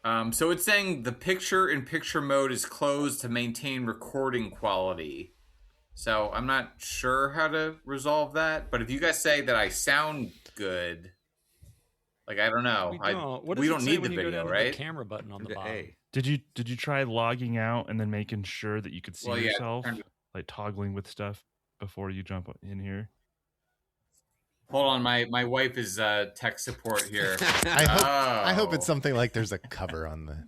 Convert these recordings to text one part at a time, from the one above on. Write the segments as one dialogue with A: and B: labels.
A: So it's saying the picture-in-picture mode is closed to maintain recording quality. So I'm not sure how to resolve that, but if you guys say that I sound good, like I don't know,
B: We don't. What does
A: we
B: it
A: don't
B: say
A: need
B: when
A: the
B: you go
A: video,
B: down to
A: right?
B: the camera button on the bottom?
C: A.
D: Did you try logging out and then making sure that you could see yourself, like toggling with stuff before you jump in here?
A: Hold on, my wife is tech support here.
E: I hope it's something like there's a cover on the.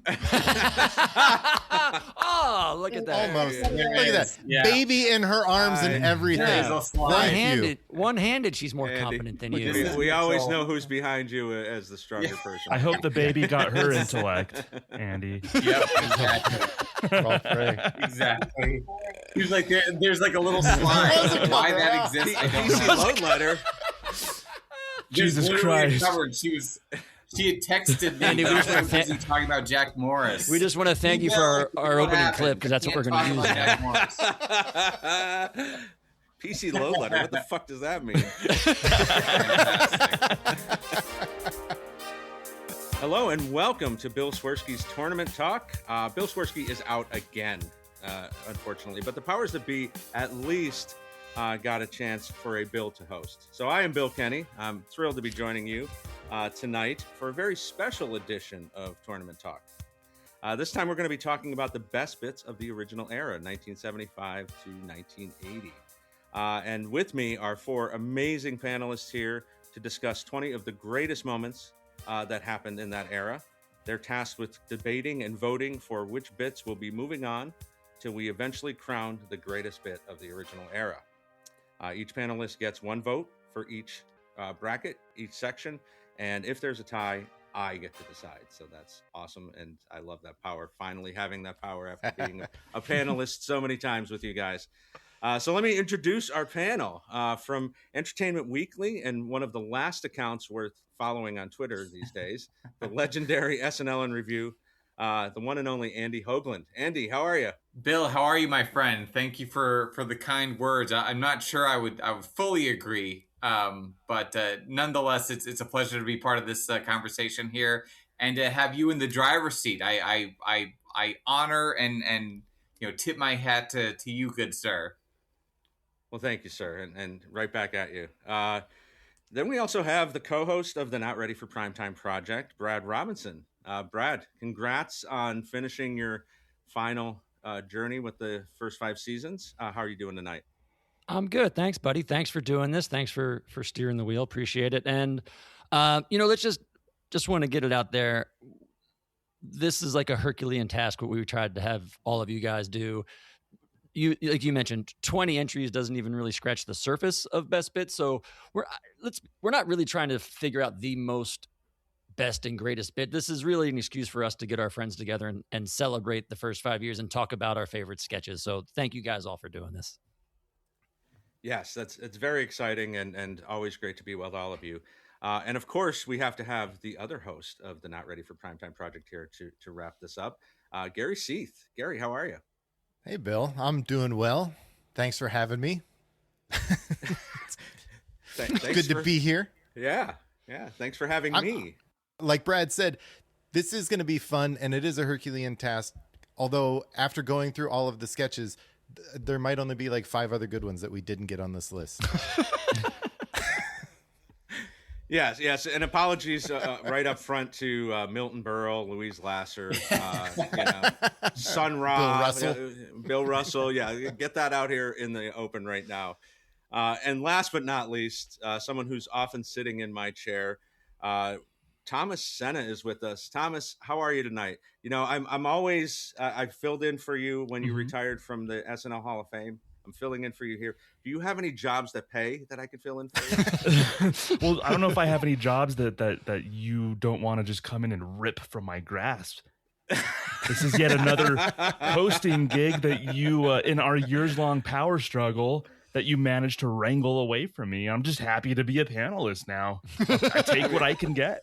B: Oh, look at that!
E: Almost.
A: Yeah.
E: Look at that.
A: Yeah.
E: Baby in her arms and everything.
B: Yeah. One-handed, she's more competent than you.
C: We always know who's behind you as the stronger person.
D: I hope the baby got her intellect, Andy.
A: Yep, exactly. Exactly. He's like, there's like a little slide. Why that exists, I don't
C: PC
A: know.
C: load letter.
D: Jesus Christ.
A: She had texted me.
B: Andy, we just wanna
A: busy talking about Jack Morris.
B: We just want to thank you for our opening clip because that's what we're going to use.
A: Jack Morris.
C: PC load letter. What the fuck does that mean? Hello and welcome to Bill Swerski's Tournament Talk. Bill Swerski is out again, unfortunately, but the powers that be at least got a chance for a Bill to host. So I am Bill Kenny. I'm thrilled to be joining you tonight for a very special edition of Tournament Talk. This time we're going to be talking about the best bits of the original era, 1975 to 1980. And with me are four amazing panelists here to discuss 20 of the greatest moments that happened in that era. They're tasked with debating and voting for which bits will be moving on till we eventually crown the greatest bit of the original era. Each panelist gets one vote for each bracket, each section, and if there's a tie, I get to decide. So that's awesome, and I love that power, finally having that power after being a panelist so many times with you guys. So let me introduce our panel from Entertainment Weekly and one of the last accounts worth following on Twitter these days, the legendary SNL in Review, the one and only Andy Hoagland. Andy, how are you?
A: Bill, how are you, my friend? Thank you for the kind words. I'm not sure I would fully agree, but nonetheless, it's a pleasure to be part of this conversation here and to have you in the driver's seat. I honor and tip my hat to you, good sir.
C: Well, thank you, sir, and right back at you. Then we also have the co-host of the Not Ready for Primetime Project, Brad Robinson. Brad, congrats on finishing your final journey with the first 5 seasons. How are you doing tonight?
B: I'm good. Thanks, buddy. Thanks for doing this. Thanks for steering the wheel. Appreciate it. And, let's just want to get it out there. This is like a Herculean task, what we tried to have all of you guys do. Like you mentioned, 20 entries doesn't even really scratch the surface of best bits. So we're not really trying to figure out the most best and greatest bit. This is really an excuse for us to get our friends together and celebrate the first 5 years and talk about our favorite sketches. So thank you guys all for doing this.
C: Yes, it's very exciting and always great to be with all of you. And of course, we have to have the other host of the Not Ready for Primetime Project here to wrap this up, Gary Seath. Gary, how are you?
E: Hey, Bill. I'm doing well. Thanks for having me. Good to be here.
C: Yeah. Thanks for having me.
E: Like Brad said, this is going to be fun, and it is a Herculean task. Although after going through all of the sketches, there might only be like 5 other good ones that we didn't get on this list.
C: Yes, and apologies right up front to Milton Berle, Louise Lasser, Sun Ra, Bill Russell. Yeah, get that out here in the open right now. And last but not least, someone who's often sitting in my chair, Thomas Senna is with us. Thomas, how are you tonight? I'm always I filled in for you when you retired from the SNL Hall of Fame. I'm filling in for you here. Do you have any jobs that pay that I could fill in for you?
D: Well, I don't know if I have any jobs that you don't want to just come in and rip from my grasp. This is yet another hosting gig that you, in our years-long power struggle, that you managed to wrangle away from me. I'm just happy to be a panelist now. I take what I can get.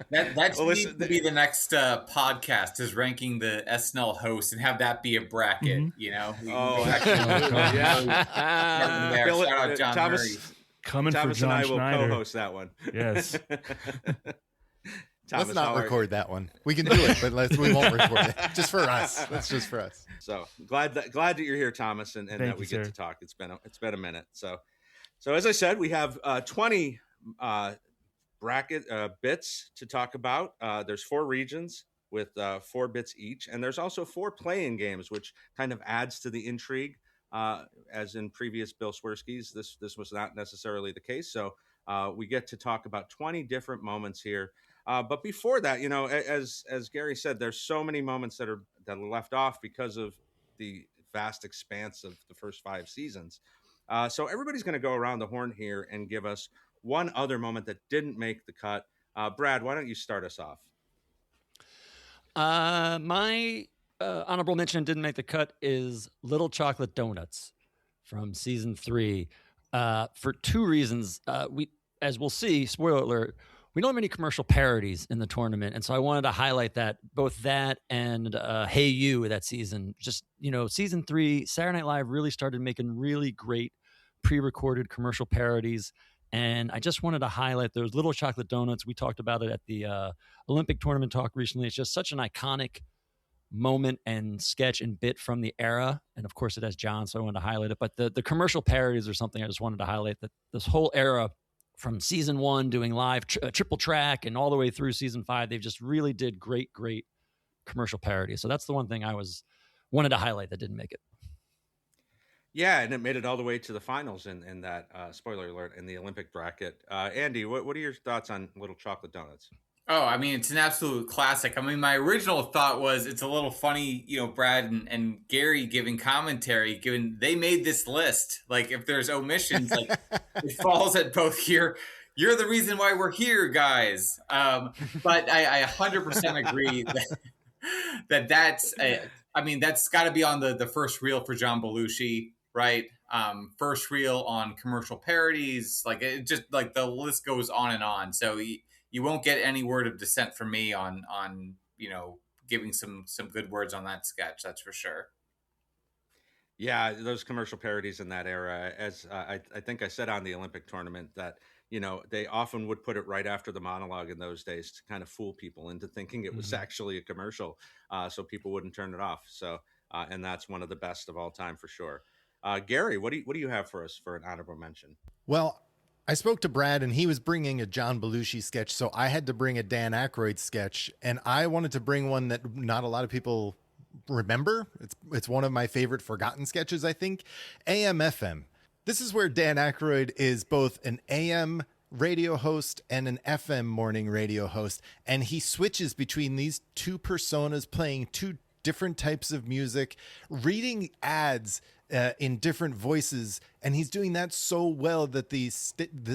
A: That needs to be the next podcast, is ranking the SNL hosts and have that be a bracket.
C: Bill,
A: shout out John
C: Thomas,
A: Murray.
D: Coming
C: Thomas
D: for John
C: and I will
D: Schneider.
C: co-host that one.
D: Yes.
C: Thomas,
E: Let's not
C: how are you?
E: record that one. We can do it, but we won't record it. Just for us. That's just for us.
C: So glad that you're here, Thomas, and that we get to talk. It's been a minute. So as I said, we have 20 bracket bits to talk about. There's 4 regions with 4 bits each, and there's also 4 playing games, which kind of adds to the intrigue. As in previous Bill Swerski's, this was not necessarily the case. So we get to talk about 20 different moments here. But before that, as Gary said, there's so many moments that are left off because of the vast expanse of the first 5 seasons. So everybody's going to go around the horn here and give us one other moment that didn't make the cut. Brad, why don't you start us off?
B: My honorable mention didn't make the cut is Little Chocolate Donuts from season 3 for 2 reasons. As we'll see, spoiler alert, we don't have any commercial parodies in the tournament, and so I wanted to highlight that, both that and Hey You that season. Just, season 3, Saturday Night Live really started making really great pre-recorded commercial parodies, and I just wanted to highlight those Little Chocolate Donuts. We talked about it at the Olympic tournament talk recently. It's just such an iconic moment and sketch and bit from the era, and of course it has John, so I wanted to highlight it. But the commercial parodies are something I just wanted to highlight, that this whole era from season 1 doing live triple track and all the way through season 5, they've just really did great commercial parodies. So that's the one thing I wanted to highlight that didn't make it.
C: Yeah, and it made it all the way to the finals in that spoiler alert in the Olympic bracket. Andy, what are your thoughts on Little Chocolate Donuts?
A: Oh, I mean, it's an absolute classic. I mean, my original thought was it's a little funny, Brad and Gary giving commentary, given they made this list. Like, if there's omissions, like it falls at both you're the reason why we're here, guys. But I 100% agree that's got to be on the first reel for John Belushi, right? First reel on commercial parodies. Like, it just, like, the list goes on and on. So you won't get any word of dissent from me on giving some good words on that sketch. That's for sure.
C: Yeah, those commercial parodies in that era, as I think I said on the Olympic tournament, that they often would put it right after the monologue in those days to kind of fool people into thinking it was actually a commercial, so people wouldn't turn it off. So and that's one of the best of all time for sure. Gary, what do you have for us for an honorable mention?
E: Well, I spoke to Brad, and he was bringing a John Belushi sketch, so I had to bring a Dan Aykroyd sketch, and I wanted to bring one that not a lot of people remember. It's one of my favorite forgotten sketches, I think. AM/FM. This is where Dan Aykroyd is both an AM radio host and an FM morning radio host, and he switches between these 2 personas, playing 2 different types of music, reading ads in different voices, and he's doing that so well that the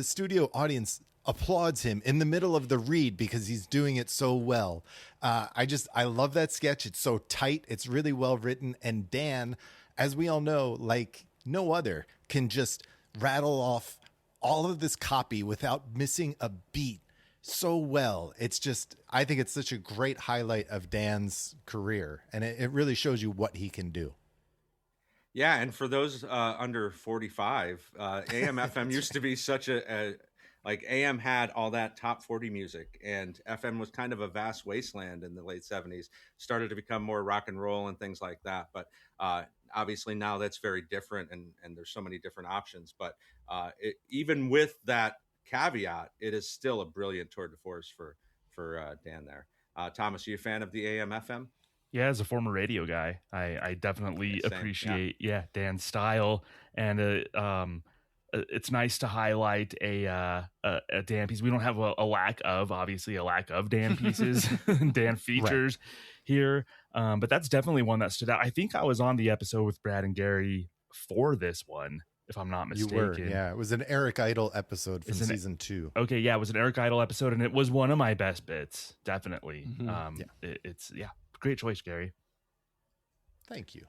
E: studio audience applauds him in the middle of the read because he's doing it so well. I love that sketch. It's so tight. It's really well written, and Dan, as we all know, like no other, can just rattle off all of this copy without missing a beat so well. I think it's such a great highlight of Dan's career, and it really shows you what he can do.
C: Yeah, and for those under 45, AM/FM used to be such like AM had all that top 40 music, and FM was kind of a vast wasteland in the late 70s. Started to become more rock and roll and things like that. But obviously now that's very different, and there's so many different options. But even with that caveat, it is still a brilliant tour de force for Dan there. Thomas, are you a fan of the AM/FM?
D: Yeah, as a former radio guy, I definitely
C: Same,
D: appreciate Dan's style, and it's nice to highlight a Dan piece. We don't have a lack of Dan pieces, Dan features here, but that's definitely one that stood out. I think I was on the episode with Brad and Gary for this one, if I'm not mistaken.
E: You were, yeah. It was an Eric Idle episode from season 2.
D: Okay, yeah, it was an Eric Idle episode, and it was one of my best bits, definitely. It's great choice, Gary.
E: Thank you.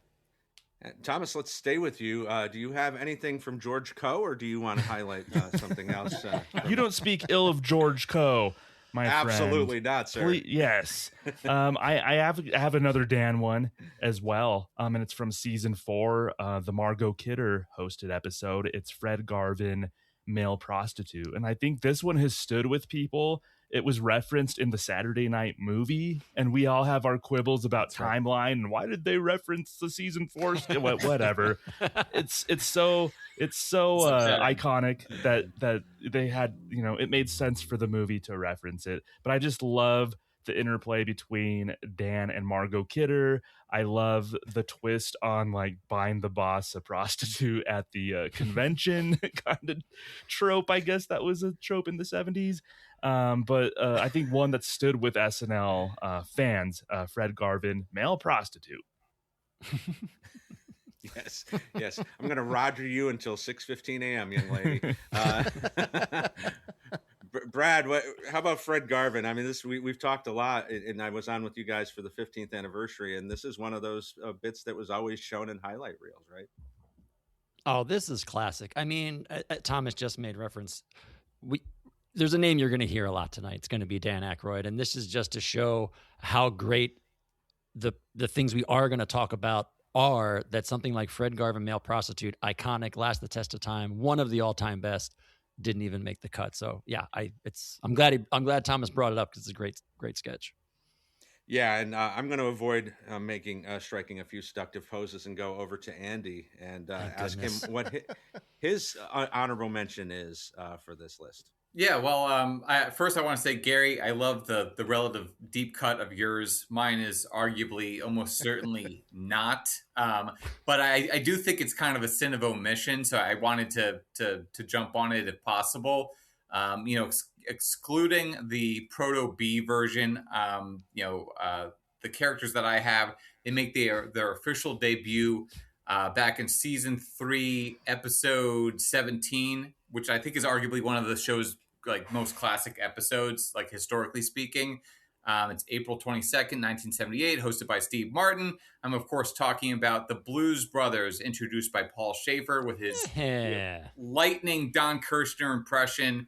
C: Thomas, let's stay with you. Do you have anything from George Coe, or do you want to highlight something else?
D: You don't speak ill of George Coe, my friend.
C: Absolutely not, sir.
D: Yes. I have another Dan one as well, and it's from season 4, the Margot Kidder hosted episode. It's Fred Garvin, Male Prostitute. And I think this one has stood with people it was referenced in the Saturday Night Movie, and we all have our quibbles about timeline and why did they reference the season 4 whatever. It's so iconic that they had, it made sense for the movie to reference it. But I just love the interplay between Dan and Margot Kidder. I love the twist on like buying the boss a prostitute at the convention kind of trope. I guess that was a trope in the 70s. But I think one that stood with SNL fans, Fred Garvin, male prostitute.
C: Yes. I'm going to Roger you until 6:15 a.m., young lady. Brad, how about Fred Garvin? I mean, we've talked a lot, and I was on with you guys for the 15th anniversary, and this is one of those bits that was always shown in highlight reels, right?
B: Oh, this is classic. I mean, Thomas just made reference. There's a name you're going to hear a lot tonight. It's going to be Dan Aykroyd, and this is just to show how great the things we are going to talk about are. That something like Fred Garvin, male prostitute, iconic, last the test of time, one of the all-time best, didn't even make the cut. So yeah, I'm glad Thomas brought it up because it's a great sketch.
C: Yeah, and I'm going to avoid striking a few seductive poses and go over to Andy and ask him what his honorable mention is for this list.
A: Yeah, well, first I want to say, Gary, I love the relative deep cut of yours. Mine is arguably almost certainly not, but I do think it's kind of a sin of omission. So I wanted to jump on it if possible. Excluding the Proto B version, the characters that I have, they make their official debut back in season 3, episode 17, which I think is arguably one of the show's like most classic episodes, like historically speaking. It's April 22nd, 1978, hosted by Steve Martin. I'm of course talking about the Blues Brothers, introduced by Paul Schaefer with his lightning Don Kirshner impression.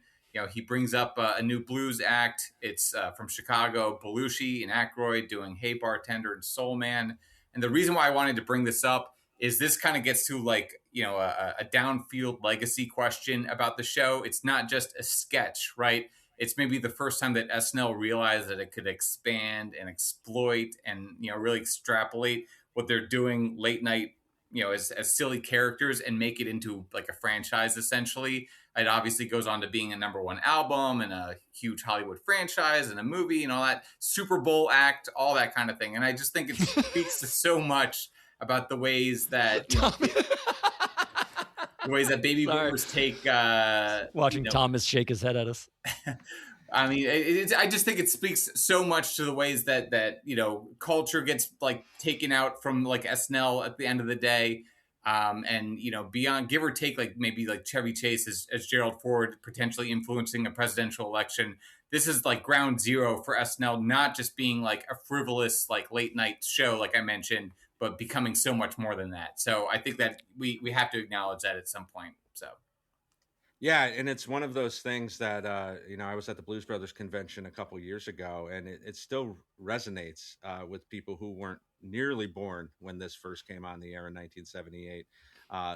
A: He brings up a new blues act. It's from Chicago, Belushi and Aykroyd doing Hey Bartender and Soul Man. And the reason why I wanted to bring this up is this kind of gets to like, a downfield legacy question about the show. It's not just a sketch, right? It's maybe the first time that SNL realized that it could expand and exploit and, really extrapolate what they're doing late night, as silly characters and make it into like a franchise, essentially. It obviously goes on to being a #1 album and a huge Hollywood franchise and a movie and all that, Super Bowl act, all that kind of thing. And I just think it speaks to so much about the ways that baby boomers take
B: watching Thomas shake his head at us.
A: I mean, I just think it speaks so much to the ways that culture gets like taken out from like SNL at the end of the day, and beyond, give or take, like maybe like Chevy Chase as Gerald Ford potentially influencing a presidential election. This is like ground zero for SNL, not just being like a frivolous like late night show, like I mentioned, but becoming so much more than that. So I think that we have to acknowledge that at some point. So.
C: Yeah, and it's one of those things that, I was at the Blues Brothers convention a couple years ago, and it still resonates with people who weren't nearly born when this first came on the air in 1978.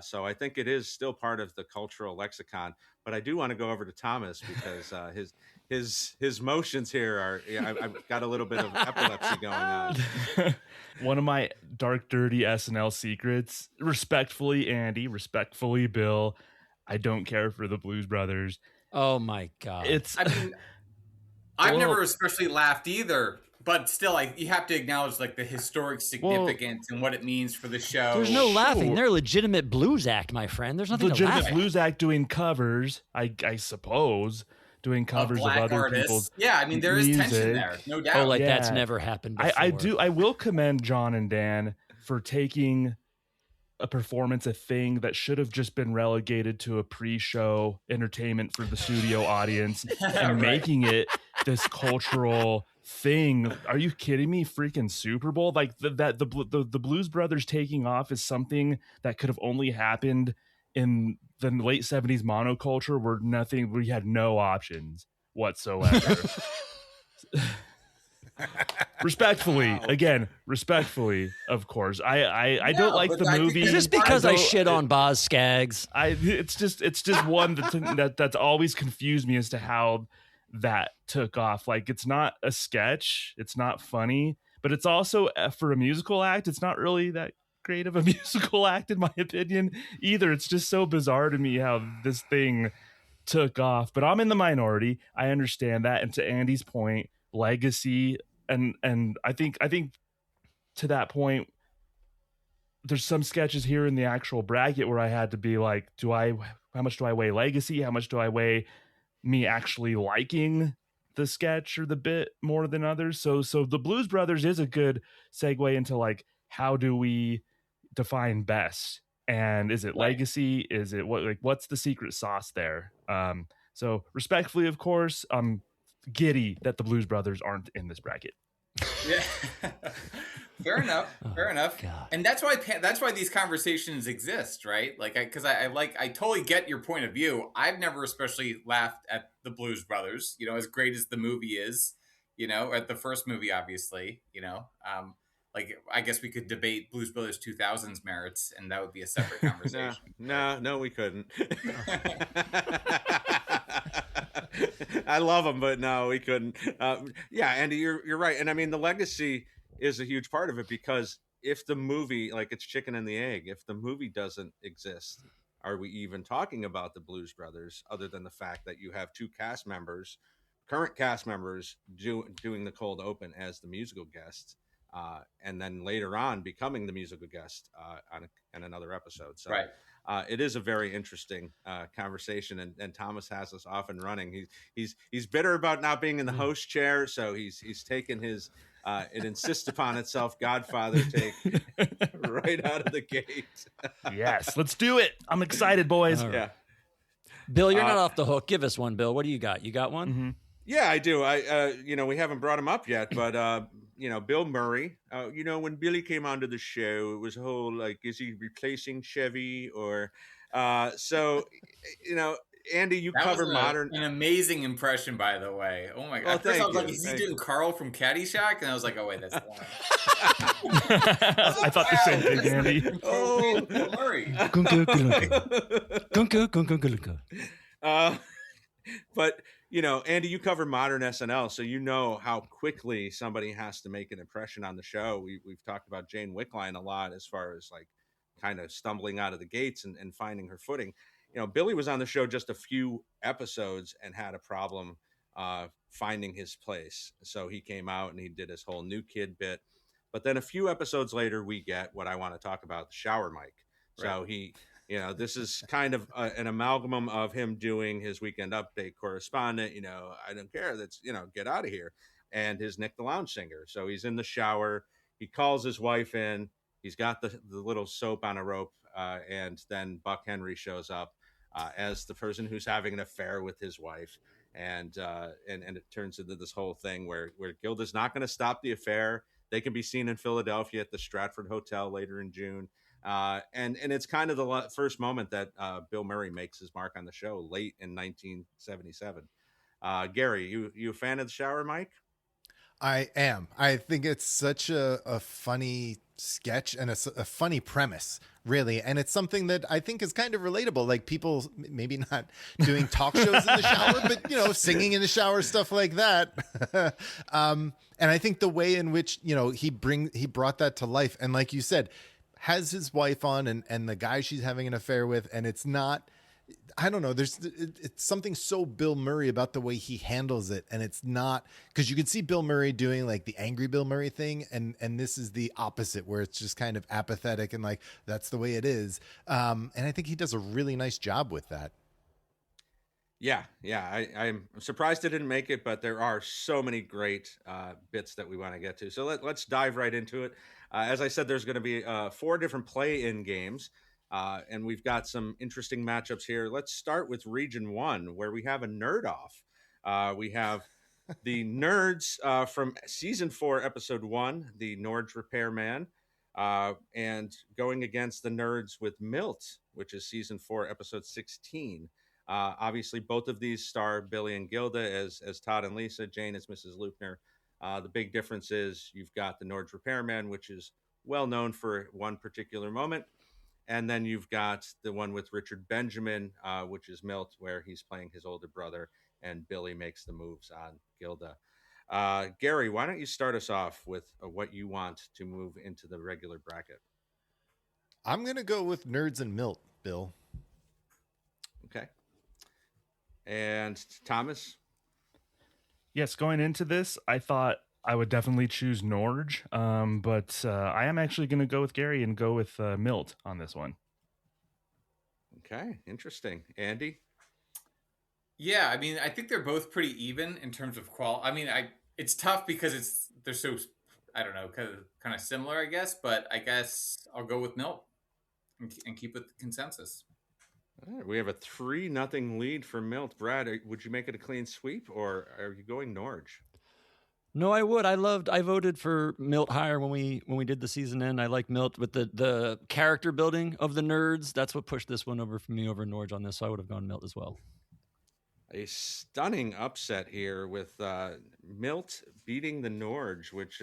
C: So I think it is still part of the cultural lexicon. But I do want to go over to Thomas because his motions here are, I've got a little bit of epilepsy going on.
D: One of my dark, dirty SNL secrets, respectfully, Andy, respectfully, Bill, I don't care for the Blues Brothers.
B: Oh my God.
A: I've never especially laughed either, but still, you have to acknowledge like the historic significance and what it means for the show.
B: There's no laughing. They're a legitimate blues act, my friend. There's nothing to laugh at.
D: Legitimate blues act doing covers, I suppose, doing covers of other
A: artists.
D: People's
A: Yeah, I mean, there is tension there, no doubt.
B: Oh, that's never happened before.
D: I will commend John and Dan for taking a performance, a thing that should have just been relegated to a pre-show entertainment for the studio audience, and making it this cultural thing. Are you kidding me? Freaking Super Bowl! Like the Blues Brothers taking off is something that could have only happened in the late 70s monoculture, where we had no options whatsoever. Respectfully, of course. I don't like the movie.
B: Is this because I shit on Boz Scaggs?
D: It's just one that's always confused me as to how that took off. Like, it's not a sketch, it's not funny, but it's also, for a musical act, it's not really that great of a musical act in my opinion either. It's just so bizarre to me how this thing took off, but I'm in the minority. I understand that. And to Andy's point, legacy, and I think to that point, there's some sketches here in the actual bracket where I had to be like, how much do I weigh legacy? How much do I weigh me actually liking the sketch or the bit more than others? So the Blues Brothers is a good segue into like, how do we define best? And is it legacy? Is it what's the secret sauce there? So respectfully, of course, I'm giddy that the Blues Brothers aren't in this bracket.
A: Yeah. Fair enough. Fair enough.
B: God.
A: And that's why these conversations exist, right? Like, I totally get your point of view. I've never especially laughed at the Blues Brothers, you know, as great as the movie is, you know, at the first movie, obviously, you know, like, I guess we could debate Blues Brothers 2000's merits, and that would be a separate conversation.
C: No, we couldn't. I love them, but no, we couldn't. Yeah, Andy, you're right. And I mean, the legacy is a huge part of it, because if the movie, like, it's chicken and the egg, if the movie doesn't exist, are we even talking about the Blues Brothers, other than the fact that you have two cast members, current cast members, doing the cold open as the musical guests, and then later on becoming the musical guest on another episode. So
A: Right.
C: It is a very interesting conversation, and Thomas has us off and running. He's bitter about not being in the host chair, so he's taken his it insists upon itself Godfather take right out of the gate.
D: Yes, let's do it. I'm excited, boys.
B: All right.
C: Yeah.
B: Bill, you're not off the hook. Give us one, Bill. What do you got? You got one?
D: Mm-hmm.
C: Yeah, I do. We haven't brought him up yet, but Bill Murray. When Billy came onto the show, it was a whole like, is he replacing Chevy or? Andy, you
A: That
C: cover
A: was
C: modern.
A: an amazing impression, by the way. Oh my god! At first I was like, "Is he doing Carl from Caddyshack?" And I was like, "Oh wait, that's the one."
D: I thought the same thing, Andy.
A: Oh, Bill Murray.
C: But Andy, you cover modern SNL, so you know how quickly somebody has to make an impression on the show. We've talked about Jane Wickline a lot, as far as like kind of stumbling out of the gates and finding her footing. Billy was on the show just a few episodes and had a problem finding his place. So he came out and he did his whole new kid bit. But then a few episodes later, we get what I want to talk about, the shower mic.
A: Right.
C: So he, this is kind of an amalgam of him doing his Weekend Update correspondent. I don't care. That's, get out of here. And his Nick the Lounge Singer. So he's in the shower. He calls his wife in. He's got the little soap on a rope. And then Buck Henry shows up as the person who's having an affair with his wife. And it turns into this whole thing where Gilda's not going to stop the affair. They can be seen in Philadelphia at the Stratford Hotel later in June. And it's kind of the first moment that Bill Murray makes his mark on the show late in 1977. Gary, you a fan of the shower mic?
E: I am. I think it's such a funny sketch and a funny premise, really. And it's something that I think is kind of relatable. Like, people maybe not doing talk shows in the shower, but, singing in the shower, stuff like that. And I think the way in which, he brought that to life. And like you said, has his wife on and the guy she's having an affair with, and it's not, I don't know, it's something so Bill Murray about the way he handles it. And it's not, because you could see Bill Murray doing like the angry Bill Murray thing, and this is the opposite, where it's just kind of apathetic and like, that's the way it is. And I think he does a really nice job with that.
C: Yeah. I'm surprised it didn't make it, but there are so many great bits that we want to get to. So let's dive right into it. As I said, there's going to be 4 different play-in games, and we've got some interesting matchups here. Let's start with Region 1, where we have a nerd off. We have the nerds from Season 4, Episode 1, the Nord's Repairman, and going against the nerds with Milt, which is Season 4, Episode 16. Obviously, both of these star Billy and Gilda as Todd and Lisa. Jane as Mrs. Lupner. The big difference is you've got the Nord's Repairman, which is well known for one particular moment. And then you've got the one with Richard Benjamin, which is Milt, where he's playing his older brother. and Billy makes the moves on Gilda. Gary, why don't you start us off with what you want to move into the regular bracket?
E: I'm going to go with Nerds and Milt, Bill.
C: Okay. And Thomas?
D: Yes, going into this, I thought I would definitely choose Norge, but I am actually going to go with Gary and go with Milt on this one.
C: Okay, interesting. Andy?
A: Yeah, I mean, I think they're both pretty even in terms of quality. I mean, it's tough because they're so, I don't know, kind of similar, I guess. But I guess I'll go with Milt and keep with the consensus.
C: All right, we have a 3-0 lead for Milt. Brad, would you make it a clean sweep, or are you going Norge?
B: No, I would. I voted for Milt higher when we did the season end. I like Milt with the character building of the nerds. That's what pushed this one over for me over Norge on this. So I would have gone Milt as well.
C: A stunning upset here with Milt beating the Norge, which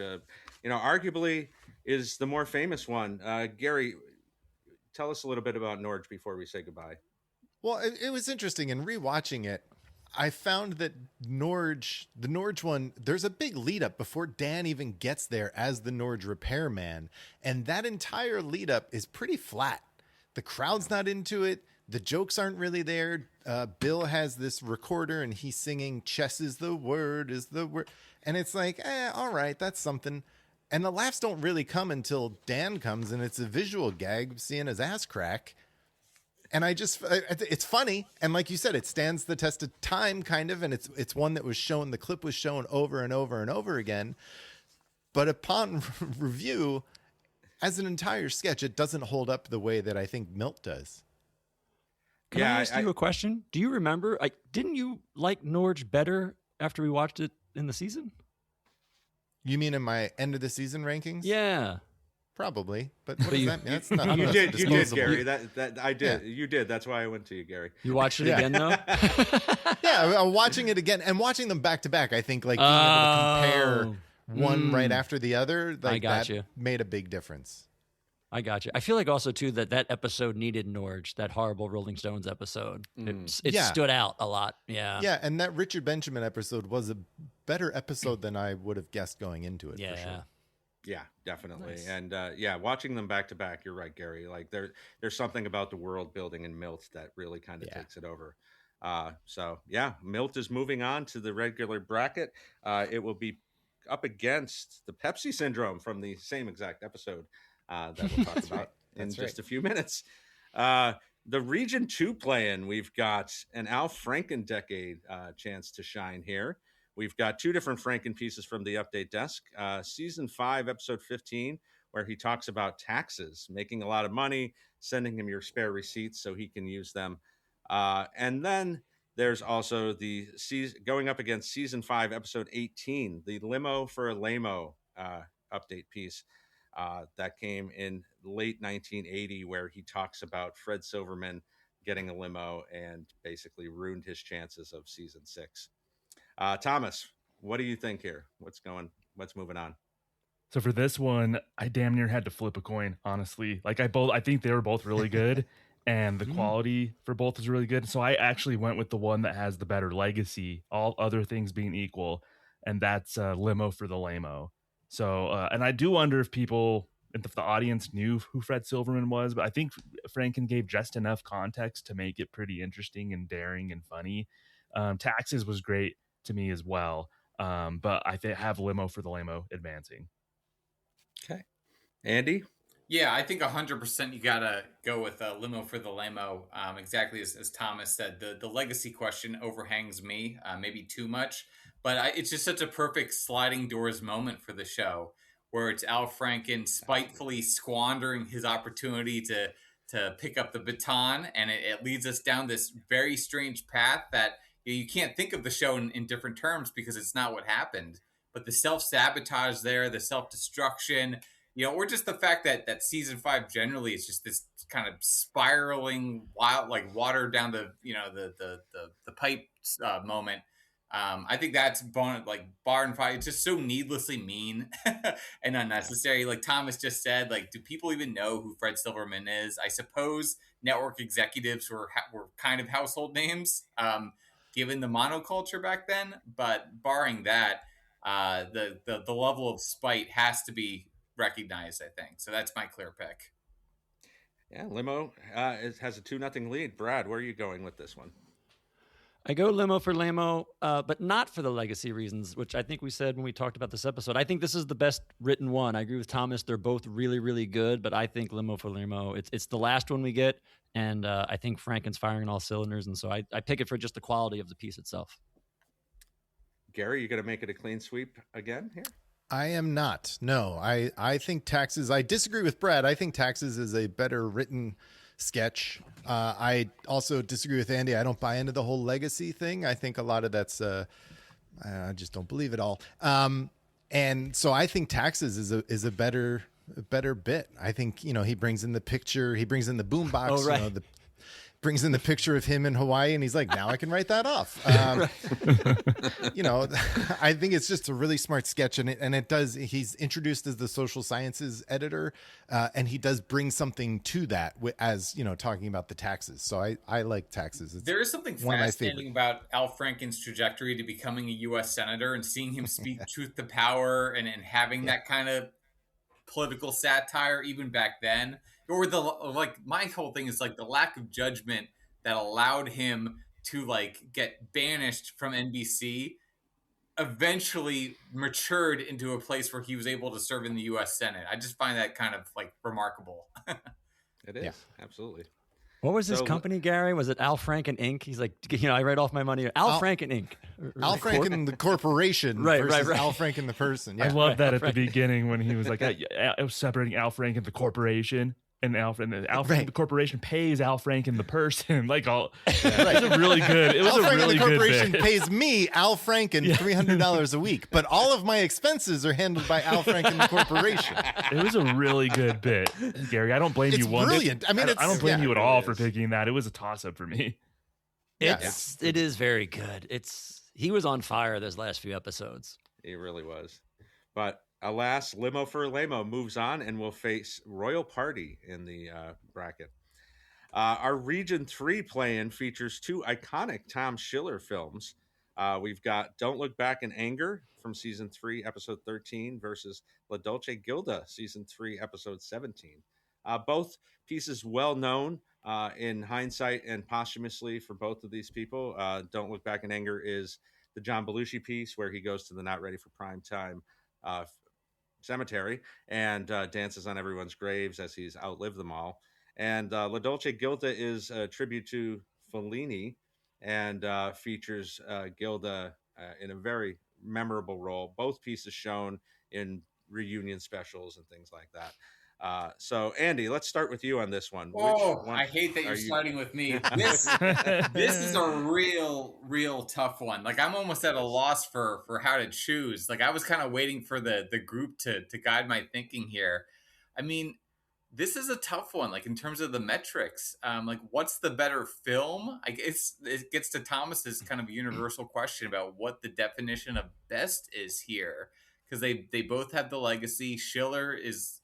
C: arguably is the more famous one. Gary, tell us a little bit about Norge before we say goodbye.
E: Well, it was interesting in rewatching it. I found that the Norge one, there's a big lead up before Dan even gets there as the Norge repairman. And that entire lead up is pretty flat. The crowd's not into it. The jokes aren't really there. Bill has this recorder and he's singing "Chess is the word, is the word." And it's like, all right, that's something. And the laughs don't really come until Dan comes and it's a visual gag seeing his ass crack. And it's funny. And like you said, it stands the test of time kind of. And it's one that was shown, the clip was shown over and over and over again. But upon review, as an entire sketch, it doesn't hold up the way that I think Milt does.
B: Can I ask you a question? Do you remember, didn't you like Norge better after we watched it in the season?
E: You mean in my end of the season rankings?
B: Yeah.
E: Probably, but what does that mean? That's not.
C: You did, Gary.
E: You,
C: that I did. Yeah. You did. That's why I went to you, Gary.
B: You watched it again, though.
E: Yeah, I'm watching it again and watching them back to back. I think being able to compare one right after the other, made a big difference.
B: I got you. I feel like also too that episode needed Norge, that horrible Rolling Stones episode. It stood out a lot. Yeah.
E: Yeah, and that Richard Benjamin episode was a better episode than I would have guessed going into it.
B: Yeah.
E: For sure.
C: Yeah, definitely. Nice. And watching them back to back, you're right, Gary. Like there's something about the world building in Milt that really kind of takes it over. Milt is moving on to the regular bracket. It will be up against the Pepsi syndrome from the same exact episode that we'll talk about in just a few minutes. The Region 2 play-in, we've got an Al Franken decade chance to shine here. We've got 2 different Franken pieces from the Update Desk. Season 5, Episode 15, where he talks about taxes, making a lot of money, sending him your spare receipts so he can use them. And then there's also the going up against Season 5, Episode 18, the Limo for a Lamo update piece that came in late 1980, where he talks about Fred Silverman getting a limo and basically ruined his chances of Season 6. Thomas, what do you think here? What's moving on?
D: So for this one, I damn near had to flip a coin, honestly. I think they were both really good and the quality for both is really good. So I actually went with the one that has the better legacy, all other things being equal, and that's Limo for the Lamo. So, and I do wonder if the audience knew who Fred Silverman was, but I think Franken gave just enough context to make it pretty interesting and daring and funny. Taxes was great to me as well, but I have Limo for the Lamo advancing.
C: Okay. Andy?
A: Yeah, I think 100% you gotta go with Limo for the Lamo. Exactly as Thomas said, the legacy question overhangs me, maybe too much, but it's just such a perfect sliding doors moment for the show, where it's Al Franken spitefully squandering his opportunity to pick up the baton, and it leads us down this very strange path that you can't think of the show in different terms because it's not what happened. But the self-sabotage there, the self-destruction, or just the fact that Season 5 generally is just this kind of spiraling wild, like water down the pipe moment. I think that's barn fight. It's just so needlessly mean and unnecessary. Like Thomas just said, do people even know who Fred Silverman is? I suppose network executives were kind of household names. given the monoculture back then. But barring that, the level of spite has to be recognized, I think. So that's my clear pick.
C: Yeah, Limo has a 2-0 lead. Brad, where are you going with this one?
B: I go limo for Lamo, but not for the legacy reasons, which I think we said when we talked about this episode. I think this is the best written one. I agree with Thomas. They're both really, really good, but I think limo for Lamo. It's the last one we get, and I think Franken's firing on all cylinders, and so I pick it for just the quality of the piece itself.
C: Gary, you going to make it a clean sweep again here?
E: I am not. No, I think Taxes. I disagree with Brad. I think Taxes is a better written sketch. I also disagree with Andy. I don't buy into the whole legacy thing. I think a lot of that's I just don't believe it all. And so I think Taxes is a better bit. I think he brings in the picture. He brings in the boombox.
B: Oh, right.
E: Brings in the picture of him in Hawaii, and he's like, now I can write that off. I think it's just a really smart sketch, and it does. He's introduced as the social sciences editor, and he does bring something to that as talking about the taxes. So I like Taxes.
A: There is something fascinating about Al Franken's trajectory to becoming a U.S. senator and seeing him speak truth to power and having that kind of political satire even back then. Or my whole thing is like the lack of judgment that allowed him to get banished from NBC eventually matured into a place where he was able to serve in the U.S. Senate. I just find that kind of remarkable.
C: It is. Absolutely.
B: What was his company, Gary? Was it Al Franken Inc.? He's like, I write off my money. Al Franken Inc.
E: Al Franken, the corporation,
B: right.
E: Al Franken, the person. Yeah.
D: I love that at the beginning when he was like, I was separating Al Franken, the corporation, and Al Franken, the corporation pays Al Franken, the person. It was a really good. It was
E: Al
D: a
E: Franken,
D: really
E: the corporation
D: good bit.
E: pays me, Al Franken, $300 a week, but all of my expenses are handled by Al Franken, the corporation.
D: It was a really good bit, Gary. I don't blame you one
E: brilliant.
D: bit.
E: I mean,
D: I don't blame you at all for
C: is.
D: picking that. It was a toss up for me.
B: It is very good. He was on fire those last few episodes.
C: He really was. But alas, Limo for Lamo moves on and will face Royal Party in the bracket. Our Region 3 play-in features 2 iconic Tom Schiller films. We've got Don't Look Back in Anger from Season 3, Episode 13 versus La Dolce Gilda, Season 3, Episode 17. Both pieces well known in hindsight and posthumously for both of these people. Don't Look Back in Anger is the John Belushi piece where he goes to the Not Ready for Prime Time cemetery and dances on everyone's graves as he's outlived them all. And La Dolce Gilda is a tribute to Fellini and features Gilda in a very memorable role. Both pieces shown in reunion specials and things like that. So, Andy, let's start with you on this one.
A: I hate that you're starting with me. This is a real tough one. I'm almost at a loss for how to choose. I was kind of waiting for the group to guide my thinking here. I mean, this is a tough one. In terms of the metrics, what's the better film? It gets to Thomas's kind of universal question about what the definition of best is here. Because they both have the legacy. Schiller is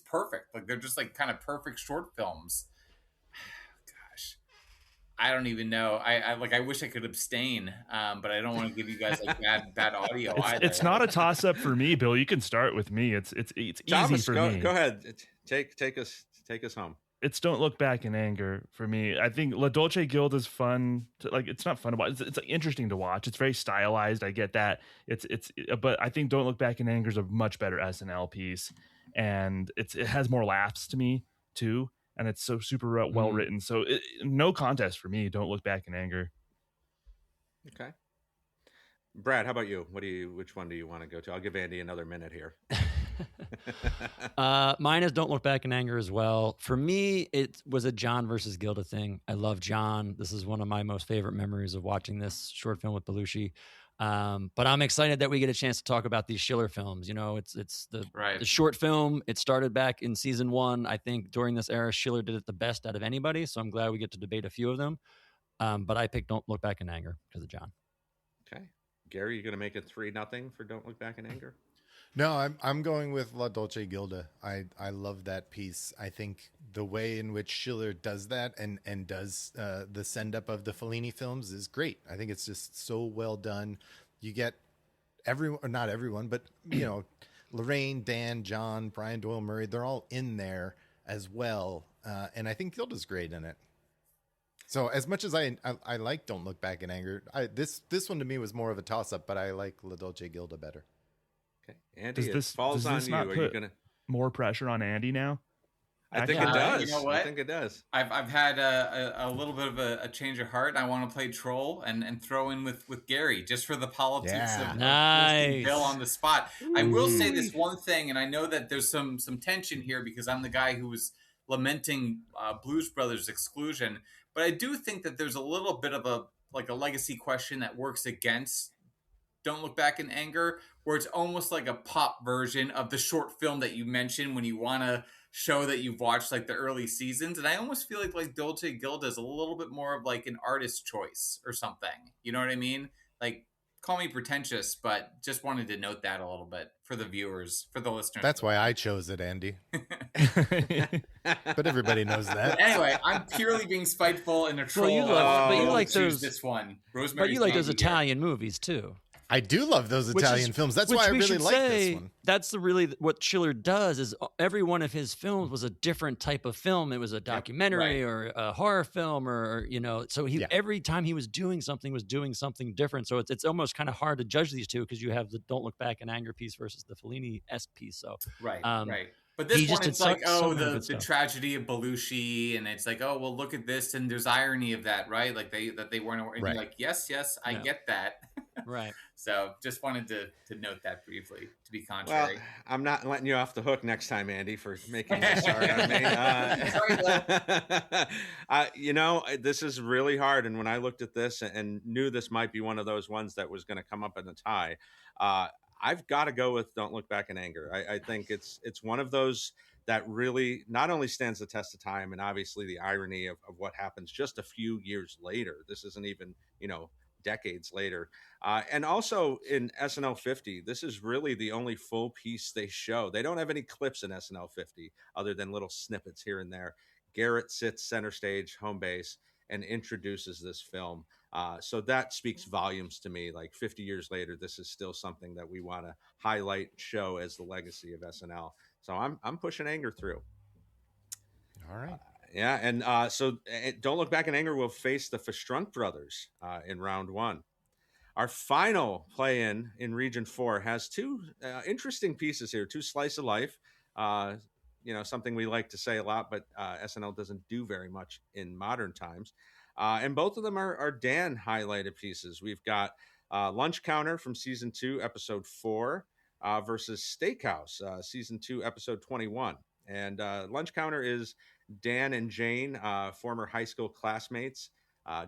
A: perfect. They're just kind of perfect short films. Gosh, I don't even know. I wish I could abstain, but I don't want to give you guys bad audio.
D: It's not a toss up for me, Bill. You can start with me. It's
C: Thomas,
D: easy for me.
C: Go ahead. Take us home.
D: It's Don't Look Back in Anger for me. I think La Dolce Guild is fun. It's not fun to watch. It's interesting to watch. It's very stylized. I get that. But I think Don't Look Back in Anger is a much better SNL piece, and it has more laughs to me too, and it's so super well written. So no contest for me. Don't Look Back in Anger.
C: Okay. Brad, how about you? Which one do you want to go to? I'll give Andy another minute here.
B: Mine is Don't Look Back in Anger as well. For me, it was a John versus Gilda thing. I love John. This is one of my most favorite memories of watching this short film with Belushi. But I'm excited that we get a chance to talk about these Schiller films. It's the short film. It started back in season 1. I think during this era, Schiller did it the best out of anybody. So I'm glad we get to debate a few of them. But I picked Don't Look Back in Anger because of John.
C: Okay. Gary, you going to make it 3-0 for Don't Look Back in Anger?
E: No, I'm going with La Dolce Gilda. I love that piece. I think the way in which Schiller does that and does the send up of the Fellini films is great. I think it's just so well done. You get everyone, or not everyone, but Lorraine, Dan, John, Brian Doyle Murray, they're all in there as well, and I think Gilda's great in it. So as much as I like Don't Look Back in Anger, this one to me was more of a toss up, but I like La Dolce Gilda better.
C: Okay, Andy,
D: Does this
C: falls
D: does
C: on
D: this
C: you.
D: not
C: Are you
D: put
C: gonna?
D: more pressure on Andy now?
C: I think
D: Actually,
C: it does.
A: You know what?
C: I think it does.
A: I've had a little bit of a change of heart. I want to play troll and throw in with Gary just for the politics
E: Yeah.
A: of
B: Nice.
A: Bill on the spot. I will say this one thing, and I know that there's some tension here because I'm the guy who was lamenting Blues Brothers exclusion, but I do think that there's a little bit of a legacy question that works against Don't Look Back in Anger, where it's almost like a pop version of the short film that you mentioned when you want to show that you've watched like the early seasons. And I almost feel like Dolce Gilda is a little bit more of like an artist choice or something. You know what I mean? Like, call me pretentious, but just wanted to note that a little bit for the viewers, for the listeners.
E: That's why I chose it, Andy. But everybody knows that.
A: Anyway, I'm purely being spiteful and a troll.
B: you like-
C: but you
B: like
A: choose
B: those-
A: this one.
B: But
A: Rosemary's
B: you like those
A: Baby here.
B: Italian movies too.
E: I do love those
B: Which
E: Italian
B: is-
E: films. That's
B: which
E: why I
B: we
E: really
B: should
E: like
B: say,
E: this one.
B: That's really what Schiller does. Is every one of his films was a different type of film. It was a documentary or a horror film, or So he every time he was doing something different. So it's almost kind of hard to judge these two because you have the Don't Look Back in Anger piece versus the Fellini-esque piece. So
A: right. But
B: he
A: this
B: just
A: one,
B: did
A: it's like,
B: so many
A: the
B: good stuff.
A: tragedy of Belushi, and it's like, oh, well, look at this, and there's irony of that, right? Like they weren't, and you're like, yes, I get that.
B: Right.
A: So just wanted to note that briefly, to be
C: Well,
A: contrary.
C: I'm not letting you off the hook next time, Andy, for making this hard on me. This is really hard. And when I looked at this and knew this might be one of those ones that was going to come up in a tie, I've got to go with Don't Look Back in Anger. I think it's one of those that really not only stands the test of time, and obviously the irony of what happens just a few years later. This isn't even, decades later. And also in SNL 50, this is really the only full piece they show. They don't have any clips in SNL 50 other than little snippets here and there. Garrett sits center stage, home base, and introduces this film. So that speaks volumes to me. Like 50 years later, this is still something that we want to highlight, show as the legacy of SNL. So I'm pushing Anger through.
E: All right.
C: Yeah, and so Don't Look Back in Anger will face the Verstrunk brothers in round one. Our final play-in Region 4 has two interesting pieces here, two slice of life. Something we like to say a lot, but SNL doesn't do very much in modern times. And both of them are Dan highlighted pieces. We've got Lunch Counter from Season 2, Episode 4 versus Steakhouse, Season 2, Episode 21. And Lunch Counter is Dan and Jane, former high school classmates.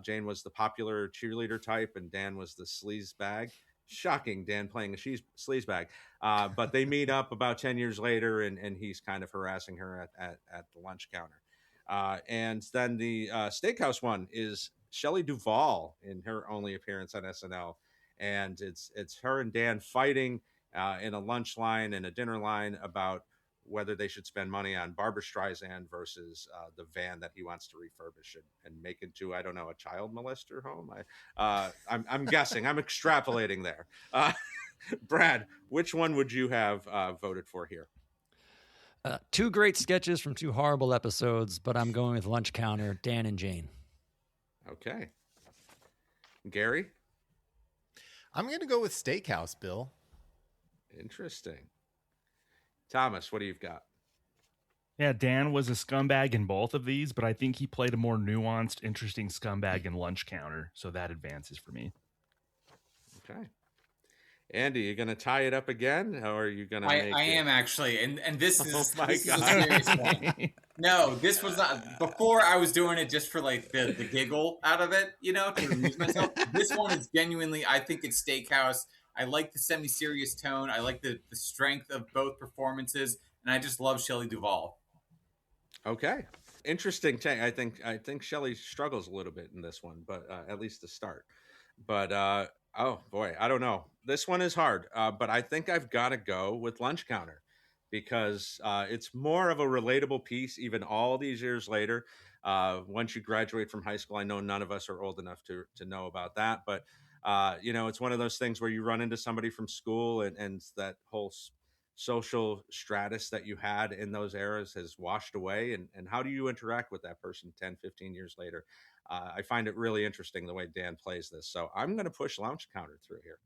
C: Jane was the popular cheerleader type, and Dan was the sleaze bag. Shocking, Dan playing a sleaze bag. But they meet up about 10 years later, and he's kind of harassing her at the lunch counter. And then the Steakhouse one is Shelley Duvall in her only appearance on SNL. And it's her and Dan fighting in a lunch line and a dinner line about whether they should spend money on Barbra Streisand versus the van that he wants to refurbish and make into, I don't know, a child molester home. I'm guessing. I'm extrapolating there. Brad, which one would you have voted for here?
B: Two great sketches from two horrible episodes, but I'm going with Lunch Counter, Dan and Jane.
C: Okay. Gary?
E: I'm going to go with Steakhouse, Bill.
C: Interesting. Thomas, what do you got?
D: Yeah, Dan was a scumbag in both of these, but I think he played a more nuanced, interesting scumbag in Lunch Counter, so that advances for me.
C: Okay. Andy, you going to tie it up again, or are you going to make
A: I am actually, and this is,
C: Oh my
A: this is a
C: God.
A: serious one. No, this was not, before I was doing it just for like the giggle out of it, to amuse myself. This one is genuinely, I think it's Steakhouse. I like the semi-serious tone. I like the strength of both performances, and I just love Shelley Duvall.
C: Okay. Interesting take. I think Shelley struggles a little bit in this one, but at least to start. But Oh boy, I don't know. This one is hard, but I think I've got to go with Lunch Counter because it's more of a relatable piece, even all these years later. Once you graduate from high school, I know none of us are old enough to know about that, but it's one of those things where you run into somebody from school, and that whole social stratus that you had in those eras has washed away. And how do you interact with that person 10, 15 years later? I find it really interesting the way Dan plays this. So I'm going to push Launch Counter through here.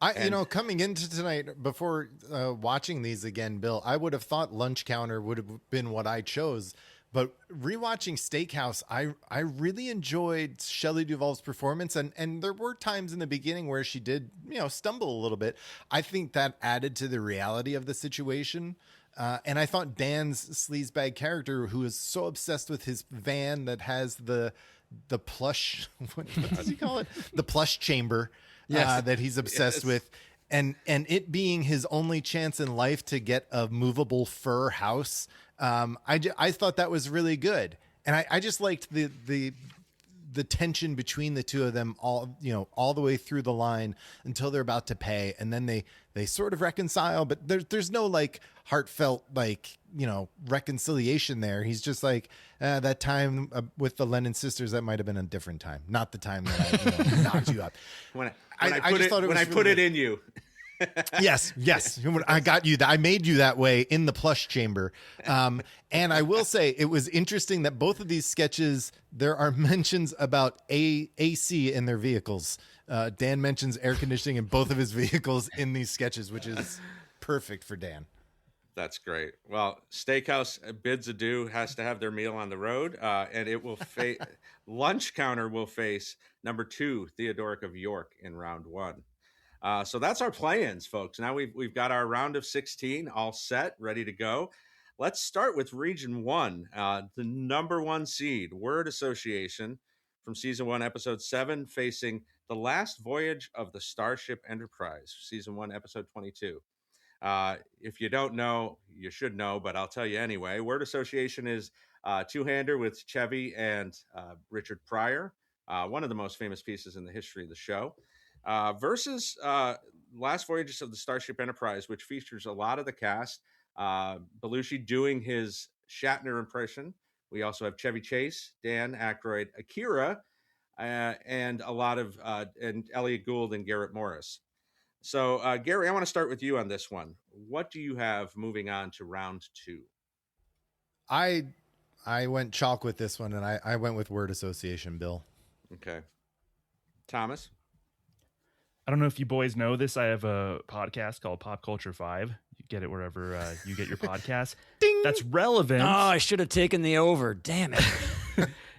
C: And
E: Coming into tonight before watching these again, Bill, I would have thought Lunch Counter would have been what I chose. But rewatching Steakhouse, I really enjoyed Shelley Duvall's performance, and there were times in the beginning where she did stumble a little bit. I think that added to the reality of the situation. And I thought Dan's sleazebag character, who is so obsessed with his van that has the plush, what does he call it? The plush chamber.
B: Yes.
E: That he's obsessed with, and it being his only chance in life to get a movable fur house. I thought that was really good, and I just liked the tension between the two of them all the way through the line until they're about to pay, and then they sort of reconcile, but there's no like heartfelt reconciliation there. He's just like that time with the Lennon sisters, that might have been a different time, not the time that I knocked you up.
C: when
E: I
C: put it in you.
E: Yes. I got you. I made you that way in the plush chamber. And I will say it was interesting that both of these sketches, there are mentions about AC in their vehicles. Dan mentions air conditioning in both of his vehicles in these sketches, which is perfect for Dan.
C: That's great. Well, Steakhouse bids adieu, has to have their meal on the road, and it will face Lunch Counter will face number 2, Theodoric of York, in round 1. So that's our play-ins, folks. Now we've got our round of 16 all set, ready to go. Let's start with Region 1, the number 1 seed, Word Association, from Season 1, Episode 7, facing The Last Voyage of the Starship Enterprise, Season 1, Episode 22. If you don't know, you should know, but I'll tell you anyway. Word Association is two-hander with Chevy and Richard Pryor, one of the most famous pieces in the history of the show, versus Last Voyages of the Starship Enterprise, which features a lot of the cast. Belushi doing his Shatner impression. We also have Chevy Chase, Dan Aykroyd, Akira, and a lot of and Elliot Gould and Garrett Morris. So, Gary, I want to start with you on this one. What do you have moving on to round 2?
E: I went chalk with this one, and I went with Word Association, Bill.
C: Okay. Thomas?
D: I don't know if you boys know this. I have a podcast called Pop Culture 5. You get it wherever you get your podcasts.
E: Ding!
D: That's relevant.
B: Oh, I should have taken the over. Damn it.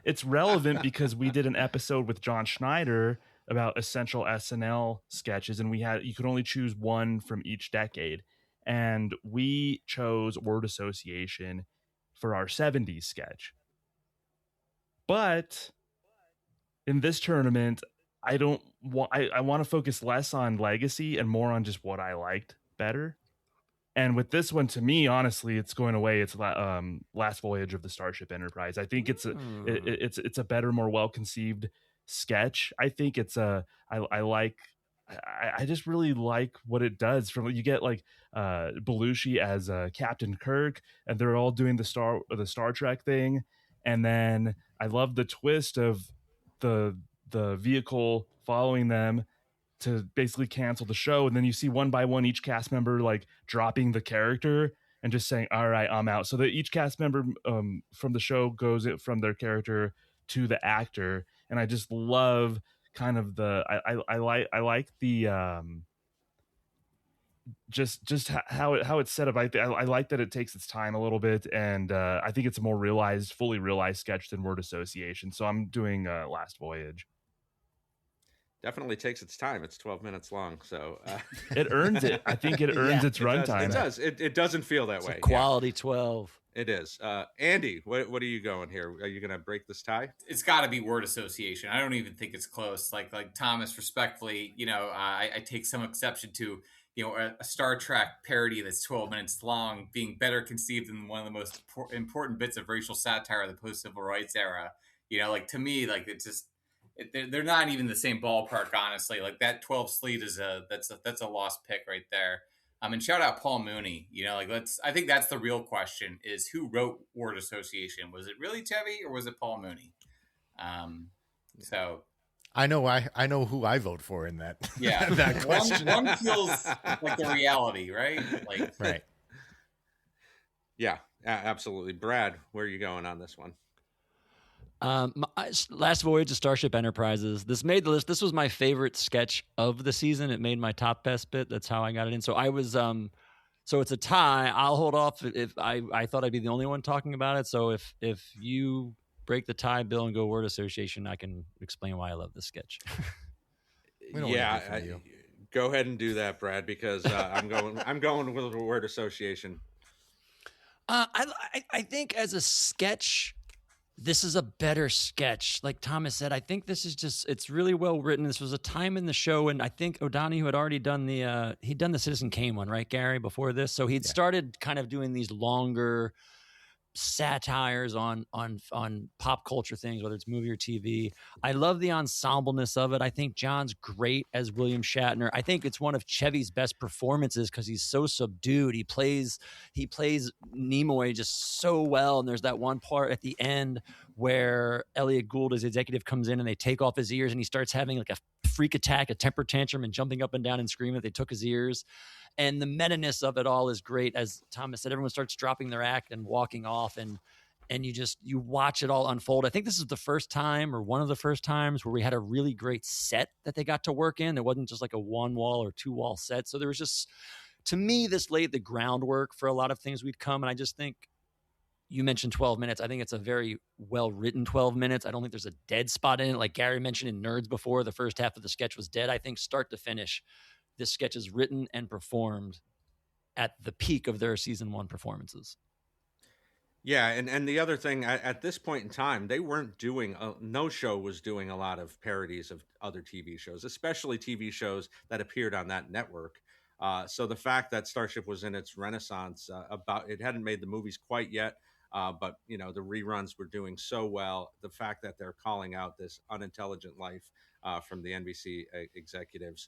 D: It's relevant because we did an episode with John Schneider about essential SNL sketches, and you could only choose one from each decade. And we chose Word Association for our 70s sketch. But in this tournament, I want to focus less on legacy and more on just what I liked better. And with this one, to me, honestly, it's going away. It's Last Voyage of the Starship Enterprise. I think it's a better, more well-conceived sketch. I think I just really like what it does. From you get like Belushi as Captain Kirk, and they're all doing the Star Trek thing, and then I love the twist of the vehicle following them to basically cancel the show, and then you see one by one each cast member like dropping the character and just saying, all right, I'm out. So that each cast member from the show goes from their character to the actor, and I just love kind of I like the just how it's set up. I like that it takes its time a little bit, and I think it's a more fully realized sketch than Word Association. So I'm doing Last Voyage.
C: Definitely takes its time. It's 12 minutes long, so
D: it earns it. I think it earns its runtime.
C: It does. It doesn't feel that way.
B: Quality 12.
C: It is. Andy, what are you going here? Are you going to break this tie?
A: It's got to be Word Association. I don't even think it's close. Like Thomas, respectfully, I take some exception to a Star Trek parody that's 12 minutes long being better conceived than one of the most important bits of racial satire of the post-civil rights era. To me, like it's just. they're not even the same ballpark, honestly. Like that 12 sleet is that's a lost pick right there. And shout out Paul Mooney. I think that's the real question: is who wrote word association? Was it really Chevy or was it Paul Mooney? So
E: I know who I vote for in that.
A: Yeah,
E: that question.
A: One feels like the reality, right? Like
E: right.
C: Yeah, absolutely. Brad, where are you going on this one?
B: Last Voyage of Starship Enterprises. This made the list. This was my favorite sketch of the season. It made my top best bit. That's how I got it in. So I was so it's a tie. I'll hold off if I thought I'd be the only one talking about it. So if you break the tie, Bill, and go word association, I can explain why I love this sketch.
C: Go ahead and do that, Brad, because I'm going with the word association.
B: I think as a sketch, this is a better sketch. Like Thomas said, I think this is it's really well written. This was a time in the show, and I think O'Donoghue had already done he'd done the Citizen Kane one, right, Gary, before this? So he'd started kind of doing these longer satires on pop culture things, whether it's movie or TV. I love the ensembleness of it. I think John's great as William Shatner. I think it's one of Chevy's best performances because he's so subdued. He plays Nimoy just so well. And there's that one part at the end where Elliot Gould, his executive, comes in and they take off his ears and he starts having like a freak attack, a temper tantrum, and jumping up and down and screaming that they took his ears. And the meta-ness of it all is great. As Thomas said, everyone starts dropping their act and walking off, and you watch it all unfold. I think this is the first time, or one of the first times, where we had a really great set that they got to work in. It wasn't just like a one-wall or two-wall set. So there was just, to me, this laid the groundwork for a lot of things we'd come. And I just think, you mentioned 12 minutes. I think it's a very well-written 12 minutes. I don't think there's a dead spot in it. Like Gary mentioned in Nerds before, the first half of the sketch was dead. I think start to finish, this sketch is written and performed at the peak of their season 1 performances.
C: Yeah, and the other thing, at this point in time, they weren't doing, no show was doing a lot of parodies of other TV shows, especially TV shows that appeared on that network. So the fact that Starship was in its renaissance, it hadn't made the movies quite yet, but the reruns were doing so well. The fact that they're calling out this unintelligent life from the NBC executives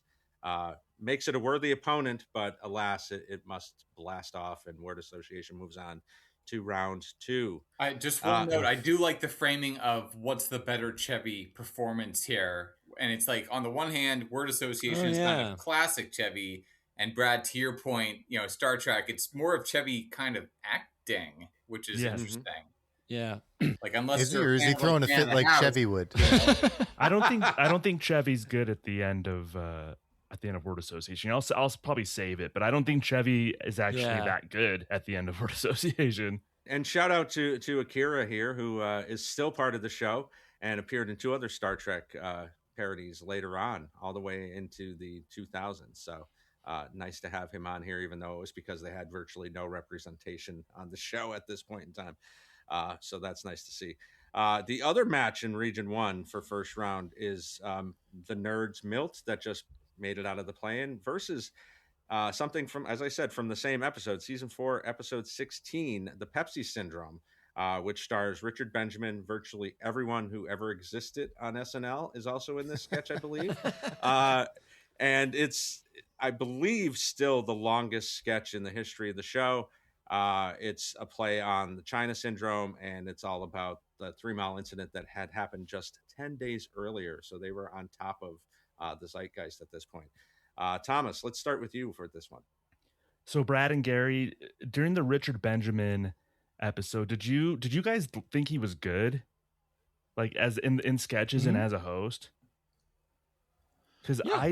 C: makes it a worthy opponent, but alas, it must blast off, and word association moves on to round 2.
A: I just one note. I do like the framing of what's the better Chevy performance here, and it's like on the one hand, word association is kind of classic Chevy, and Brad, to your point, Star Trek, it's more of Chevy kind of acting, which is interesting.
B: Yeah,
A: like unless
E: is he throwing a fit like Chevy would?
D: I don't think Chevy's good at the end of word association. I'll probably save it, but I don't think Chevy is actually that good at the end of word association.
C: And shout out to Akira here, who is still part of the show and appeared in 2 other Star Trek parodies later on, all the way into the 2000s. So nice to have him on here, even though it was because they had virtually no representation on the show at this point in time. So that's nice to see. The other match in Region 1 for first round is the Nerds Milt that just made it out of the play-in versus something from, as I said, from the same episode, season 4, episode 16, the Pepsi Syndrome, which stars Richard Benjamin. Virtually everyone who ever existed on SNL is also in this sketch, I believe. And it's, I believe, still the longest sketch in the history of the show. It's a play on the China Syndrome, and it's all about the 3 Mile incident that had happened just 10 days earlier. So they were on top of the zeitgeist at this point. Thomas, let's start with you for this one.
D: So Brad and Gary, during the Richard Benjamin episode, did you guys think he was good, like as in sketches and as a host? Because I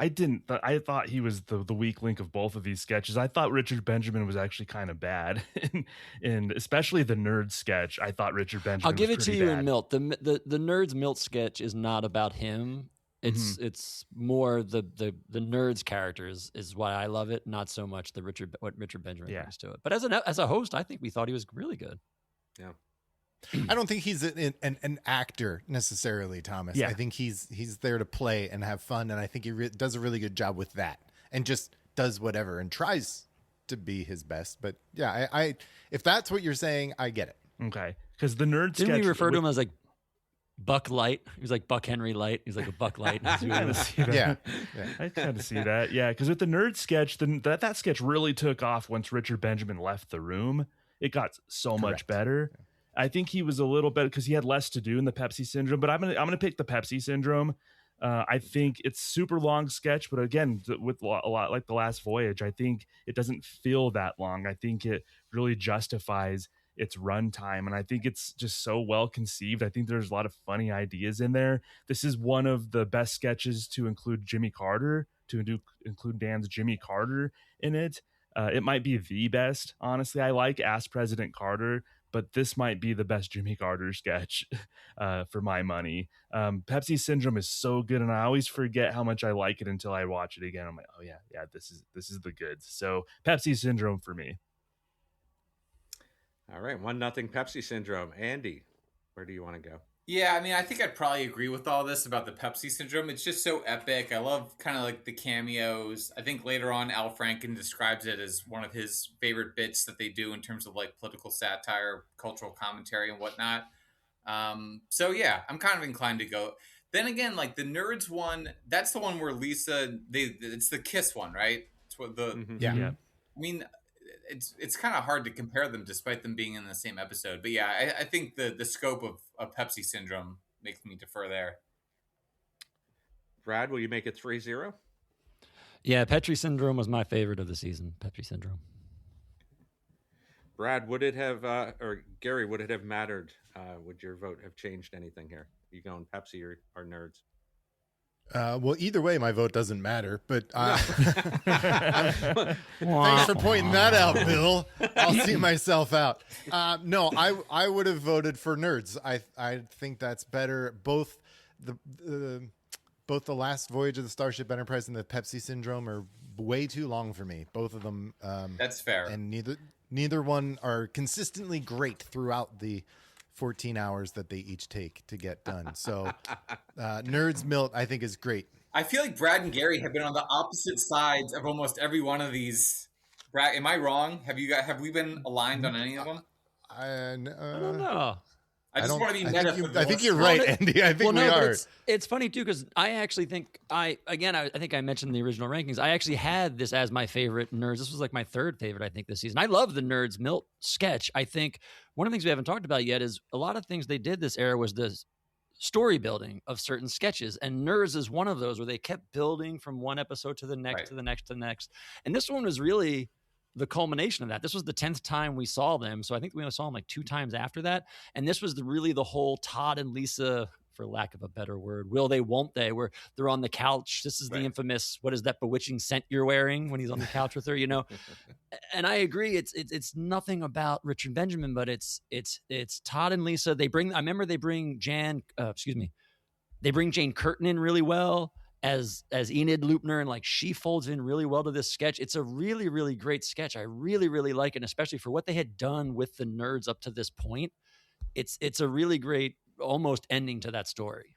D: didn't. I thought he was the weak link of both of these sketches. I thought Richard Benjamin was actually kind of bad, and especially the nerd sketch. I thought Richard Benjamin.
B: I'll give
D: was
B: it to you
D: bad.
B: in Milt. The Nerds Milt sketch is not about him. It's more the Nerds characters is why I love it, not so much what Richard Benjamin brings to it. But as a host, I think we thought he was really good.
C: Yeah.
E: I don't think he's an actor necessarily, Thomas.
D: Yeah.
E: I think he's there to play and have fun, and I think he does a really good job with that, and just does whatever and tries to be his best. But yeah, I if that's what you're saying, I get it.
D: Okay, because the nerd
B: Didn't
D: sketch,
B: we refer to him as like Buck Light. He was like Buck Henry Light. He's like a Buck Light.
D: I kind of see that.
E: Yeah.
D: I kind of see that. Yeah, because with the nerd sketch, that sketch really took off once Richard Benjamin left the room. It got so much better. I think he was a little better because he had less to do in the Pepsi Syndrome. But I'm gonna pick the Pepsi Syndrome. I think it's super long sketch, but again, with a lot like The Last Voyage, I think it doesn't feel that long. I think it really justifies its runtime, and I think it's just so well conceived. I think there's a lot of funny ideas in there. This is one of the best sketches to include Jimmy Carter, include Dan's Jimmy Carter in it. It might be the best, honestly. I like Ask President Carter, but this might be the best Jimmy Carter sketch for my money. Pepsi Syndrome is so good, and I always forget how much I like it until I watch it again. I'm like, oh yeah, this is the goods. So Pepsi Syndrome for me.
C: All right, 1-0 Pepsi Syndrome. Andy, where do you want to go?
A: Yeah, I mean, I think I'd probably agree with all this about the Pepsi Syndrome. It's just so epic. I love kind of like the cameos. I think later on, Al Franken describes it as one of his favorite bits that they do in terms of like political satire, cultural commentary, and whatnot. So yeah, I'm kind of inclined to go. Then again, like the Nerds one, that's the one where Lisa, it's the kiss one, right? It's what the
E: Yeah.
A: I mean, it's kind of hard to compare them despite them being in the same episode. But yeah, I think the scope of Pepsi Syndrome makes me defer there.
C: Brad, will you make it 3-0?
B: Yeah, Petri Syndrome was my favorite of the season. Petri Syndrome.
C: Brad, would it have, or Gary, would it have mattered? Would your vote have changed anything here? You going Pepsi or Nerds?
E: Well, either way, my vote doesn't matter. But thanks for pointing that out, Bill. I'll see myself out. No, I would have voted for Nerds. I think that's better. Both the Last Voyage of the Starship Enterprise and the Pepsi Syndrome are way too long for me. Both of them.
A: That's fair.
E: And neither one are consistently great throughout the 14 hours that they each take to get done. So Nerds Milt, I think, is great.
A: I feel like Brad and Gary have been on the opposite sides of almost every one of these. Brad, am I wrong? Have we been aligned on any of them?
B: I don't know.
A: I just want to be meta.
E: I think you're right, Andy. I think we are.
B: But it's funny too because I actually think I think I mentioned the original rankings. I actually had this as my favorite Nerds. This was like my third favorite, I think, this season. I love the Nerds Milt sketch. I think one of the things we haven't talked about yet is a lot of things they did this era was the story building of certain sketches, and Nerds is one of those where they kept building from one episode to the next,
A: right,
B: to the next, to the next. And this one was really the culmination of that. This was the 10th time we saw them. So I think we only saw them like 2 times after that. And this was really the whole Todd and Lisa, for lack of a better word, will they, won't they, where they're on the couch. This is the infamous, what is that bewitching scent you're wearing when he's on the couch with her, you know? And I agree. It's nothing about Richard Benjamin, but it's Todd and Lisa. I remember they bring Jane Curtin in really well as Enid Loopner, and like she folds in really well to this sketch. It's a really, really great sketch. I really, really like it, and especially for what they had done with the Nerds up to this point. It's a really great almost ending to that story.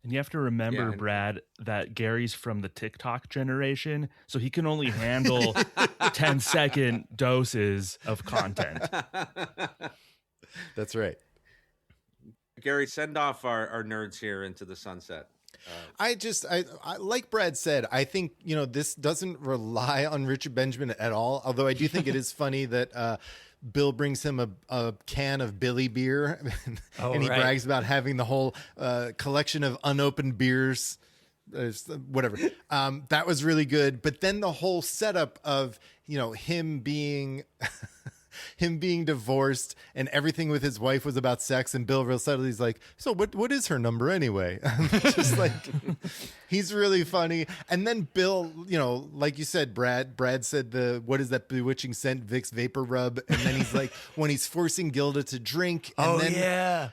D: And you have to remember, Brad, that Gary's from the TikTok generation, so he can only handle 10-second doses of content.
E: That's right.
C: Gary, send off our nerds here into the sunset.
E: I like Brad said, I think, this doesn't rely on Richard Benjamin at all. Although I do think it is funny that Bill brings him a can of Billy beer and he brags about having the whole collection of unopened beers, whatever. That was really good. But then the whole setup of, him being divorced and everything with his wife was about sex, and Bill real subtly is like, so what is her number anyway? Just like, he's really funny. And then Bill, like you said, Brad said what is that bewitching scent, Vicks Vapor Rub? And then he's like, when he's forcing Gilda to drink. And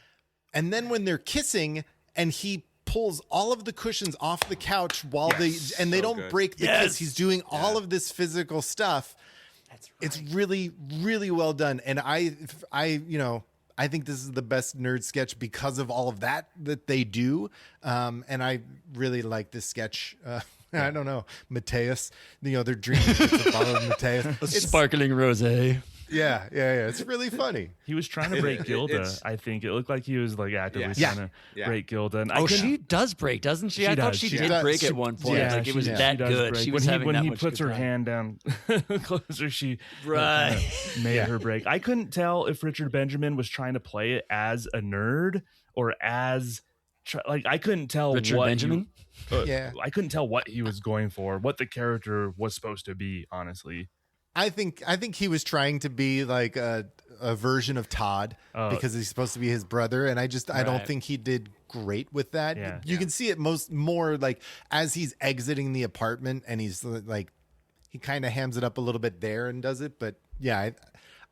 E: And then when they're kissing and he pulls all of the cushions off the couch while they don't break the kiss. He's doing all of this physical stuff. That's right. It's really, really well done. And I think this is the best nerd sketch because of all of that they do. And I really like this sketch. I don't know, Mateus, they're drinking a bottle of Mateus.
B: Sparkling rosé.
E: Yeah. It's really funny.
D: He was trying to break Gilda. I think it looked like he was like actively trying to break Gilda. And
B: she does break, doesn't she? I thought she did break at one point.
D: Yeah,
B: like it was that good.
D: Break.
B: She was
D: when he puts her hand down closer, she made her break. I couldn't tell if Richard Benjamin was trying to play it as a nerd or as like I couldn't tell
B: Richard
D: what
B: Benjamin.
D: I couldn't tell what he was going for, what the character was supposed to be. Honestly,
E: I think he was trying to be like a version of Todd because he's supposed to be his brother, and I don't think he did great with that.
D: Yeah.
E: You can see it more like as he's exiting the apartment, and he's like he kind of hams it up a little bit there and does it. But yeah,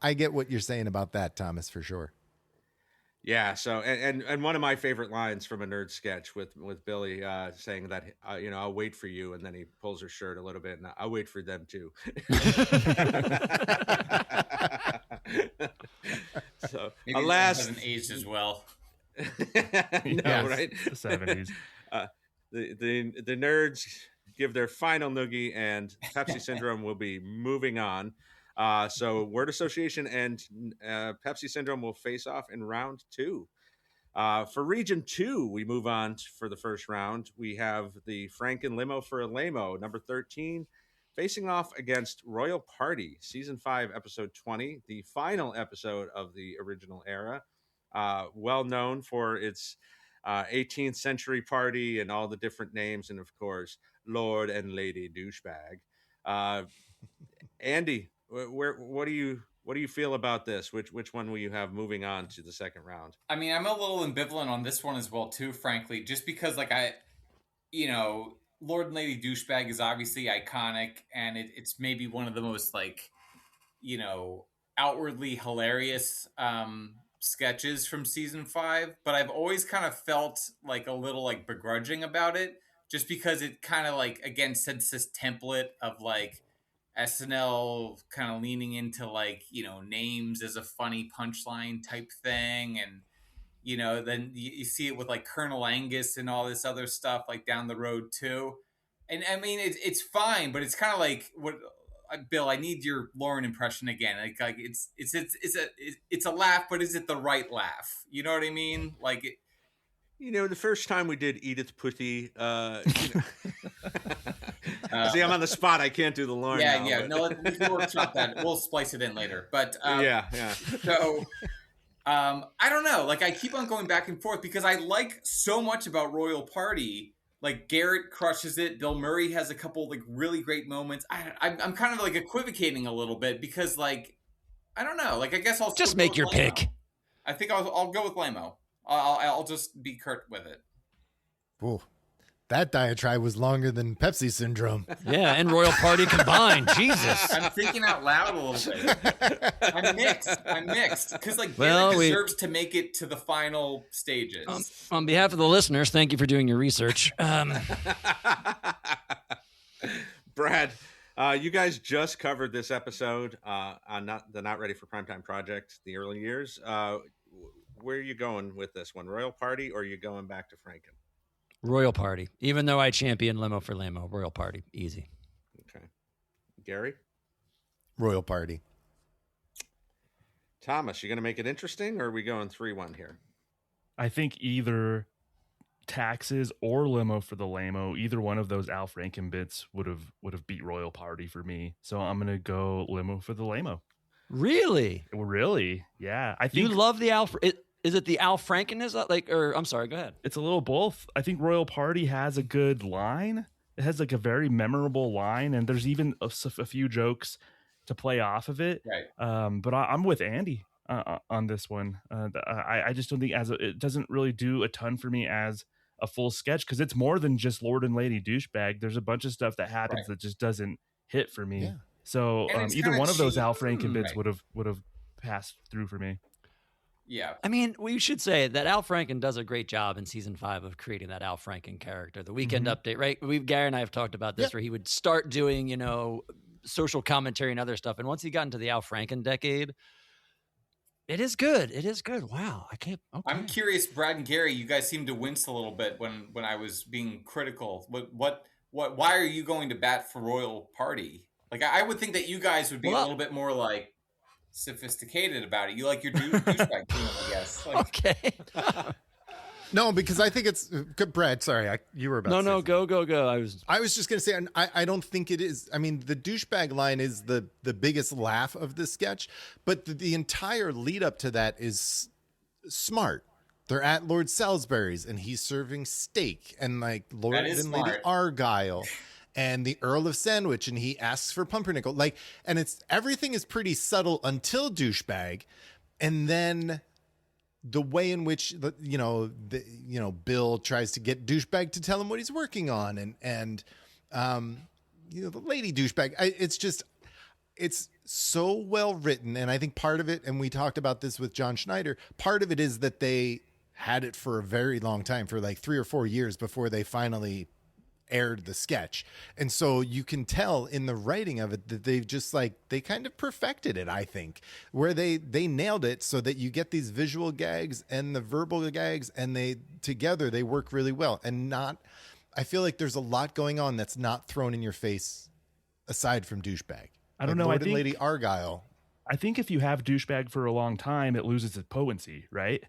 E: I get what you're saying about that, Thomas, for sure.
C: Yeah. So, and one of my favorite lines from a nerd sketch with Billy saying that, I'll wait for you. And then he pulls her shirt a little bit and I'll wait for them too. So,
A: maybe
C: alas,
A: hasn't aged as well.
C: Right?
D: The 70s.
C: The nerds give their final noogie, and Pepsi Syndrome will be moving on. So word association and Pepsi Syndrome will face off in round 2. For region 2, we move on for the first round. We have the Franken Limo for a Lamo, number 13, facing off against Royal Party, season 5, episode 20, the final episode of the original era. Well known for its 18th century party and all the different names, and of course, Lord and Lady Douchebag. Andy, what do you feel about this? Which one will you have moving on to the second round?
A: I mean, I'm a little ambivalent on this one as well too, frankly, just because like Lord and Lady Douchebag is obviously iconic, and it's maybe one of the most like outwardly hilarious sketches from season 5, but I've always kind of felt like a little like begrudging about it, just because it kind of like again sets this template of like SNL kind of leaning into like, names as a funny punchline type thing. And, then you see it with like Colonel Angus and all this other stuff like down the road too. And I mean, it's fine, but it's kind of like Bill, I need your Lauren impression again. Like it's a laugh, but is it the right laugh? You know what I mean? Like
C: the first time we did Edith Putty, see, I'm on the spot. I can't do the Lauren.
A: Yeah. No, we can workshop that. We'll splice it in later. But
C: yeah.
A: So I don't know. Like I keep on going back and forth because I like so much about Royal Party. Like Garrett crushes it. Bill Murray has a couple like really great moments. I'm kind of like equivocating a little bit because like I don't know. Like I guess I'll
B: just make your pick.
A: I think I'll go with Lamo. I'll just be curt with it.
E: Ooh, that diatribe was longer than Pepsi Syndrome.
B: Yeah, and Royal Party combined. Jesus.
A: I'm thinking out loud a little bit. I'm mixed. Because, like, Garrett deserves to make it to the final stages.
B: On behalf of the listeners, thank you for doing your research.
C: Brad, you guys just covered this episode on the Not Ready for Primetime Project, the early years. Where are you going with this one? Royal Party, or are you going back to Franken?
B: Royal Party. Even though I champion Limo for Lamo, Royal Party. Easy.
C: Okay. Gary?
E: Royal Party.
C: Thomas, you going to make it interesting, or are we going 3-1 here?
D: I think either Taxes or Limo for the Lamo, either one of those Al Franken bits would have beat Royal Party for me. So I'm going to go Limo for the Lamo.
B: Really?
D: Really? Yeah. I think
B: you love the Al. Is it the Al Franken? Is that like? Or I'm sorry. Go ahead.
D: It's a little both. I think Royal Party has a good line. It has like a very memorable line, and there's even a few jokes to play off of it.
A: Right.
D: But I'm with Andy on this one. I just don't think it doesn't really do a ton for me as a full sketch, because it's more than just Lord and Lady Douchebag. There's a bunch of stuff that happens that just doesn't hit for me. Yeah. So either one of those Al Franken bits would have passed through for me.
A: Yeah.
B: I mean, we should say that Al Franken does a great job in season 5 of creating that Al Franken character. The Weekend Update, right? Gary and I have talked about this, where he would start doing, social commentary and other stuff. And once he got into the Al Franken decade, it is good. It is good. Wow. I can't. Okay.
A: I'm curious, Brad and Gary, you guys seem to wince a little bit when I was being critical. Why are you going to bat for Royal Party? Like, I would think that you guys would be a little bit more like sophisticated about it. You like your douchebag humor, I guess. Like,
B: Okay.
E: No, because I think it's good. Brad, sorry, you were about to say
B: No,
E: something.
B: go.
E: I was just going to say, I don't think it is. I mean, the douchebag line is the biggest laugh of the sketch, but the entire lead up to that is smart. They're at Lord Salisbury's and he's serving steak, and like Lord
A: That is
E: and Lady
A: smart.
E: Argyle and the Earl of Sandwich, and he asks for pumpernickel. Like, and it's everything is pretty subtle until douchebag, and then the way in which Bill tries to get douchebag to tell him what he's working on, and the lady douchebag. It's so well written, and I think part of it, and we talked about this with John Schneider, part of it is that they had it for a very long time, for like 3 or 4 years before they finally aired the sketch. And so you can tell in the writing of it that they've just they kind of perfected it, I think, where they nailed it so that you get these visual gags and the verbal gags, and they together they work really well. And I feel like there's a lot going on that's not thrown in your face aside from douchebag.
D: I don't know.
E: Lord
D: I
E: and
D: think
E: Lady Argyle.
D: I think if you have douchebag for a long time, it loses its potency, right?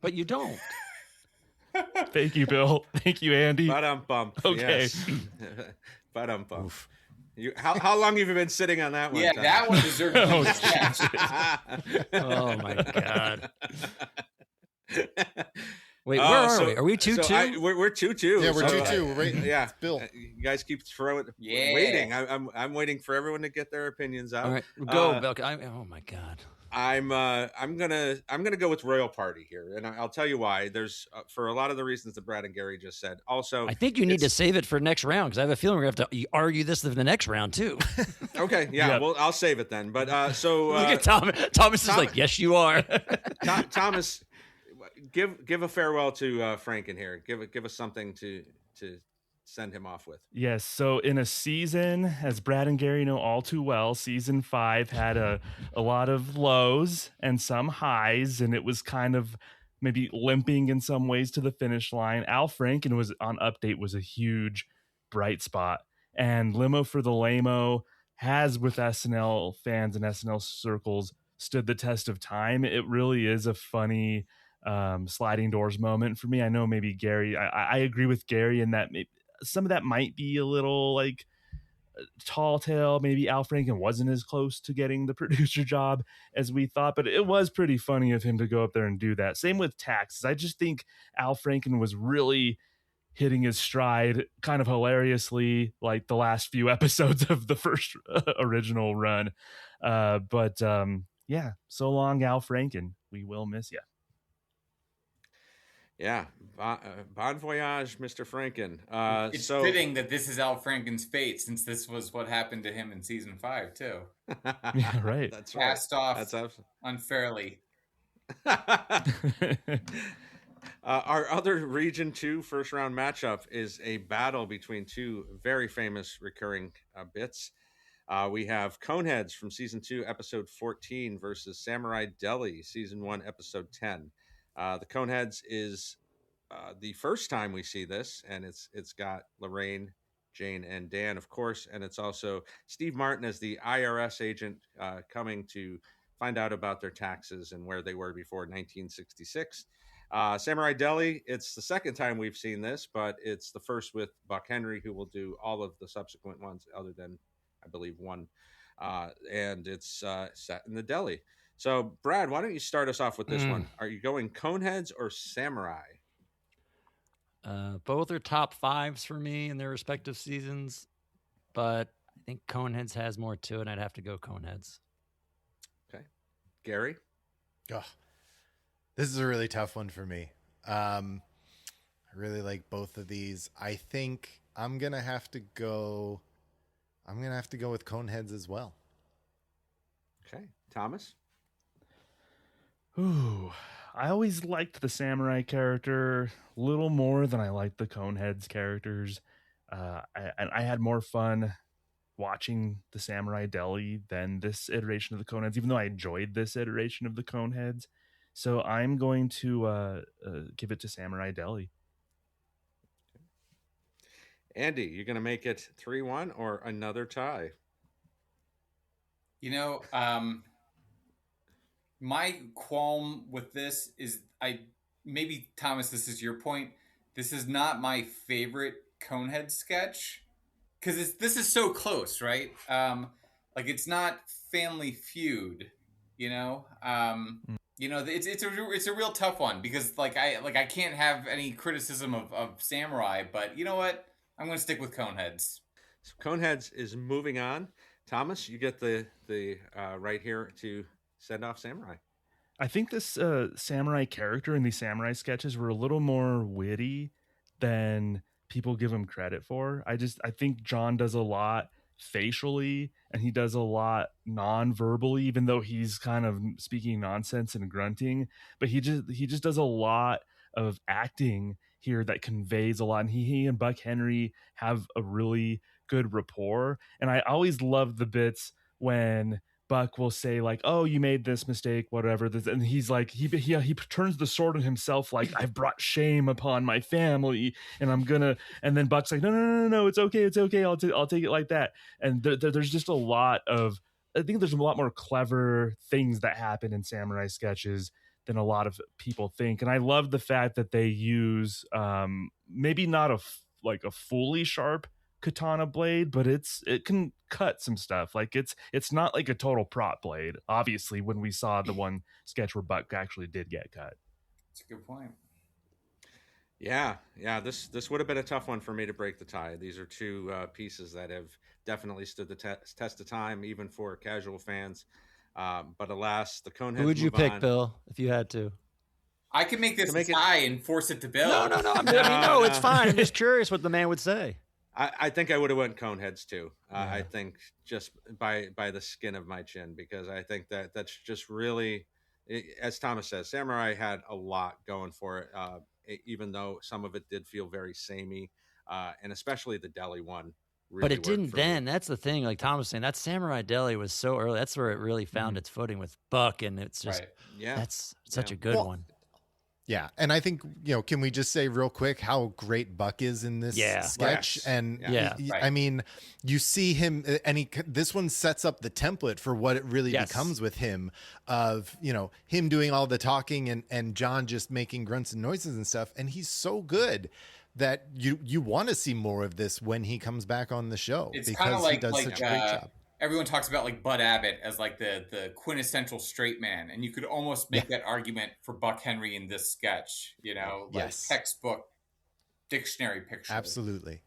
B: But you don't.
D: Thank you, Bill. Thank you, Andy.
C: Ba-dum-bump.
D: Okay.
C: Yes. Ba-dum-bump. How long have you been sitting on that one?
A: yeah,
C: Tom?
A: that one deserves to
D: Oh,
A: be sketched.
B: Oh my God. Wait, where
C: Oh,
B: are we? Are we 2-2?
C: We're 2-2.
E: Yeah, we're
C: So,
E: 2-2. We're waiting.
C: Yeah,
E: It's Bill.
C: You guys keep throwing.
A: Yeah.
C: Waiting. I'm waiting for everyone to get their opinions out.
B: All right, go,
C: Uh,
B: Bill. Oh my God.
C: I'm gonna go with Royal Party here, and I'll tell you why. There's for a lot of the reasons that Brad and Gary just said. Also,
B: I think you need to
C: it's-
B: save it for next round, because I have a feeling we're going to have to argue this in the next round too.
C: Okay, yeah,
D: Yep.
C: well, I'll save it then. But so
B: Look at Thomas. Thomas is like, yes, you are.
C: Thomas, give a farewell to Franken here. Give us something to send him off with.
D: Yes. So in a season, as Brad and Gary know all too well, season 5 had a lot of lows and some highs, and it was kind of maybe limping in some ways to the finish line. Al Franken was on Update was a huge bright spot, and Limo for the Lamo has, with SNL fans and SNL circles, stood the test of time. It really is a funny sliding doors moment for me. I know maybe Gary, I agree with Gary in that some of that might be a little like tall tale. Maybe Al Franken wasn't as close to getting the producer job as we thought, but it was pretty funny of him to go up there and do that. Same with Taxes. I just think Al Franken was really hitting his stride kind of hilariously, like the last few episodes of the first original run. Yeah, so long, Al Franken. We will miss you.
C: Yeah, bon voyage, Mr. Franken.
A: It's
C: So
A: fitting that this is Al Franken's fate, since this was what happened to him in season 5 too.
D: Yeah, right.
C: That's right.
A: Cast off
C: That's absolutely.
A: unfairly.
C: Our other Region 2 first round matchup is a battle between two very famous recurring bits. We have Coneheads from season 2, episode 14 versus Samurai Deli, season 1, episode 10. The Coneheads is the first time we see this, and it's got Lorraine, Jane, and Dan, of course, and it's also Steve Martin as the IRS agent coming to find out about their taxes and where they were before 1966. Samurai Deli, it's the second time we've seen this, but it's the first with Buck Henry, who will do all of the subsequent ones other than, I believe, one. And it's set in the deli. So, Brad, why don't you start us off with this one? Are you going Coneheads or Samurai?
B: Both are top 5s for me in their respective seasons, but I think Coneheads has more to it. I'd have to go Coneheads.
C: Okay. Gary?
E: Ugh. This is a really tough one for me. I really like both of these. I think I'm gonna have to go with Coneheads as well.
C: Okay. Thomas?
D: Ooh, I always liked the Samurai character a little more than I liked the Coneheads characters. I had more fun watching the Samurai Deli than this iteration of the Coneheads, even though I enjoyed this iteration of the Coneheads. So I'm going to give it to Samurai Deli.
C: Andy, you're going to make it 3-1 or another tie?
A: You know, my qualm with this is maybe Thomas, this is your point. This is not my favorite Conehead sketch because this is so close, right? Like it's not Family Feud, you know. It's a real tough one because I can't have any criticism of Samurai, but you know what? I'm going to stick with Coneheads.
C: So Coneheads is moving on. Thomas, you get the right here to send off Samurai.
D: I think this samurai character in these samurai sketches were a little more witty than people give him credit for. I think John does a lot facially and he does a lot non-verbally, even though he's kind of speaking nonsense and grunting, but he just does a lot of acting here that conveys a lot. And he and Buck Henry have a really good rapport. And I always love the bits when Buck will say like, "Oh, you made this mistake, whatever," and he's like, he turns the sword on himself, like, "I've brought shame upon my family, and I'm gonna." And then Buck's like, "No, no, no, no, no, it's okay, it's okay. I'll take it like that." And there's just a lot of, I think there's a lot more clever things that happen in samurai sketches than a lot of people think. And I love the fact that they use maybe not like a fully sharp katana blade, but it can cut some stuff. Like it's not like a total prop blade. Obviously, when we saw the one sketch where Buck actually did get cut.
A: That's a good point.
C: Yeah. This would have been a tough one for me to break the tie. These are two pieces that have definitely stood the test of time, even for casual fans. But alas, the Coneheads.
B: Who would you pick,
C: on.
B: Bill, if you had to?
A: I can make this tie and force it to Bill.
B: No. No, it's fine. I'm just curious what the man would say.
C: I think I would have went Coneheads too. I think just by the skin of my chin, because I think that's just really, as Thomas says, Samurai had a lot going for it, even though some of it did feel very samey, and especially the deli one. Really,
B: but it didn't then. That's the thing. Like Tom was saying, that Samurai Deli was so early. That's where it really found its footing with Buck, and it's just that's such a good one.
E: Yeah, and I think, can we just say real quick how great Buck is in this sketch?
C: Yes.
E: And I mean, you see him, and this one sets up the template for what it really becomes with him, of him doing all the talking and John just making grunts and noises and stuff, and he's so good that you want to see more of this when he comes back on the show.
A: It's kind of like,
E: he does such a great job.
A: Everyone talks about like Bud Abbott as like the quintessential straight man, and you could almost make that argument for Buck Henry in this sketch, like textbook dictionary picture.
E: Absolutely.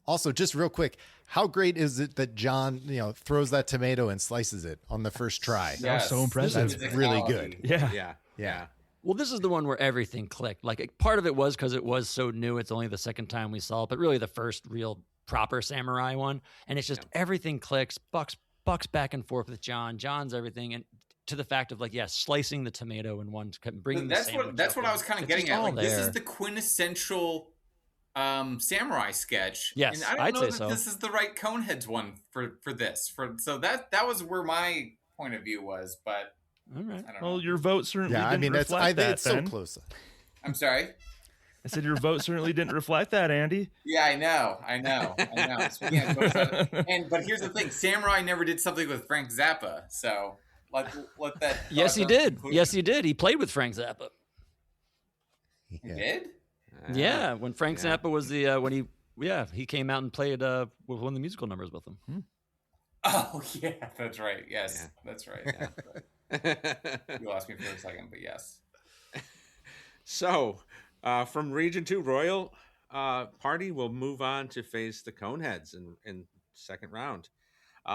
E: Also, just real quick, how great is it that John, throws that tomato and slices it on the first try?
D: That was so impressive.
E: That's really good.
D: Yeah.
B: Well, this is the one where everything clicked. Like part of it was because it was so new. It's only the second time we saw it, but really the first real proper samurai one, and it's just everything clicks. Buck's back and forth with John. John's everything, and to the fact of slicing the tomato in one, bringing
A: that's what I was kind of getting at. Like, this is the quintessential samurai sketch.
B: Yes,
A: and I don't know
B: say
A: that this is the right Coneheads one for this. So that was where my point of view was, but
B: all right.
A: I don't know.
D: Well, your vote certainly didn't reflect that.
E: It's so close.
A: I'm sorry.
D: I said your vote certainly didn't reflect that, Andy.
A: Yeah, I know. But here's the thing: Samurai never did something with Frank Zappa, so let that.
B: Yes, he did. Yes, he did. He played with Frank Zappa.
A: He did.
B: Yeah, when Frank Zappa was the he came out and played with one of the musical numbers with him.
A: Oh yeah, that's right. Yes, that's right. You lost me for a second, but yes.
C: So. From Region 2 Royal Party, we'll move on to face the Coneheads in second round.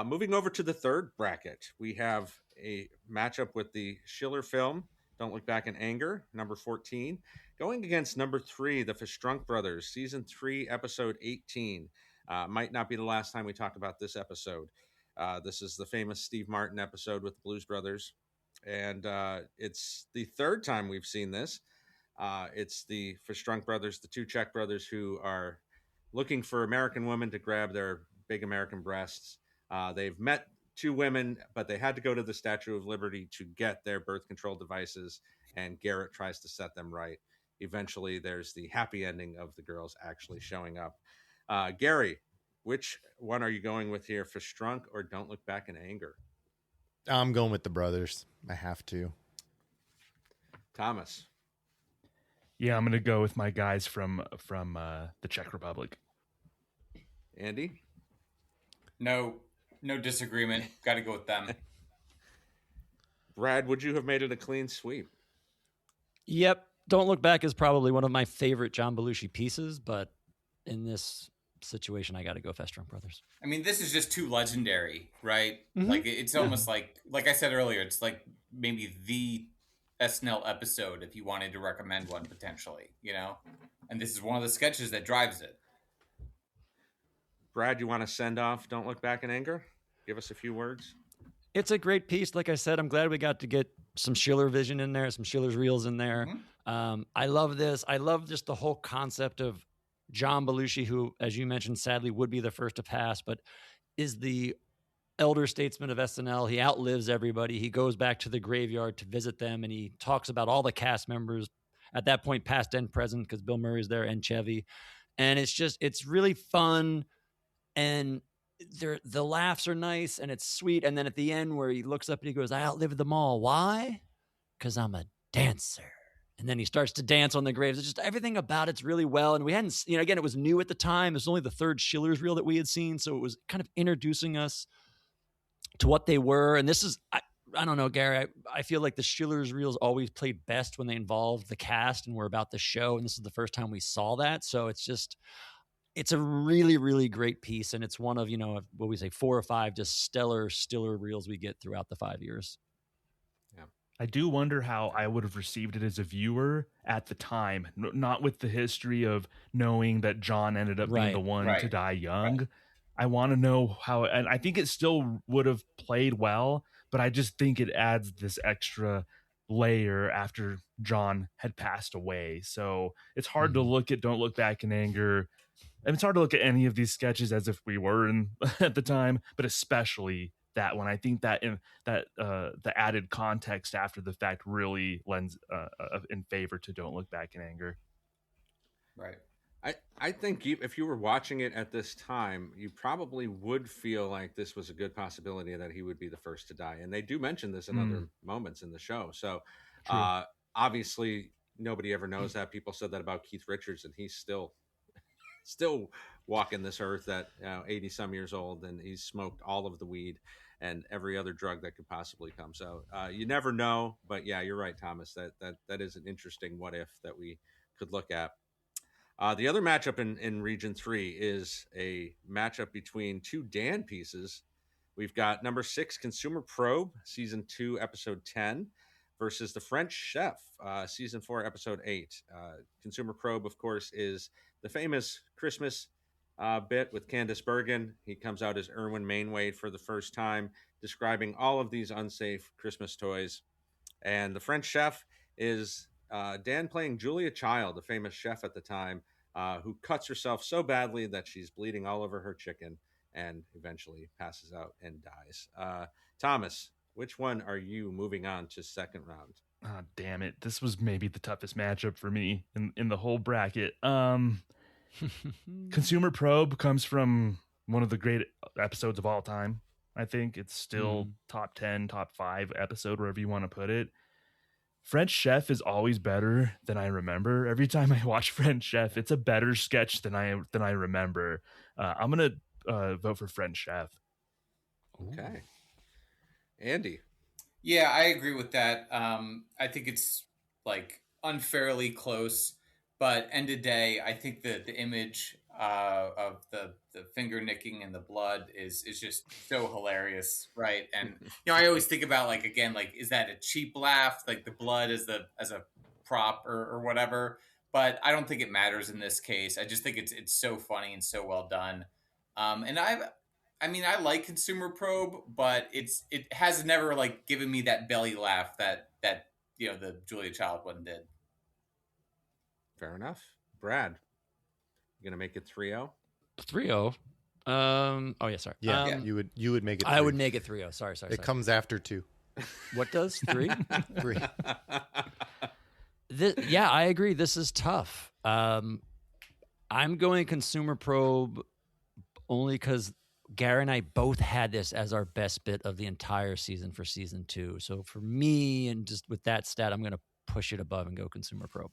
C: Moving over to the third bracket, we have a matchup with the Schiller film, Don't Look Back in Anger, number 14, going against number 3, the Fistrunk Brothers, season 3, episode 18. Might not be the last time we talk about this episode. This is the famous Steve Martin episode with the Blues Brothers, and it's the third time we've seen this. It's the Fistrunk brothers, the two Czech brothers, who are looking for American women to grab their big American breasts. They've met two women, but they had to go to the Statue of Liberty to get their birth control devices, and Garrett tries to set them right. Eventually, there's the happy ending of the girls actually showing up. Gary, which one are you going with here, Fistrunk or Don't Look Back in Anger?
E: I'm going with the brothers. I have to.
C: Thomas.
D: Yeah, I'm gonna go with my guys from the Czech Republic.
C: Andy.
A: No disagreement. Got to go with them.
C: Brad, would you have made it a clean sweep?
B: Yep. Don't Look Back is probably one of my favorite John Belushi pieces, but in this situation, I got to go Festering Brothers.
A: I mean, this is just too legendary, right?
B: Mhm.
A: Like it's almost like I said earlier, it's like maybe the SNL episode if you wanted to recommend one potentially, you know? And this is one of the sketches that drives it.
C: Brad, you want to send off Don't Look Back in Anger? Give us a few words.
B: It's a great piece. Like I said, I'm glad we got to get some Schiller vision in there, some Schiller's reels in there.
A: Mm-hmm.
B: I love this. I love just the whole concept of John Belushi, who, as you mentioned, sadly would be the first to pass, but is the elder statesman of SNL. He outlives everybody. He goes back to the graveyard to visit them, and he talks about all the cast members at that point, past and present, because Bill Murray's there and Chevy. And it's really fun. And the laughs are nice and it's sweet. And then at the end where he looks up and he goes, I outlived them all. Why? Because I'm a dancer. And then he starts to dance on the graves. It's just everything about it's really well. And we hadn't, again, it was new at the time. It was only the third Schiller's reel that we had seen. So it was kind of introducing us to what they were. And this is, I don't know, Gary, I feel like the Schiller's reels always played best when they involved the cast and were about the show. And this is the first time we saw that. So it's a really, really great piece. And it's one of, what we say, 4 or 5 just stellar reels we get throughout the 5 years.
C: Yeah.
D: I do wonder how I would have received it as a viewer at the time, not with the history of knowing that John ended up being the one to die young. Right. I want to know how, and I think it still would have played well, but I just think it adds this extra layer after John had passed away. So it's hard to look at Don't Look Back in Anger. And it's hard to look at any of these sketches as if we were in at the time, but especially that one. I think that the added context after the fact really lends in favor to Don't Look Back in Anger.
A: Right.
C: I think if you were watching it at this time, you probably would feel like this was a good possibility that he would be the first to die. And they do mention this in other moments in the show. So obviously nobody ever knows that. People said that about Keith Richards, and he's still walking this earth at 80 some years old, and he's smoked all of the weed and every other drug that could possibly come. So you never know, but yeah, you're right, Thomas, that is an interesting what if that we could look at. The other matchup in Region 3 is a matchup between 2 Dan pieces. We've got number 6, Consumer Probe, Season 2, Episode 10, versus The French Chef, Season 4, Episode 8. Consumer Probe, of course, is the famous Christmas bit with Candice Bergen. He comes out as Erwin Mainwade for the first time, describing all of these unsafe Christmas toys. And The French Chef is Dan playing Julia Child, the famous chef at the time, who cuts herself so badly that she's bleeding all over her chicken and eventually passes out and dies. Thomas, which one are you moving on to second round?
D: Oh, damn it. This was maybe the toughest matchup for me in the whole bracket. Consumer Probe comes from one of the great episodes of all time. I think it's still top 10, top 5 episode, wherever you want to put it. French Chef is always better than I remember. Every time I watch French Chef, it's a better sketch than I remember. I'm gonna vote for French Chef.
C: Okay, Andy.
A: Yeah, I agree with that. I think it's like unfairly close, but end of day, I think that the image of the finger nicking and the blood is just so hilarious, right? And I always think about like is that a cheap laugh, like the blood as a prop or whatever? But I don't think it matters in this case. I just think it's so funny and so well done. And I like Consumer Probe, but it has never like given me that belly laugh that the Julia Child one did.
C: Fair enough. Brad, you gonna make it 3-0?
B: 3-0. Oh yeah, sorry.
E: Yeah, you would make it 3.
B: I would make it 3-0. Sorry.
E: It comes after 2.
B: What does 3?
E: 3.
B: Yeah, I agree. This is tough. I'm going Consumer Probe only because Gary and I both had this as our best bit of the entire season for season 2. So for me, and just with that stat, I'm going to push it above and go Consumer Probe.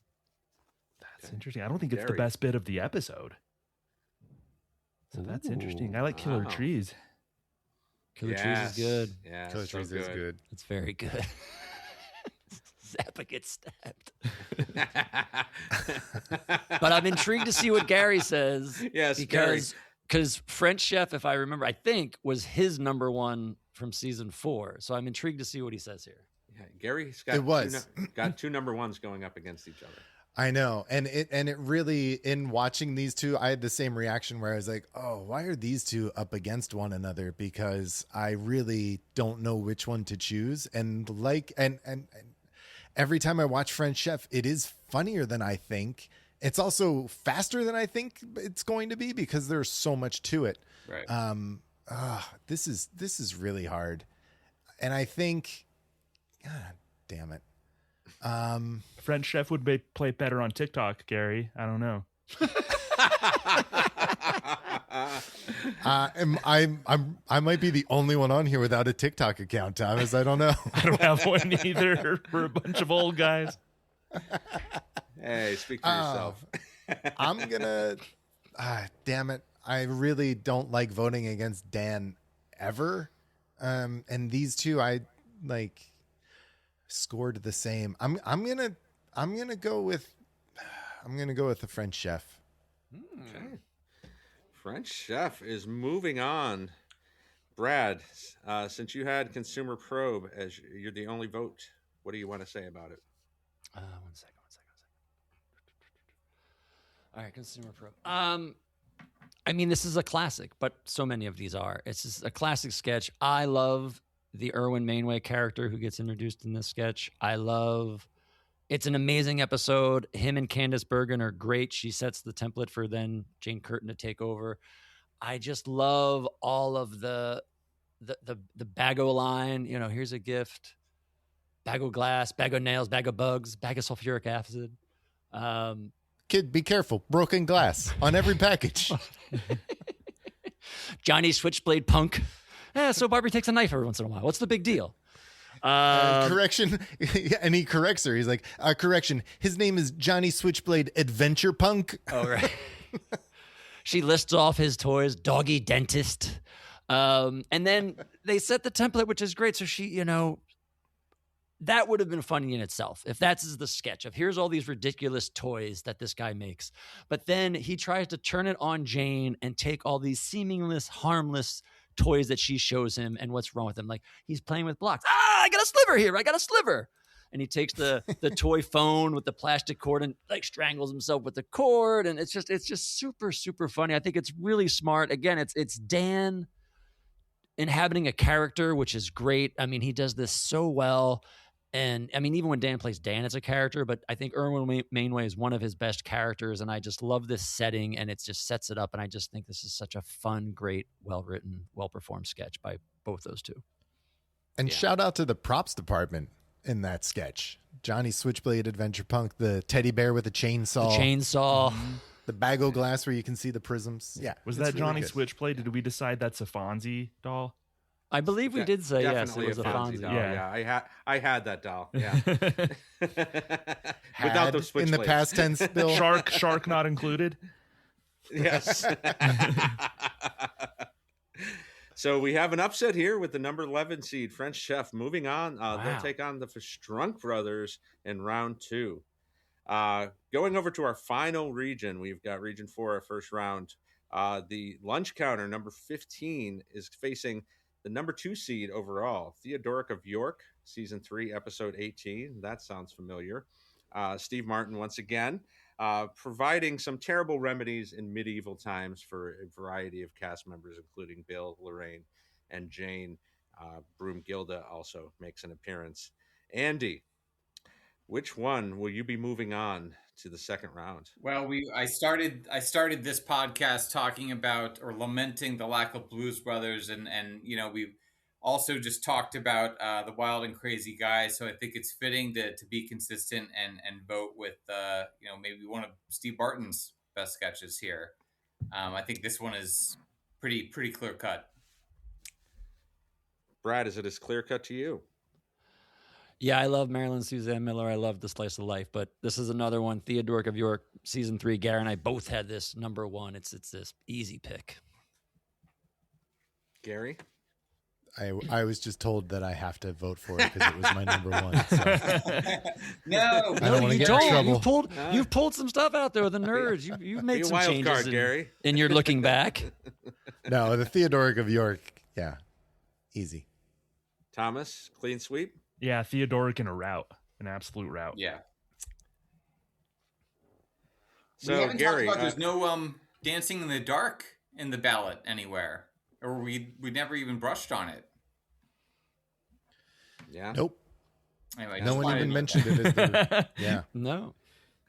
D: That's interesting. I don't think it's the
C: Gary.
D: best bit of the episode. So that's interesting. I like Killer
C: Wow.
D: Trees.
B: Killer Trees is good.
C: Yeah,
E: Killer Trees is good.
B: It's very good. Zappa gets stabbed. But I'm intrigued to see what Gary says.
C: Yes,
B: because French Chef, if I remember, I think was his number 1 from season 4. So I'm intrigued to see what he says here.
C: Yeah, Gary's got got 2 number 1s going up against each other.
E: I know. And it really, in watching these two, I had the same reaction where I was like, oh, why are these two up against one another? Because I really don't know which one to choose. And every time I watch French Chef, it is funnier than I think. It's also faster than I think it's going to be because there's so much to it.
A: Right.
E: This is really hard. And I think, God damn it.
D: French Chef would play better on TikTok, Gary. I don't know.
E: I might be the only one on here without a TikTok account, Thomas. I don't know.
D: I don't have one either. We're a bunch of old guys.
C: Hey, speak for yourself.
E: I'm gonna. Damn it! I really don't like voting against Dan ever. And these two, I like scored the same. I'm gonna go with the French Chef.
C: Okay. French Chef is moving on. Brad, since you had Consumer Probe as you're the only vote, what do you want to say about it?
B: One second. All right, Consumer Probe. I mean, this is a classic, but so many of these are. It's just a classic sketch. I love the Erwin Mainway character who gets introduced in this sketch. It's an amazing episode. Him and Candace Bergen are great. She sets the template for then Jane Curtin to take over. I just love all of the Bago line. You know, here's a gift. Bag of glass, bag of nails, bag of bugs, bag of sulfuric acid.
E: Kid, be careful. Broken glass on every package.
B: Johnny Switchblade Punk. So Barbie takes a knife every once in a while. What's the big deal?
E: Correction. And he corrects her. He's like, correction. His name is Johnny Switchblade Adventure Punk.
B: Oh, right. She lists off his toys, doggy dentist. And then they set the template, which is great. So she, that would have been funny in itself if that's the sketch of here's all these ridiculous toys that this guy makes. But then he tries to turn it on Jane and take all these seamless, harmless toys that she shows him and what's wrong with them. Like he's playing with blocks. I got a sliver here. I got a sliver. And he takes the toy phone with the plastic cord and like strangles himself with the cord. And it's just super, super funny. I think it's really smart. Again, it's Dan inhabiting a character, which is great. I mean, he does this so well. And I mean, even when Dan plays Dan as a character, but I think Erwin Mainway is one of his best characters. And I just love this setting and it just sets it up. And I just think this is such a fun, great, well-written, well-performed sketch by both those two.
E: And shout out to the props department in that sketch. Johnny Switchblade Adventure Punk, the teddy bear with a chainsaw. The Bago glass where you can see the prisms. Yeah.
D: Was that really Johnny Switchblade? Did we decide that's a Fonzie doll?
B: I believe we did say yes. It was a Fonzie
C: doll.
B: doll.
C: Yeah, I had that doll. Yeah. Without the switchblades.
E: In the past tense, Bill.
D: Shark not included.
C: Yes. So we have an upset here with the number 11 seed French Chef moving on. They'll take on the Strunk brothers in round 2. Going over to our final region, we've got region 4, our first round. The lunch counter number 15 is facing the number 2 seed overall, Theodoric of York, season 3, episode 18. That sounds familiar. Steve Martin, once again, providing some terrible remedies in medieval times for a variety of cast members, including Bill, Lorraine, and Jane. Broomgilda also makes an appearance. Andy, which one will you be moving on to the second round?
A: Well, I started this podcast talking about or lamenting the lack of Blues Brothers, and we've also just talked about the Wild and Crazy Guys. So I think it's fitting to be consistent and vote with maybe one of Steve Barton's best sketches here. I think this one is pretty clear cut.
C: Brad, is it as clear cut to you?
B: Yeah, I love Marilyn Suzanne Miller. I love The Slice of Life, but this is another one. Theodoric of York, season 3. Gary and I both had this number 1. It's this easy pick.
C: Gary?
E: I was just told that I have to vote for it because it was my number 1. So.
A: No,
E: I don't want to
B: you
E: get in
B: don't.
E: trouble.
B: You've pulled some stuff out there with the nerds. You've made some
C: wild
B: changes
C: card, Gary.
B: and you're looking back.
E: No, the Theodoric of York. Yeah, easy.
C: Thomas, clean sweep?
D: Yeah, Theodoric in a route, an absolute route.
A: Yeah.
C: So,
A: we haven't
C: Gary,
A: talked about there's no dancing in the dark in the ballot anywhere, or we never even brushed on it.
C: yeah.
E: Nope.
A: Anyway,
E: No
A: just
E: one
A: wanted
E: even
A: to-
E: mentioned it as the, yeah.
B: No.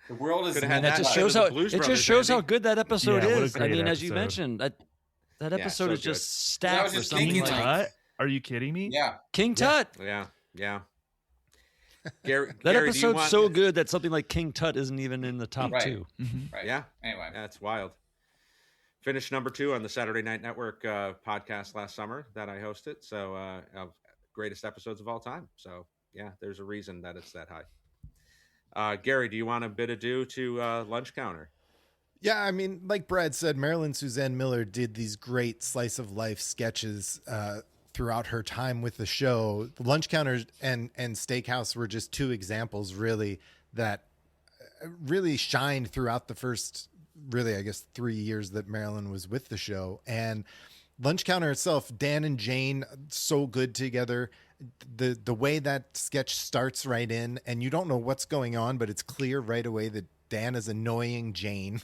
A: The world is.
C: Could've had
B: That
C: that
B: just
C: instead
B: shows
C: of the
B: how
C: Blues
B: it
C: Brothers,
B: just shows how
C: Andy.
B: good that episode
D: Yeah, what a
B: is. I
D: great
B: mean, as you
D: episode.
B: mentioned, that episode
C: so
B: is
C: good.
B: just
A: That
B: stacked
A: was
B: for
A: just
B: something
A: King
B: like
D: Tut? Are you kidding me?
A: Yeah.
B: King Tut.
C: Yeah. Gary,
B: That
C: Gary, do you
B: episode's
C: want...
B: so good that something like King Tut isn't even in the top
A: Right.
B: 2.
A: Right.
C: Yeah.
A: Anyway.
C: That's wild. Finished number 2 on the Saturday Night Network podcast last summer that I hosted. So, of greatest episodes of all time. So, yeah, there's a reason that it's that high. Gary, do you want a bit ado to Lunch Counter?
E: Yeah, I mean, like Brad said, Marilyn Suzanne Miller did these great slice of life sketches throughout her time with the show. Lunch Counter and Steakhouse were just 2 examples, really, that really shined throughout the first, really, I guess, 3 years that Marilyn was with the show. And Lunch Counter itself, Dan and Jane, so good together. The way that sketch starts right in, and you don't know what's going on, but it's clear right away that Dan is annoying Jane,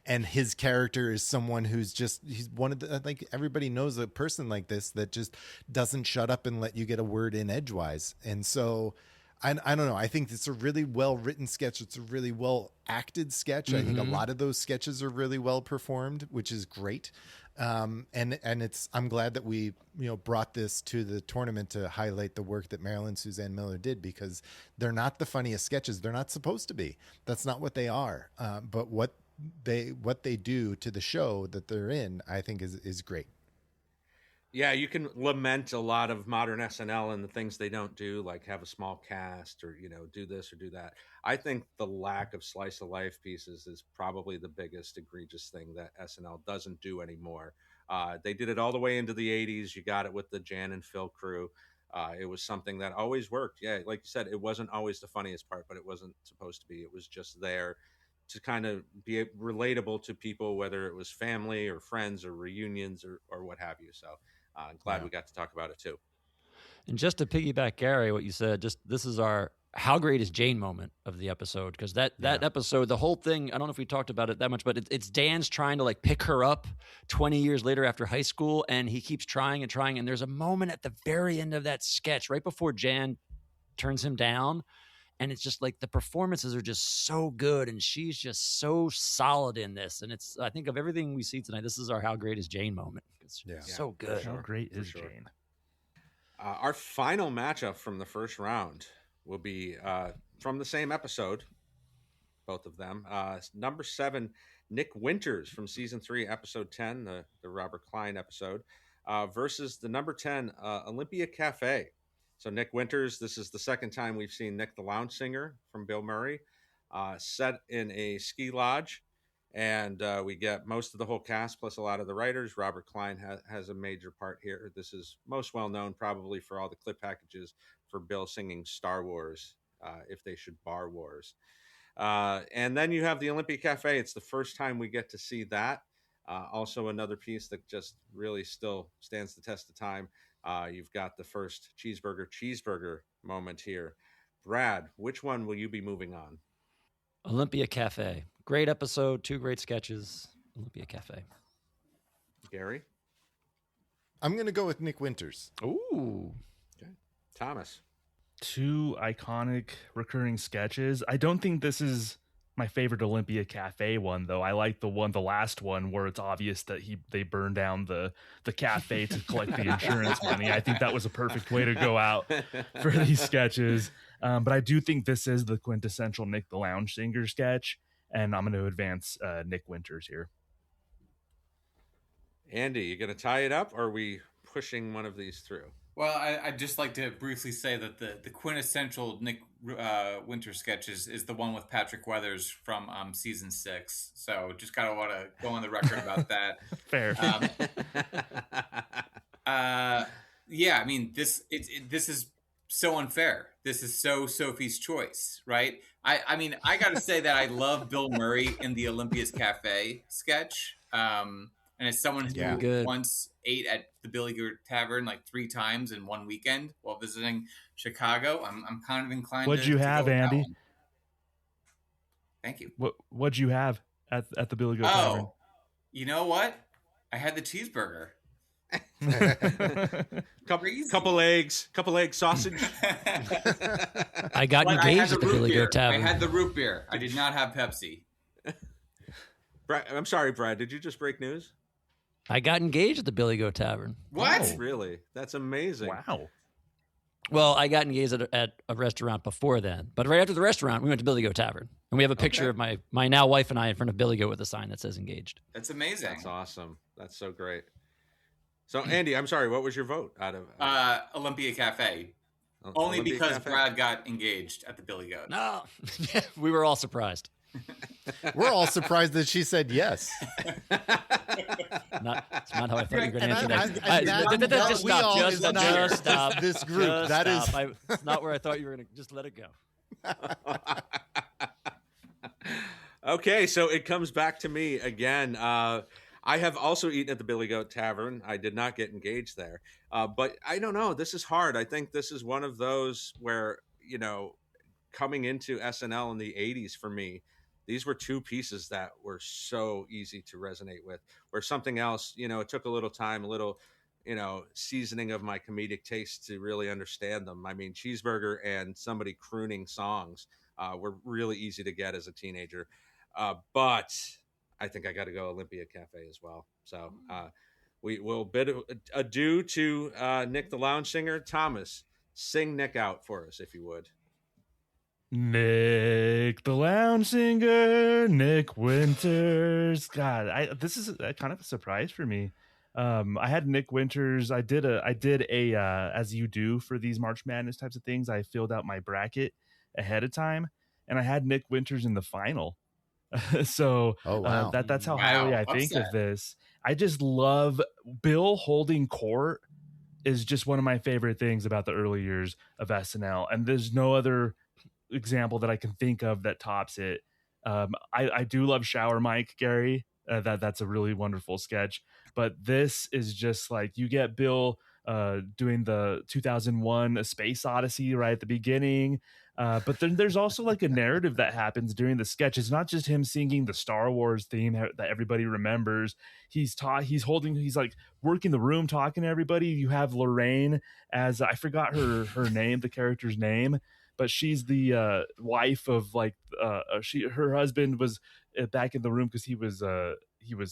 E: and his character is someone who's just, he's one of the, like, everybody knows a person like this that just doesn't shut up and let you get a word in edgewise. And so I don't know. I think it's a really well written sketch. It's a really well acted sketch. I think a lot of those sketches are really well performed, which is great. And it's, I'm glad that we, brought this to the tournament to highlight the work that Marilyn Suzanne Miller did, because they're not the funniest sketches. They're not supposed to be. That's not what they are. But what they do to the show that they're in, I think is great.
C: Yeah, you can lament a lot of modern SNL and the things they don't do, like have a small cast or, do this or do that. I think the lack of slice of life pieces is probably the biggest egregious thing that SNL doesn't do anymore. They did it all the way into the 80s. You got it with the Jan and Phil crew. It was something that always worked. Yeah, like you said, it wasn't always the funniest part, but it wasn't supposed to be. It was just there to kind of be relatable to people, whether it was family or friends or reunions or what have you. So I'm glad we got to talk about it too.
B: And just to piggyback, Gary, what you said, just this is our how great is Jane moment of the episode, because that episode, the whole thing, I don't know if we talked about it that much, but it's Dan's trying to like pick her up 20 years later after high school, and he keeps trying and trying, and there's a moment at the very end of that sketch right before Jan turns him down, and it's just like the performances are just so good, and she's just so solid in this, and it's, I think of everything we see tonight, this is our how great is Jane moment. It's so good.
D: How great is
C: sure.
D: Jane?
C: Our final matchup from the first round will be from the same episode, both of them. Number 7, Nick Winters from season 3, episode 10, the Robert Klein episode, versus the number 10, Olympia Cafe. So Nick Winters, this is the second time we've seen Nick the Lounge Singer from Bill Murray, set in a ski lodge. And we get most of the whole cast plus a lot of the writers. Robert Klein has a major part here. This is most well known probably for all the clip packages for Bill singing Star Wars, if they should bar wars. And then you have the Olympia Cafe. It's the first time we get to see that. Also another piece that just really still stands the test of time. You've got the first cheeseburger moment here. Brad, which one will you be moving on?
B: Olympia Cafe. Great episode, 2 great sketches. Olympia Cafe.
C: Gary?
E: I'm going to go with Nick Winters.
B: Ooh.
C: Okay. Thomas?
D: 2 iconic recurring sketches. I don't think this is my favorite Olympia Cafe one, though. I like the last one where it's obvious that they burned down the cafe to collect the insurance money. I think that was a perfect way to go out for these sketches. But I do think this is the quintessential Nick the Lounge Singer sketch, and I'm going to advance Nick Winters here.
C: Andy, you going to tie it up, or are we pushing one of these through?
A: Well, I'd just like to briefly say that the quintessential Nick Winter sketch is the one with Patrick Weathers from season 6. So just kind of want to go on the record about that.
D: Fair.
A: Yeah, I mean this this is so unfair. This is so Sophie's Choice, right? I mean I got to say that I love Bill Murray in the Olympia's Cafe sketch. And as someone who
B: Good.
A: once ate at the Billy Goat Tavern like 3 times in one weekend while visiting Chicago, I'm kind of inclined.
D: What'd
A: to
D: you
A: go
D: have,
A: with that
D: Andy?
A: one. Thank you.
D: What'd you have at the Billy Goat Tavern?
A: Oh, you know what? I had the cheeseburger.
C: couple eggs sausage.
B: I got
A: But I
B: engaged
A: had
B: at the
A: root
B: Billy
A: beer.
B: Goat Tavern.
A: I had the root beer. I did not have Pepsi.
C: I'm sorry, Brad. Did you just break news?
B: I got engaged at the Billy Goat Tavern.
A: What?
C: Oh, really? That's amazing.
D: Wow.
B: Well, I got engaged at a restaurant before then, but right after the restaurant, we went to Billy Goat Tavern, and we have a picture of my now wife and I in front of Billy Goat with a sign that says engaged.
A: That's amazing.
C: That's awesome. That's so great. So, Andy, I'm sorry. What was your vote out of?
A: Olympia Cafe. Only
C: Olympia
A: because
C: Cafe?
A: Brad got engaged at the Billy Goat.
B: No, we were all surprised.
E: We're all surprised that she said yes.
B: That's not how I thought you were going to answer that. Just
E: we all
B: stop.
E: is
B: Just
E: not
B: stop.
E: this group.
B: Just
E: That is
B: stop. It's not where I thought you were going to. Just let it go.
C: Okay, so it comes back to me again. I have also eaten at the Billy Goat Tavern. I did not get engaged there. But I don't know. This is hard. I think this is one of those where, coming into SNL in the 80s for me, these were 2 pieces that were so easy to resonate with. Where something else, it took a little time, a little, seasoning of my comedic taste to really understand them. I mean, Cheeseburger and somebody crooning songs were really easy to get as a teenager. But I think I got to go Olympia Cafe as well. So we will bid adieu to Nick the Lounge Singer. Thomas, sing Nick out for us, if you would.
D: Nick the Lounge Singer, Nick Winters. God, this is kind of a surprise for me. I had Nick Winters. I did a as you do for these March Madness types of things. I filled out my bracket ahead of time, and I had Nick Winters in the final. So
E: wow.
D: That's how highly I think of this. I just love Bill holding court is just one of my favorite things about the early years of SNL, and there's no other example that I can think of that tops it. I do love Shower Mike, Gary. That's a really wonderful sketch, but this is just like you get Bill doing the 2001 A Space Odyssey right at the beginning. But then there's also like a narrative that happens during the sketch. It's not just him singing the Star Wars theme that everybody remembers. He's like working the room, talking to everybody. You have Lorraine as, I forgot her name, the character's name, but she's the wife of like her husband was back in the room because he was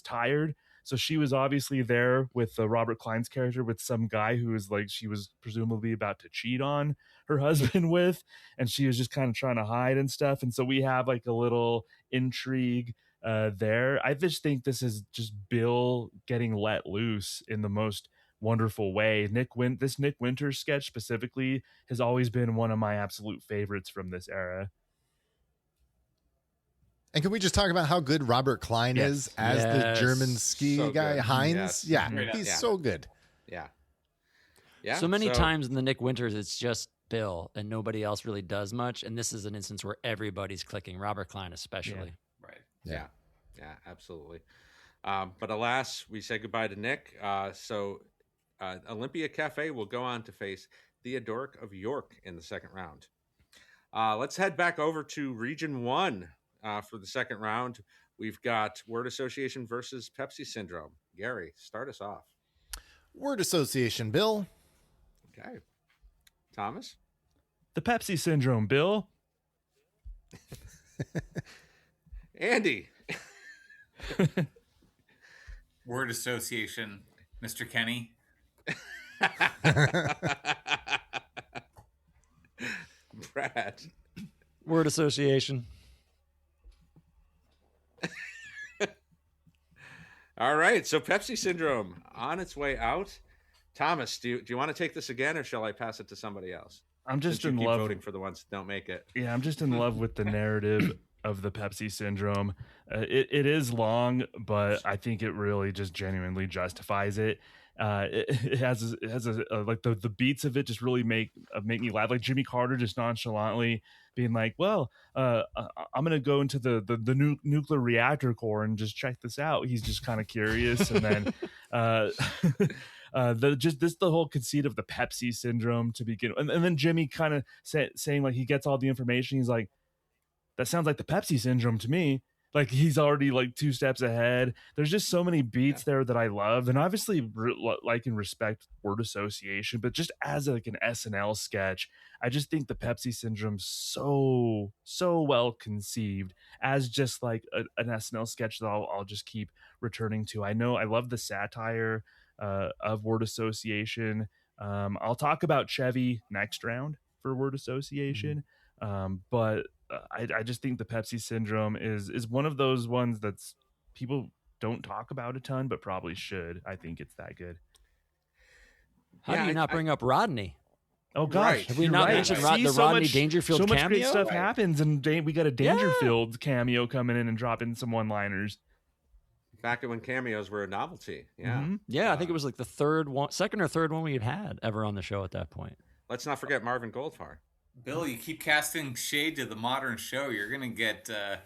D: tired. So she was obviously there with Robert Klein's character with some guy who was like she was presumably about to cheat on her husband with, and she was just kind of trying to hide and stuff. And so we have like a little intrigue there. I just think this is just Bill getting let loose in the most wonderful way. This Nick Winters sketch specifically has always been one of my absolute favorites from this era.
E: And can we just talk about how good Robert Klein is as the German ski guy,
C: good.
E: Heinz?
C: Yes.
E: Yeah, he's so good.
C: Yeah.
B: So many times in the Nick Winters, it's just Bill and nobody else really does much. And this is an instance where everybody's clicking, Robert Klein especially.
A: Right.
C: Yeah, absolutely. But alas, we say goodbye to Nick. So Olympia Cafe will go on to face Theodoric of York in the second round. Let's head back over to Region 1 for the second round. We've got Word Association versus Pepsi Syndrome. Gary, start us off.
E: Word association, Bill.
C: Okay. Thomas?
D: The Pepsi Syndrome, Bill.
C: Andy?
A: Word association, Mr. Kenny.
C: Brad?
B: Word association.
C: All right, so Pepsi Syndrome on its way out. Thomas, do you want to take this again, or shall I pass it to somebody else?
D: I'm just
C: Since you
D: in
C: keep
D: love.
C: voting for the ones that don't make it.
D: Yeah, I'm just in love with the narrative of the Pepsi Syndrome. It is long, but I think it really just genuinely justifies it. It has like the beats of it just really make me laugh. Like Jimmy Carter just nonchalantly being like, "Well, I'm gonna go into the nuclear reactor core and just check this out." He's just kind of curious, and then the whole conceit of the Pepsi syndrome to begin, and then Jimmy kind of saying like he gets all the information. He's like, that sounds like the Pepsi syndrome to me. Like he's already like 2 steps ahead. There's just so many beats there that I love, and obviously like and respect word association. But just as like an SNL sketch, I just think the Pepsi syndrome's so well conceived as just like an SNL sketch that I'll just keep returning to. I know I love the satire of word association. I'll talk about Chevy next round for word association, but I just think the Pepsi syndrome is one of those ones that's people don't talk about a ton, but probably should. I think it's that good.
B: How do you not bring up Rodney?
D: Oh gosh,
C: Right.
B: Have we not mentioned the Rodney Dangerfield
D: so much
B: cameo?
D: great stuff happens, and we got a Dangerfield cameo coming in and dropping some one-liners.
C: Back when cameos were a novelty. Yeah.
B: Yeah, I think it was like the second or third one we had ever on the show at that point.
C: Let's not forget Marvin Goldfarb.
A: Bill, you keep casting shade to the modern show. You're gonna get out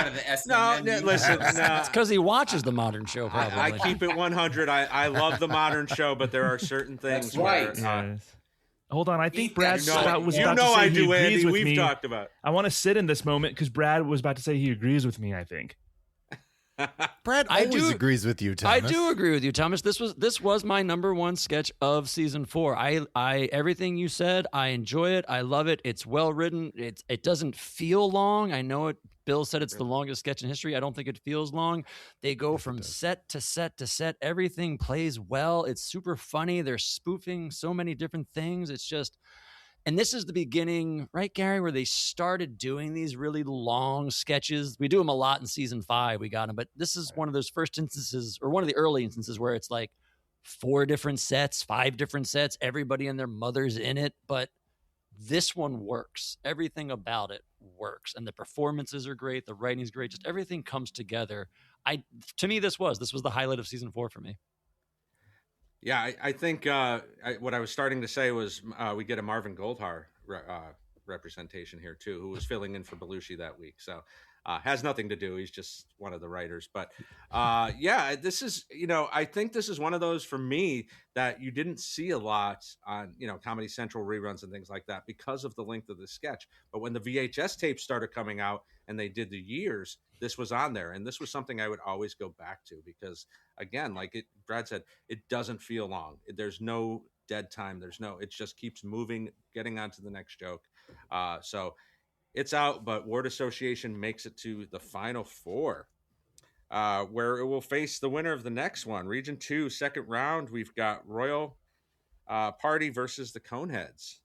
A: of the SNL.
C: No, listen. No.
B: It's because he watches the modern show. Probably.
C: I keep it 100. I love the modern show, but there are certain things.
A: That's right.
C: Where,
D: Hold on, I think Brad was
C: you
D: about
C: know
D: to say
C: I
D: he
C: do,
D: agrees
C: Andy.
D: with
C: We've
D: me.
C: talked about.
D: I want to sit in this moment because Brad was about to say he agrees with me. I think.
E: Brad always agrees with you, Thomas.
B: I do agree with you, Thomas. This was my number one sketch of season 4. I everything you said, I enjoy it. I love it. It's well written. It doesn't feel long. I know it. Bill said it's the longest sketch in history. I don't think it feels long. They go from set to set to set. Everything plays well. It's super funny. They're spoofing so many different things. It's just. And this is the beginning, right, Gary, where they started doing these really long sketches. We do them a lot in season 5. We got them. But this is one of those first instances, or one of the early instances, where it's like 4 different sets, 5 different sets, everybody and their mother's in it. But this one works. Everything about it works. And the performances are great. The writing's great. Just everything comes together. To me, this was the highlight of season 4 for me.
C: Yeah, I think what I was starting to say was we get a Marvin Goldfarb representation here too, who was filling in for Belushi that week. So has nothing to do. He's just one of the writers. But yeah, this is, I think this is one of those for me that you didn't see a lot on, Comedy Central reruns and things like that because of the length of the sketch. But when the VHS tapes started coming out and they did the years, this was on there. And this was something I would always go back to because, again, like Brad said, it doesn't feel long. There's no dead time. It just keeps moving, getting on to the next joke. So it's out, but word association makes it to the final 4, where it will face the winner of the next one. Region 2, second round, we've got Royal Party versus the Coneheads.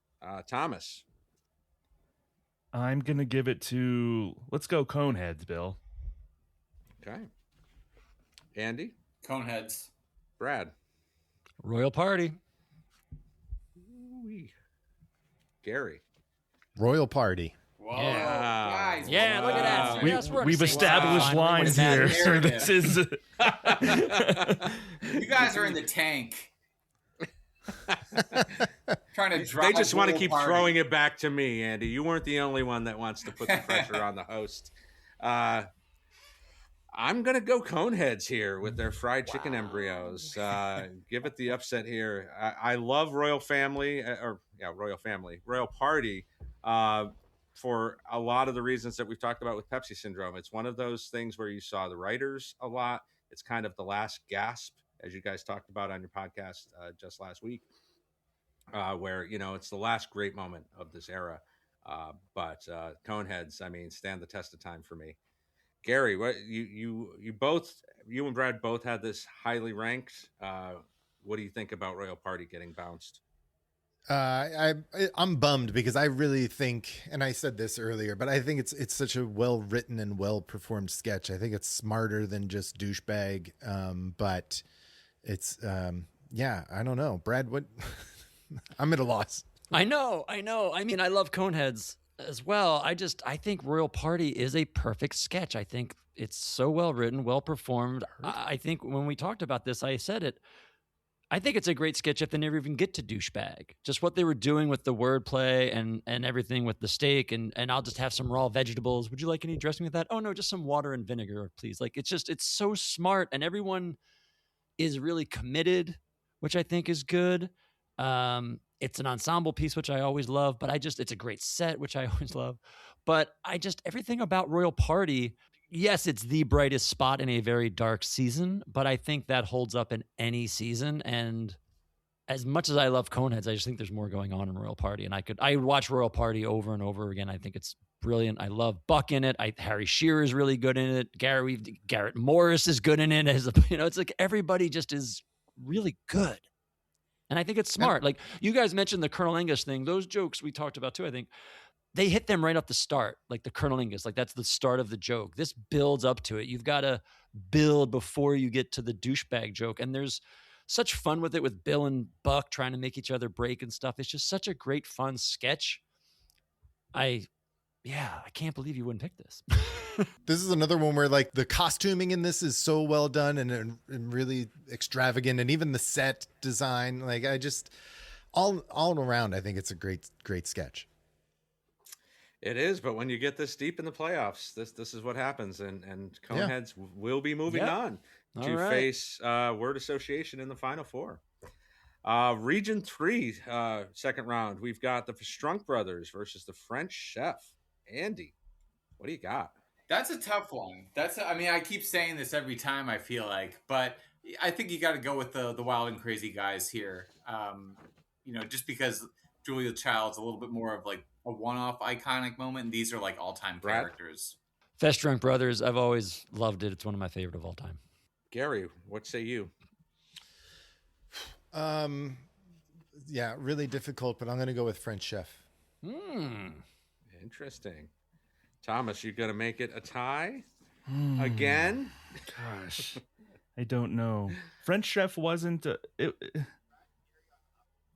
C: Thomas.
D: I'm going to give it to, let's go Coneheads, Bill.
C: Okay. Andy?
A: Coneheads.
C: Brad?
B: Royal Party.
C: Ooh-wee. Gary?
E: Royal Party.
A: Whoa,
C: Yeah.
A: guys,
B: Yeah, look at that.
D: We,
B: Yes, we're on
D: we've
B: the same
D: established
B: page.
D: lines
B: Finally,
D: here.
B: when it
D: So
B: matters.
D: this is.
A: You guys are in the tank. Trying to drive.
C: They just want to keep
A: Party.
C: throwing it back to me, Andy. You weren't the only one that wants to put the pressure on the host. I'm going to go Coneheads here with their fried chicken embryos. Give it the upset here. I love Royal Family, Royal Party, for a lot of the reasons that we've talked about with Pepsi Syndrome. It's one of those things where you saw the writers a lot. It's kind of the last gasp, as you guys talked about on your podcast just last week, where, it's the last great moment of this era. But Coneheads, stand the test of time for me. Gary, what you and Brad both had this highly ranked. What do you think about Royal Party getting bounced?
E: I'm bummed because I really think, and I said this earlier, but I think it's such a well written and well performed sketch. I think it's smarter than just douchebag. But it's yeah, I don't know, Brad. What? I'm at a loss.
B: I know. I mean, I love Coneheads as well. I think Royal Party is a perfect sketch. I think it's so well written, well performed. I think when we talked about this, I said it. I think it's a great sketch if they never even get to douchebag. Just what they were doing with the wordplay and everything with the steak and I'll just have some raw vegetables. Would you like any dressing with that? Oh no, just some water and vinegar, please. Like it's so smart and everyone is really committed, which I think is good. It's an ensemble piece, which I always love, but it's a great set, which I always love. But everything about Royal Party, yes, it's the brightest spot in a very dark season, but I think that holds up in any season. And as much as I love Coneheads, I just think there's more going on in Royal Party. And I watch Royal Party over and over again. I think it's brilliant. I love Buck in it. Harry Shearer is really good in it. Garrett Morris is good in it. It's like everybody just is really good. And I think it's smart. Like you guys mentioned the Colonel Angus thing. Those jokes we talked about too, I think. They hit them right off the start, like the Colonel Angus. Like that's the start of the joke. This builds up to it. You've got to build before you get to the douchebag joke. And there's such fun with it with Bill and Buck trying to make each other break and stuff. It's just such a great, fun sketch. I can't believe you wouldn't pick this.
E: This is another one where like the costuming in this is so well done and really extravagant, and even the set design, like all around, I think it's a great sketch.
C: It is, but when you get this deep in the playoffs, this is what happens, and Coneheads will be moving on to face word association in the Final Four. Region 3, second round, we've got the Strunk brothers versus the French Chef. Andy, what do you got?
A: That's a tough one. I keep saying this every time, I feel like, but I think you got to go with the wild and crazy guys here. Just because Julia Child's a little bit more of like a one-off iconic moment, and these are like all-time characters.
B: Festrunk Brothers, I've always loved it. It's one of my favorite of all time.
C: Gary, what say you?
E: Yeah, really difficult, but I'm going to go with French Chef.
C: Interesting. Thomas, you going to make it a tie again?
D: Gosh, I don't know. French Chef wasn't...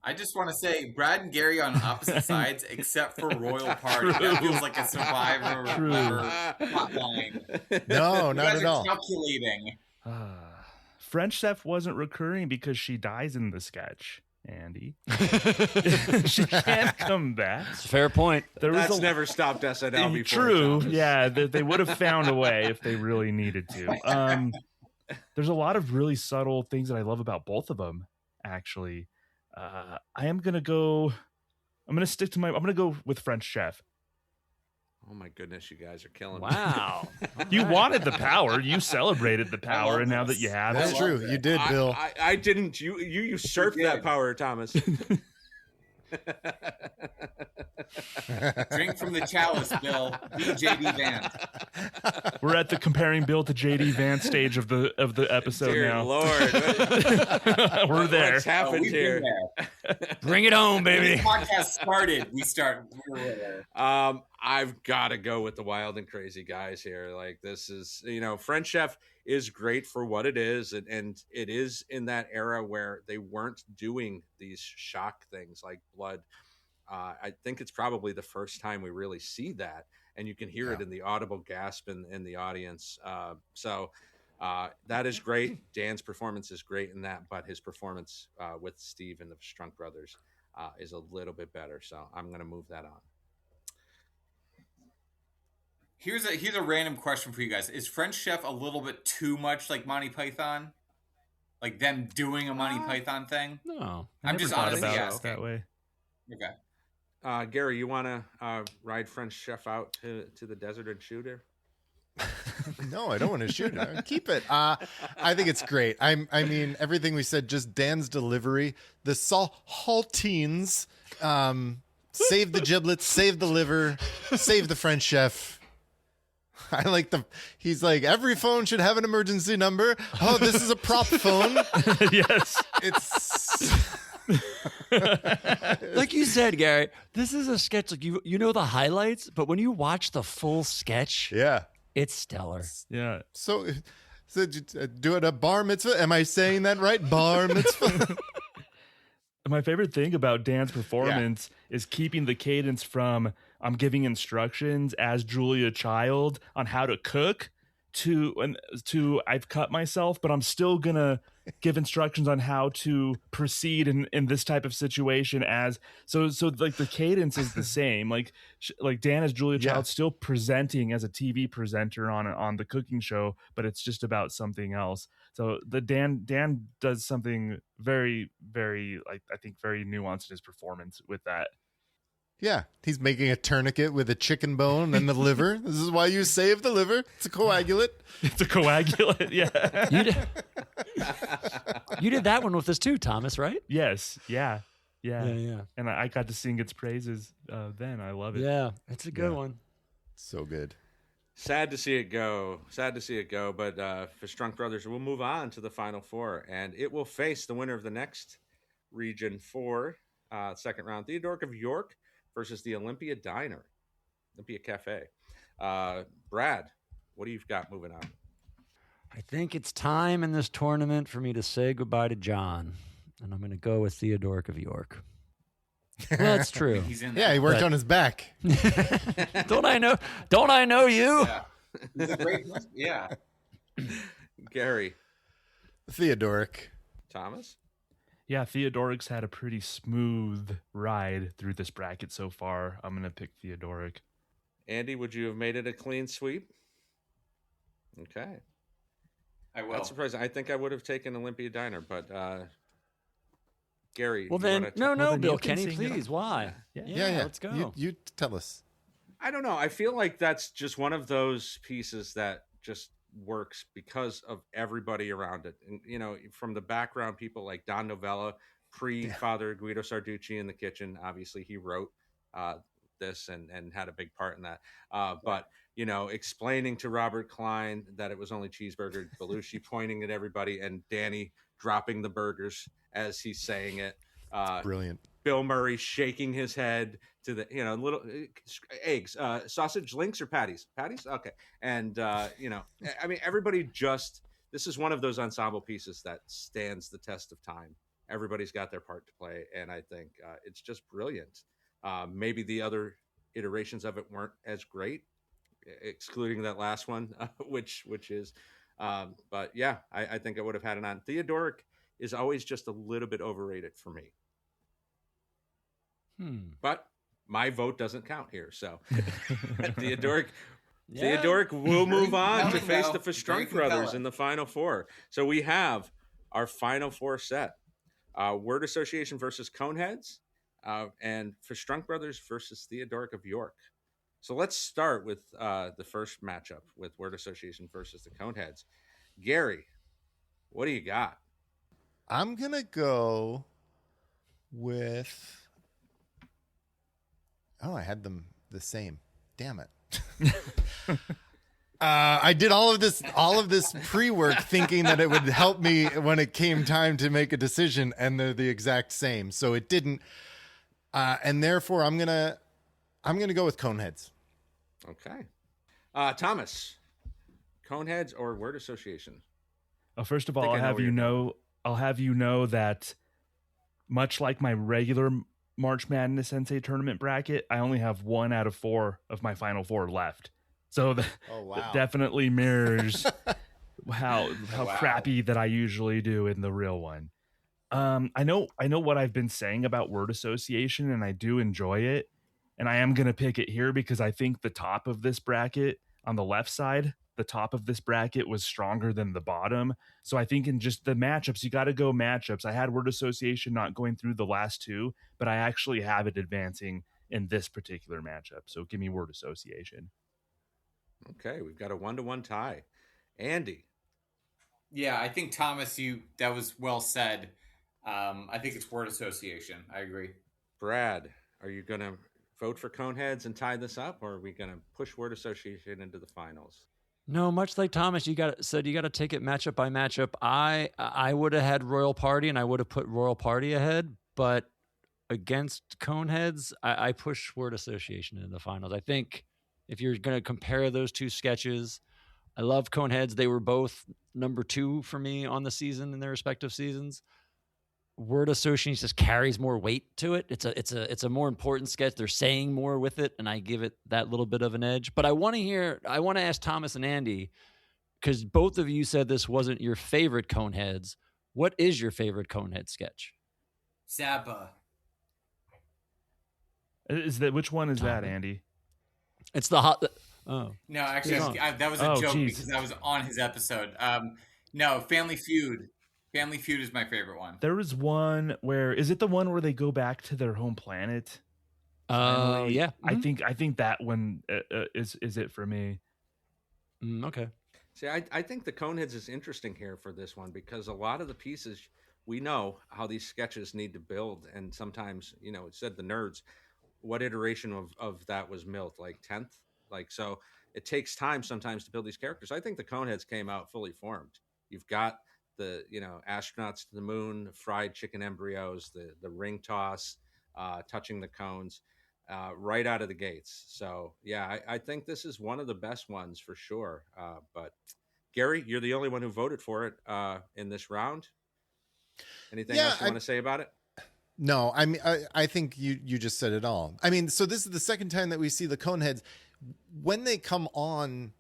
A: I just want to say Brad and Gary on opposite sides, except for Royal Party. That feels like a Survivor hotline.
E: No, not at all.
A: Calculating.
D: French Chef wasn't recurring because she dies in the sketch, Andy. She can't come back.
B: It's a fair point.
C: That's never stopped SNL before.
D: True. Yeah, they would have found a way if they really needed to. There's a lot of really subtle things that I love about both of them, actually. I'm going to go with French Chef.
C: Oh my goodness, you guys are killing me.
B: Wow.
D: You wanted the power. You celebrated the power, and now that you have
E: That's true. You did, Bill.
C: I didn't. You usurped that power, Thomas.
A: Drink from the chalice, Bill. Be JD Vance.
D: We're at the comparing Bill to JD Vance stage of the episode.
C: Dear
D: now.
C: Lord.
D: We're there.
C: What's happened here?
B: Bring it home, baby.
A: When the podcast started, we were there.
C: I've got to go with the wild and crazy guys here. Like this is, French Chef is great for what it is. And it is in that era where they weren't doing these shock things like blood. I think it's probably the first time we really see that. And you can hear it in the audible gasp in the audience. So that is great. Dan's performance is great in that, but his performance with Steve and the Strunk brothers is a little bit better. So I'm going to move that on.
A: Here's a random question for you guys. Is French Chef a little bit too much like Monty Python? Like them doing a Monty Python thing?
B: No.
A: I'm just honestly asking.
D: That way.
A: Okay.
C: Gary, you want to ride French Chef out to the desert and shoot her?
E: No, I don't want to shoot her. Keep it. I think it's great. I mean, everything we said, just Dan's delivery, the saltines, save the giblets, save the liver, save the French Chef. I like he's like, every phone should have an emergency number. Oh, this is a prop phone.
D: Yes.
E: It's
B: Like you said, Gary, this is a sketch. Like you know the highlights, but when you watch the full sketch,
E: Yeah.
B: it's stellar.
D: Yeah.
E: So do it a bar mitzvah. Am I saying that right? Bar mitzvah.
D: My favorite thing about Dan's performance is keeping the cadence from I'm giving instructions as Julia Child on how to cook to I've cut myself, but I'm still gonna give instructions on how to proceed in this type of situation. As so like the cadence is the same. Like Dan as Julia Child still presenting as a TV presenter on the cooking show, but it's just about something else. So the Dan does something very, very, like, I think very nuanced in his performance with that.
E: Yeah, he's making a tourniquet with a chicken bone and the liver. This is why you save the liver. It's a coagulate.
D: It's a coagulate, yeah.
B: You did that one with us too, Thomas, right?
D: Yes, yeah.
B: Yeah.
D: And I got to sing its praises then. I love it.
B: Yeah, it's a good one.
E: So good.
C: Sad to see it go. But for Strunk Brothers, we'll move on to the Final Four, and it will face the winner of the next Region 4 second round, Theodoric of York versus the Olympia Cafe. Brad, what do you got moving on?
B: I think it's time in this tournament for me to say goodbye to John, and I'm going to go with Theodoric of York. Well, that's true.
A: He's in there.
E: Yeah, he worked on his back.
B: Don't I know you?
A: Yeah. He's a great one. Yeah.
C: Gary.
E: Theodoric.
C: Thomas?
D: Yeah, Theodoric's had a pretty smooth ride through this bracket so far. I'm going to pick Theodoric.
C: Andy, would you have made it a clean sweep? Okay.
A: I will.
C: That's surprising. I think I would have taken Olympia Diner, but Gary.
B: Well,
C: do you
B: then,
C: wanna
B: no,
D: then
B: Bill,
D: you can
B: Kenny,
D: sing it.
B: please. Why?
E: Yeah.
B: Let's go.
E: You tell us.
C: I don't know. I feel like that's just one of those pieces that just works because of everybody around it. And, you know, from the background, people like Don Novella, Father Guido Sarducci in the kitchen. Obviously, he wrote this and had a big part in that. But, you know, explaining to Robert Klein that it was only cheeseburger, Belushi pointing at everybody, and Danny dropping the burgers as he's saying it.
E: Brilliant.
C: Bill Murray shaking his head to the, you know, little eggs, sausage links or patties? Patties? Okay. And, you know, I mean, everybody just, this is one of those ensemble pieces that stands the test of time. Everybody's got their part to play. And I think it's just brilliant. Maybe the other iterations of it weren't as great, excluding that last one, which is, but yeah, I think I would have had it on. Theodoric is always just a little bit overrated for me. But my vote doesn't count here. So Theodoric will move on to face the Strunk Brothers in the Final Four. So we have our Final Four set. Word Association versus Coneheads, and Strunk Brothers versus Theodoric of York. So let's start with the first matchup with Word Association versus the Coneheads. Gary, what do you got?
E: I'm going to go with... Oh, I had them the same. Damn it. I did all of this pre-work thinking that it would help me when it came time to make a decision, and they're the exact same. So it didn't. And therefore I'm gonna go with Coneheads.
C: Okay. Thomas, Coneheads or Word Association?
D: First of all, I'll have you know that much like my regular March Madness Sensei tournament bracket, I only have 1 out of 4 of my Final Four left. So that definitely mirrors how crappy that I usually do in the real one. I know what I've been saying about Word Association, and I do enjoy it. And I am going to pick it here because I think the top of this bracket on the left side, the top of this bracket was stronger than the bottom. So I think in just the matchups, you got to go matchups. I had Word Association not going through the last 2, but I actually have it advancing in this particular matchup. So give me Word Association.
C: Okay, we've got a 1-1 tie. Andy.
A: Yeah, I think Thomas, that was well said. I think it's Word Association. I agree.
C: Brad, are you going to vote for Coneheads and tie this up, or are we going to push Word Association into the finals?
B: No, much like Thomas, you got to take it matchup by matchup. I would have had Royal Party, and I would have put Royal Party ahead, but against Coneheads, I push word association in the finals. I think if you're going to compare those two sketches, I love Coneheads. They were both number 2 for me on the season in their respective seasons. Word association just carries more weight to it. It's a more important sketch. They're saying more with it, and I give it that little bit of an edge. But I want to ask Thomas and Andy, because both of you said this wasn't your favorite Coneheads. What is your favorite Conehead sketch?
A: Zappa.
D: Is that which one is
B: Tommy.
D: that, Andy?
B: It's the hot. Oh
A: No, actually, that was a joke because I was on his episode. No, Family Feud. Family Feud is my favorite one.
D: There was one where is it the one where they go back to their home planet?
B: Oh yeah.
D: Mm-hmm. I think that one is it for me.
B: Okay.
C: See, I think the Coneheads is interesting here for this one because a lot of the pieces we know how these sketches need to build, and sometimes it said the nerds. What iteration of that was milked? Like 10th? Like, so it takes time sometimes to build these characters. I think the Coneheads came out fully formed. You've got the astronauts to the moon, fried chicken embryos, the ring toss, touching the cones, right out of the gates. So yeah, I think this is one of the best ones for sure. But Gary, you're the only one who voted for it in this round. Anything else you want to say about it?
E: No, I mean, I think you just said it all. I mean, so this is the second time that we see the Coneheads. When they come on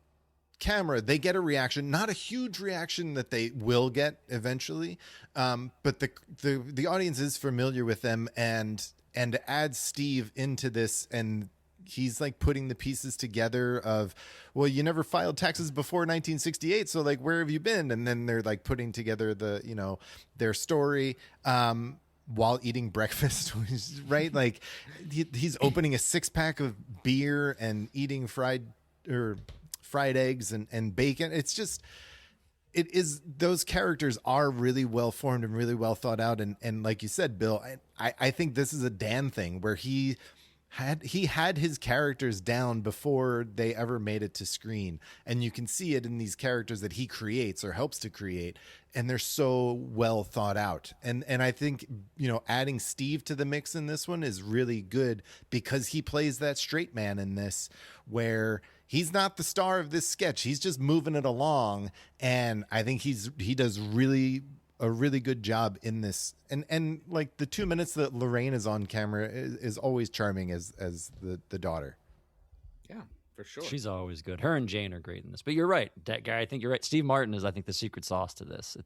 E: camera, they get a reaction, not a huge reaction that they will get eventually, but the audience is familiar with them, and to add Steve into this, and he's like putting the pieces together of, well, you never filed taxes before 1968, so like, where have you been? And then they're like putting together their story while eating breakfast, right? Like he's opening a 6-pack of beer and eating fried eggs and bacon. It's just, those characters are really well formed and really well thought out. And like you said, Bill, I think this is a Dan thing where he had his characters down before they ever made it to screen. And you can see it in these characters that he creates or helps to create. And they're so well thought out. And I think, adding Steve to the mix in this one is really good because he plays that straight man in this, where he's not the star of this sketch. He's just moving it along. And I think he does a really good job in this. And like the 2 minutes that Lorraine is on camera is always charming as the daughter.
C: Yeah, for sure.
B: She's always good. Her and Jane are great in this. But you're right, Gary. I think you're right. Steve Martin is, I think, the secret sauce to this.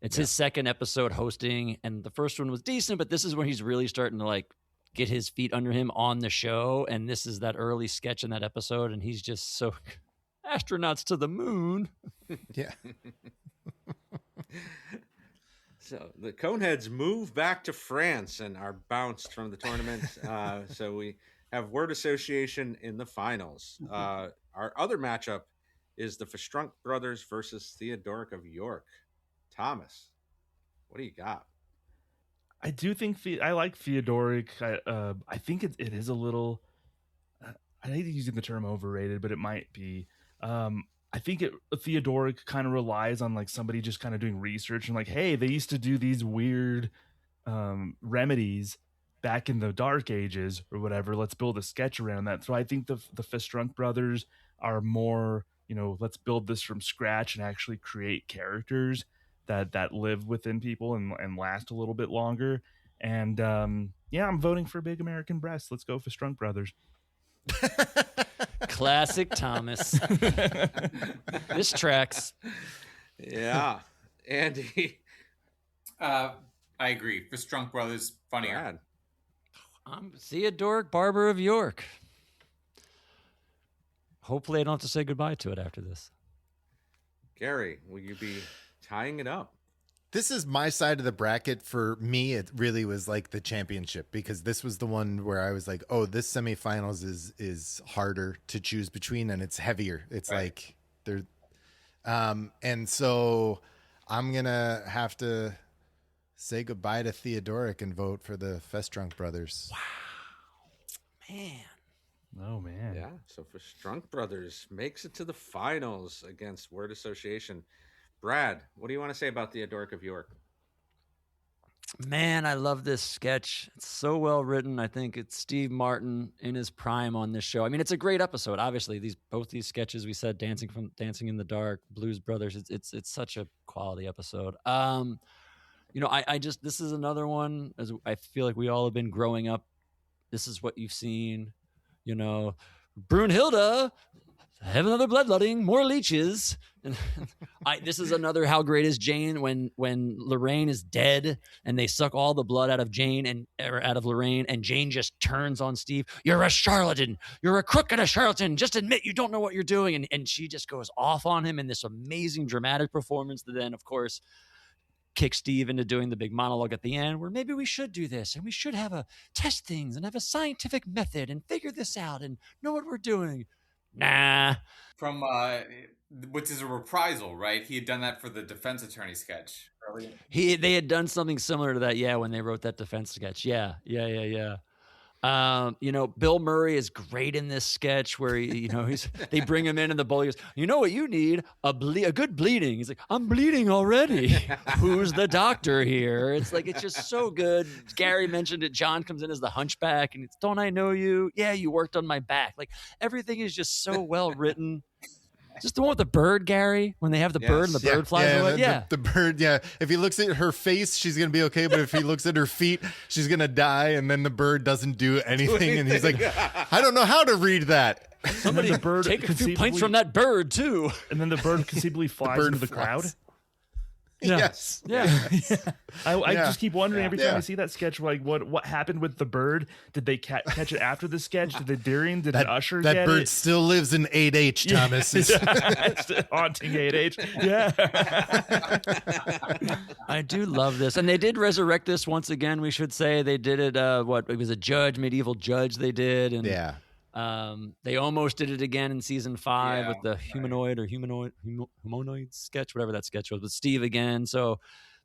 B: It's his second episode hosting, and the first one was decent, but this is when he's really starting to like get his feet under him on the show. And this is that early sketch in that episode, and he's just so astronauts to the moon.
E: Yeah.
C: So the Coneheads move back to France and are bounced from the tournament. So we have word association in the finals. Our other matchup is the Festrunk brothers versus Theodoric of York. Thomas, what do you got?
D: I do think I like Theodoric. I think it is a little. I hate using the term overrated, but it might be. I think Theodoric kind of relies on like somebody just kind of doing research and like, hey, they used to do these weird remedies back in the Dark Ages or whatever. Let's build a sketch around that. So I think the Festrunk brothers are more, let's build this from scratch and actually create characters that live within people and last a little bit longer. And I'm voting for Big American Breasts. Let's go Festrunk brothers.
B: Classic Thomas. This tracks.
C: Yeah. Andy.
A: I agree. Festrunk brothers, funnier.
C: Brad.
B: I'm Theodoric Barber of York. Hopefully I don't have to say goodbye to it after this.
C: Gary, will you be tying it up?
E: This is my side of the bracket. For me, it really was like the championship, because this was the one where I was like, oh, this semifinals is harder to choose between, and it's heavier. It's right. Like they're and so I'm gonna have to say goodbye to Theodoric and vote for the Festrunk brothers.
B: Wow. Man.
D: Oh man.
C: Yeah. So Festrunk brothers makes it to the finals against Word Association. Brad, what do you want to say about Theodoric of York?
B: Man, I love this sketch. It's so well written. I think it's Steve Martin in his prime on this show. I mean, it's a great episode. Obviously, both these sketches we said, Dancing in the Dark, Blues Brothers. It's such a quality episode. I just this is another one. As I feel like we all have been growing up. This is what you've seen. Brunhilde, have another bloodletting, more leeches. And this is another How Great Is Jane when Lorraine is dead and they suck all the blood out of Jane or out of Lorraine, and Jane just turns on Steve. You're a charlatan. You're a crook and a charlatan. Just admit you don't know what you're doing. And she just goes off on him in this amazing dramatic performance that then, of course, kicks Steve into doing the big monologue at the end where maybe we should do this and we should test things and have a scientific method and figure this out and know what we're doing. Nah.
A: From which is a reprisal, right? He had done that for the defense attorney sketch earlier.
B: They had done something similar to that, when they wrote that defense sketch. Yeah. Bill Murray is great in this sketch where they bring him in and the bully goes, you know what you need? A good bleeding. He's like, I'm bleeding already. Who's the doctor here? It's like, it's just so good. Gary mentioned it. John comes in as the hunchback and it's, don't I know you? Yeah, you worked on my back. Like everything is just so well written. Just the one with the bird, Gary, when they have the bird and the bird flies away.
E: The bird, If he looks at her face, she's going to be okay. But if he looks at her feet, she's going to die. And then the bird doesn't do anything. And he's like, I don't know how to read that.
B: Somebody the bird take a few pints from that bird, too.
D: And then the bird conceivably flies into the crowd.
B: Yeah.
E: Yes.
B: Yeah.
D: I just keep wondering every time I see that sketch, like what happened with the bird? Did they catch it after the sketch? Did they during? Did the usher get it?
E: That bird still lives in 8H, Thomas.
D: It's haunting 8H. Yeah.
B: I do love this. And they did resurrect this once again, we should say. They did it, it was a medieval judge they did. And they almost did it again in season 5 with the humanoid sketch, whatever that sketch was, with Steve again. So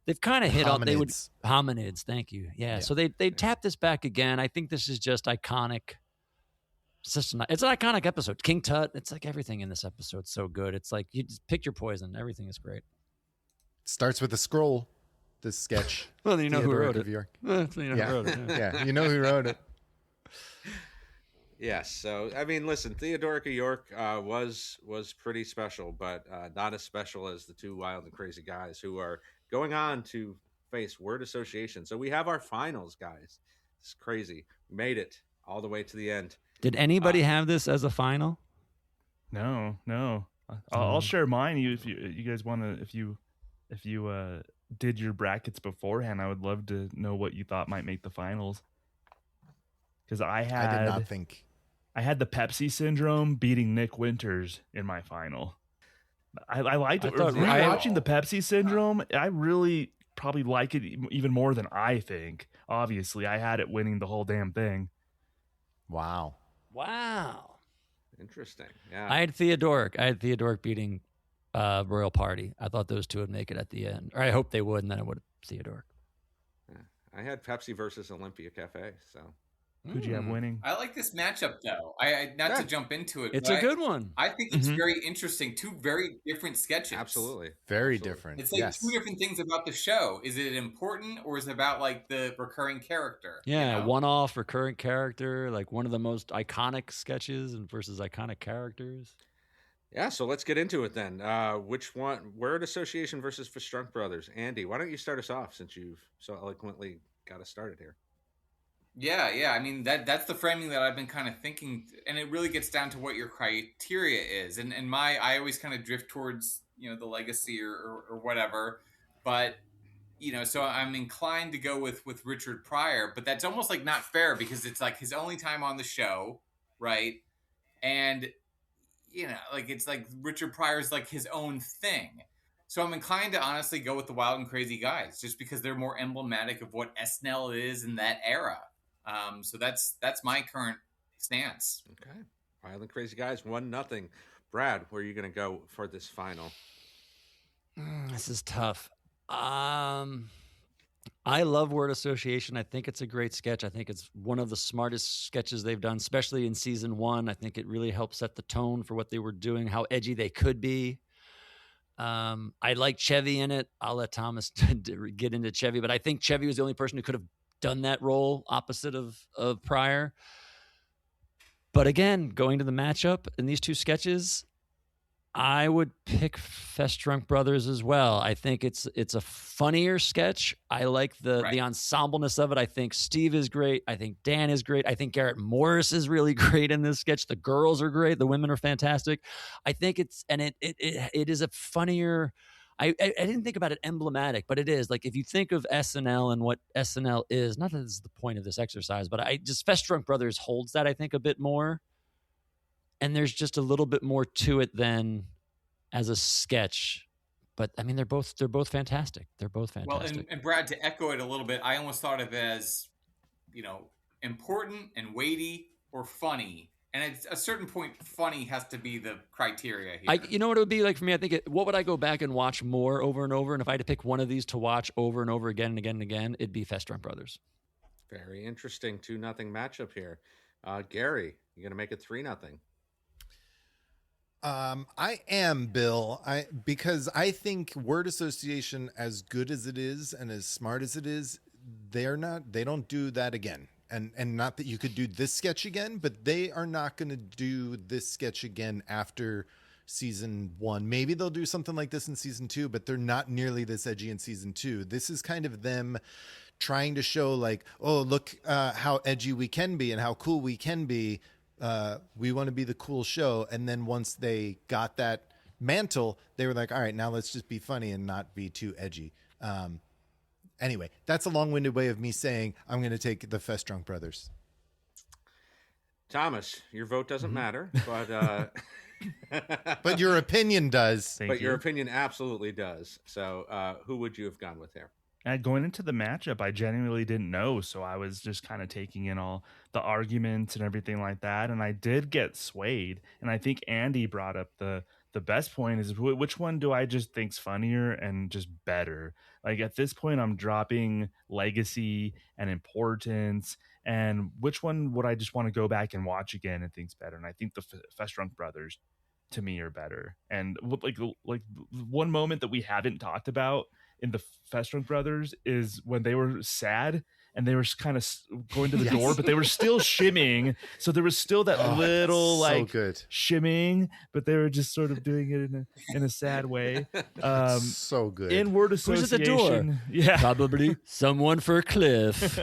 B: they've kind of hit on hominids. Thank you. Yeah. So they tapped this back again. I think this is just iconic. It's an iconic episode. King Tut. It's like everything in this episode so good. It's like you just pick your poison. Everything is great.
E: Starts with a scroll. This sketch.
B: Well, you know who wrote it.
E: Who wrote it. You know who wrote it.
C: Yes. So, I mean, listen, Theodorica York was pretty special, but not as special as the two wild and crazy guys who are going on to face word association. So we have our finals, guys. It's crazy. We made it all the way to the end.
B: Did anybody have this as a final?
D: No. I'll share mine. If you guys want to, if you did your brackets beforehand, I would love to know what you thought might make the finals. Because I did not think. I had the Pepsi syndrome beating Nick Winters in my final. I liked it. Rewatching the Pepsi syndrome, I really probably like it even more than I think. Obviously, I had it winning the whole damn thing.
E: Wow.
C: Interesting. Yeah.
B: I had Theodoric beating Royal Party. I thought those two would make it at the end. Or I hope they would, and then I would have Theodoric.
C: Yeah. I had Pepsi versus Olympia Cafe, so...
D: Who'd you have winning?
A: I like this matchup, though. I not to jump into it.
B: It's a good one.
A: I think it's very interesting. Two very different sketches.
C: Absolutely.
E: Very different.
A: It's like two different things about the show. Is it important, or is it about like the recurring character?
B: Yeah, one-off recurring character, like one of the most iconic sketches versus iconic characters.
C: Yeah, so let's get into it then. Which one? Word Association versus Strunk Brothers. Andy, why don't you start us off since you've so eloquently got us started here?
A: Yeah. I mean, that's the framing that I've been kind of thinking, and it really gets down to what your criteria is. And I always kind of drift towards, the legacy or whatever. But, so I'm inclined to go with Richard Pryor, but that's almost like not fair because it's like his only time on the show, right? And, it's like Richard Pryor's like his own thing. So I'm inclined to honestly go with the Wild and Crazy Guys just because they're more emblematic of what SNL is in that era. So that's my current stance.
C: Okay. Wild and Crazy Guys, 1-0. Brad, where are you going to go for this final?
B: This is tough. I love Word Association. I think it's a great sketch. I think it's one of the smartest sketches they've done, especially in season 1. I think it really helped set the tone for what they were doing, how edgy they could be. I like Chevy in it. I'll let Thomas get into Chevy, but I think Chevy was the only person who could have done that role opposite of Pryor. But again, going to the matchup in these two sketches, I would pick Fest Drunk Brothers as well. I think it's a funnier sketch. I like the ensembleness of it. I think Steve is great. I think Dan is great. I think Garrett Morris is really great in this sketch. The girls are great. The women are fantastic. I think it is a funnier. I didn't think about it emblematic, but it is. Like, if you think of SNL and what SNL is, not that this is the point of this exercise, but Fest Drunk Brothers holds that, I think, a bit more. And there's just a little bit more to it than as a sketch. But I mean, they're both fantastic. They're both fantastic.
A: Well, and Brad, to echo it a little bit, I almost thought of it as, important and weighty or funny. And at a certain point, funny has to be the criteria here.
B: You know what it would be like for me? I think what would I go back and watch more over and over? And if I had to pick one of these to watch over and over again and again and again, it'd be Fest Drunk Brothers.
C: Very interesting 2-0 matchup here. Gary, you're going to make it 3-0.
E: I am, Bill. Because I think word association, as good as it is and as smart as it is, they don't do that again. And not that you could do this sketch again, but they are not going to do this sketch again after season 1. Maybe they'll do something like this in season 2, but they're not nearly this edgy in season 2. This is kind of them trying to show like, oh, look how edgy we can be and how cool we can be. We want to be the cool show. And then once they got that mantle, they were like, all right, now let's just be funny and not be too edgy. Anyway, that's a long-winded way of me saying I'm going to take the Fest Drunk Brothers.
C: Thomas, your vote doesn't matter, but
E: but your opinion does.
C: Your opinion absolutely does. So who would you have gone with here?
D: Going into the matchup, I genuinely didn't know, so I was just kind of taking in all the arguments and everything like that, and I did get swayed. And I think Andy brought up the best point is, which one do I just think's funnier and just better? Like, at this point, I'm dropping legacy and importance, and which one would I just want to go back and watch again and think's better? And I think the Fest Drunk Brothers, to me, are better. And like one moment that we haven't talked about in the Fest Drunk Brothers is when they were sad and they were kind of going to the door, but they were still shimmying. So there was still that little shimmying, but they were just sort of doing it in a sad way.
E: So good.
D: In word association.
B: Who's at the door?
D: Yeah.
B: Probably someone for Cliff.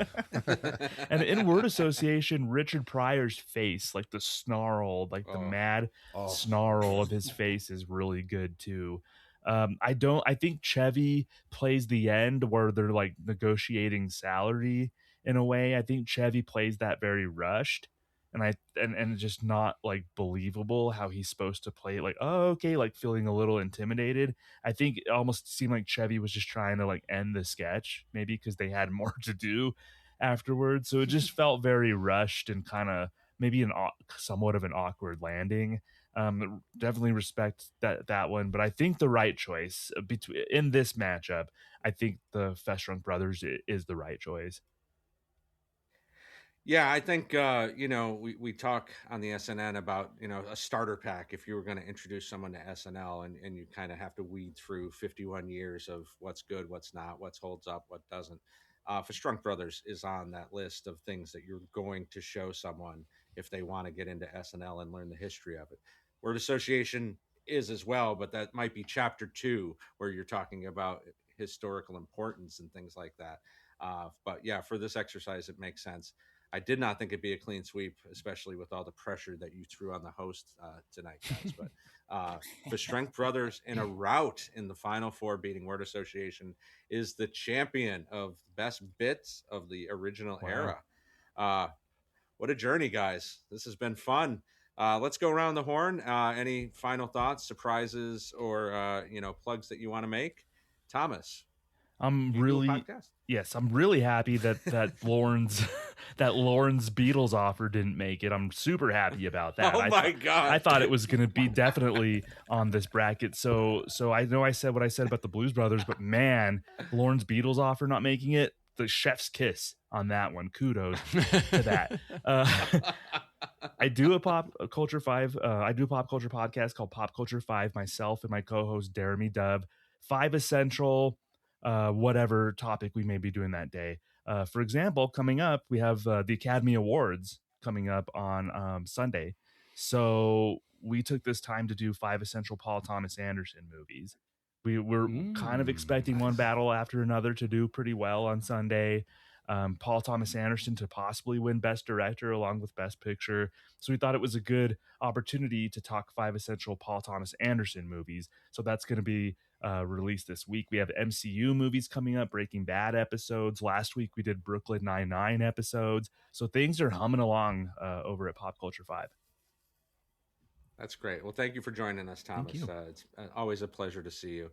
D: And in word association, Richard Pryor's face, like the snarl, like the mad snarl of his face is really good too. I think Chevy plays the end where they're like negotiating salary in a way. I think Chevy plays that very rushed and just not like believable how he's supposed to play it. Like, oh, okay, like feeling a little intimidated. I think it almost seemed like Chevy was just trying to like end the sketch, maybe because they had more to do afterwards. So it just felt very rushed and kind of maybe somewhat of an awkward landing. Definitely respect that one, but I think the right choice in this matchup, I think the Fest Drunk Brothers is the right choice.
C: Yeah, I think we talk on the SNN about a starter pack if you were going to introduce someone to SNL, and you kind of have to weed through 51 years of what's good, what's not, what holds up, what doesn't. Fest Drunk Brothers is on that list of things that you're going to show someone if they want to get into SNL and learn the history of it. Word association is as well, but that might be chapter 2 where you're talking about historical importance and things like that. But yeah, for this exercise, it makes sense. I did not think it'd be a clean sweep, especially with all the pressure that you threw on the host tonight, guys. But the Strength Brothers in a rout in the Final Four, beating Word Association, is the champion of best bits of the original era. What a journey, guys. This has been fun. Let's go around the horn. Any final thoughts, surprises, or plugs that you want to make? Thomas.
D: I'm really happy that Lauren's Beatles offer didn't make it. I'm super happy about that.
C: Oh my God.
D: I thought it was going to be definitely on this bracket. So I know I said what I said about the Blues Brothers, but man, Lauren's Beatles offer not making it, the chef's kiss on that one. Kudos to that. I do a pop culture podcast called Pop Culture 5. Myself and my co-host Jeremy Dove. 5 essential, whatever topic we may be doing that day. For example, coming up, we have the Academy Awards coming up on Sunday. So we took this time to do 5 essential Paul Thomas Anderson movies. We're kind of expecting one battle after another to do pretty well on Sunday. Paul Thomas Anderson to possibly win Best Director along with Best Picture. So we thought it was a good opportunity to talk 5 essential Paul Thomas Anderson movies. So that's going to be released this week. We have MCU movies coming up, Breaking Bad episodes. Last week we did Brooklyn Nine-Nine episodes. So things are humming along over at Pop Culture 5.
C: That's great. Well, thank you for joining us, Thomas.
D: Thank you.
C: It's always a pleasure to see you.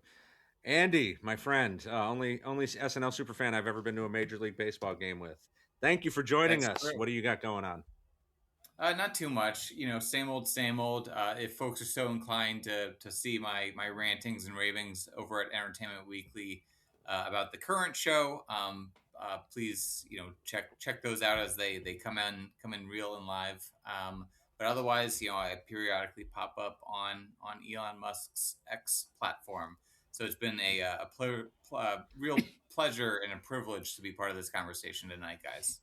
C: Andy, my friend, only SNL superfan I've ever been to a Major League Baseball game with. Thank you for joining us.
A: Great.
C: What do you got going on?
A: Not too much, same old, same old. If folks are so inclined to see my rantings and ravings over at Entertainment Weekly about the current show, please, check those out as they come in real and live. But otherwise, I periodically pop up on Elon Musk's X platform. So it's been a real pleasure and a privilege to be part of this conversation tonight, guys.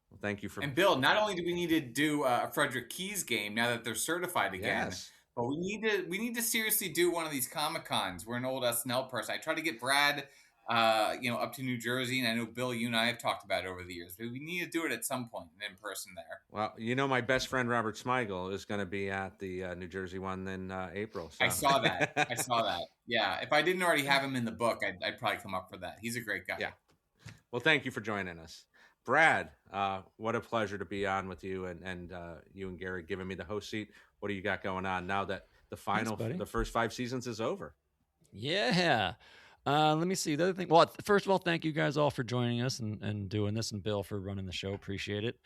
C: Well, thank you for.
A: And Bill, not only do we need to do a Frederick Keys game now that they're certified again,
C: Yes.
A: but we need to seriously do one of these Comic-Cons. We're an old SNL person. I tried to get Brad, up to New Jersey, and I know Bill, you and I have talked about it over the years, but we need to do it at some point in person there.
C: Well, my best friend Robert Smigel is going to be at the New Jersey one in April. So.
A: I saw that. Yeah, if I didn't already have him in the book, I'd probably come up for that. He's a great guy.
C: Yeah. Well, thank you for joining us. Brad, what a pleasure to be on with you and you and Gary giving me the host seat. What do you got going on now that the first 5 seasons is over?
B: Yeah. Let me see. The other thing. Well, first of all, thank you guys all for joining us and doing this, and Bill for running the show. Appreciate it.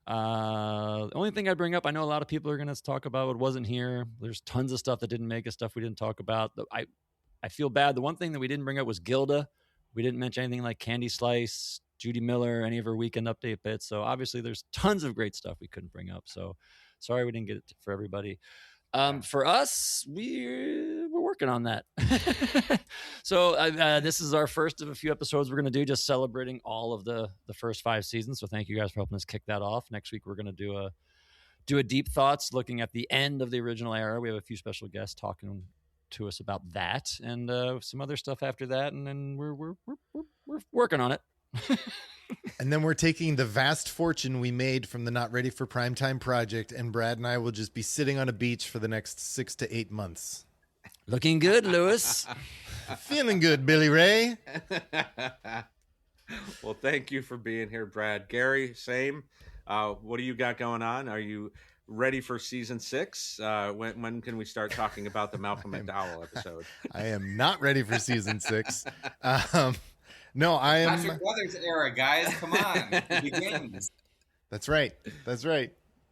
B: The only thing I bring up, I know a lot of people are going to talk about what wasn't here. There's tons of stuff that didn't make us, stuff we didn't talk about. I feel bad. The one thing that we didn't bring up was Gilda. We didn't mention anything like Candy Slice, Judy Miller, any of her weekend update bits. So obviously there's tons of great stuff we couldn't bring up. So sorry we didn't get it for everybody. For us, we're working on that. So this is our first of a few episodes we're going to do, just celebrating all of the first 5 seasons. So thank you guys for helping us kick that off. Next week, we're going to do a deep thoughts looking at the end of the original era. We have a few special guests talking to us about that and some other stuff after that. And then we're working on it.
E: And then we're taking the vast fortune we made from the Not Ready for Primetime project, and Brad and I will just be sitting on a beach for the next 6 to 8 months.
B: Looking good, Lewis.
E: Feeling good, Billy Ray.
C: Well, thank you for being here, Brad. Gary, same. What do you got going on? Are you ready for season 6? When can we start talking about the Malcolm McDowell episode?
E: I am not ready for season 6. No, I am.
A: Not your brother's era, guys. Come on. It begins.
E: That's right.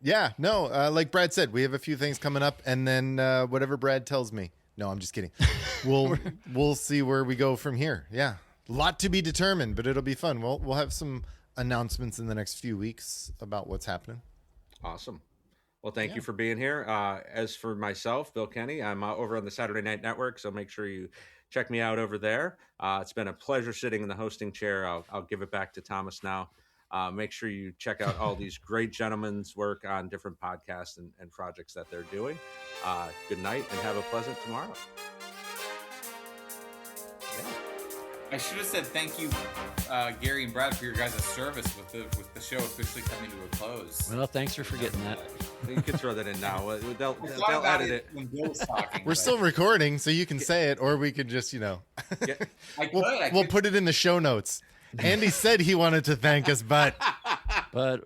E: Yeah, no, like Brad said, we have a few things coming up, and then whatever Brad tells me. No, I'm just kidding. We'll see where we go from here. Yeah, a lot to be determined, but it'll be fun. We'll have some announcements in the next few weeks about what's happening.
C: Awesome. Well, thank you for being here. As for myself, Bill Kenny, I'm over on the Saturday Night Network, so make sure you check me out over there. It's been a pleasure sitting in the hosting chair. I'll give it back to Thomas now. Make sure you check out all these great gentlemen's work on different podcasts and projects that they're doing. Good night and have a pleasant tomorrow. Yeah.
A: I should have said thank you, Gary and Brad, for your guys' service with the show officially coming to a close.
B: Well, thanks for forgetting that.
C: You can throw that in now. They'll
A: about
C: edit it.
A: when Bill was talking.
E: We're still recording, so you can say it, or we could just,
C: Yeah.
E: we'll put it in the show notes. Andy said he wanted to thank us, but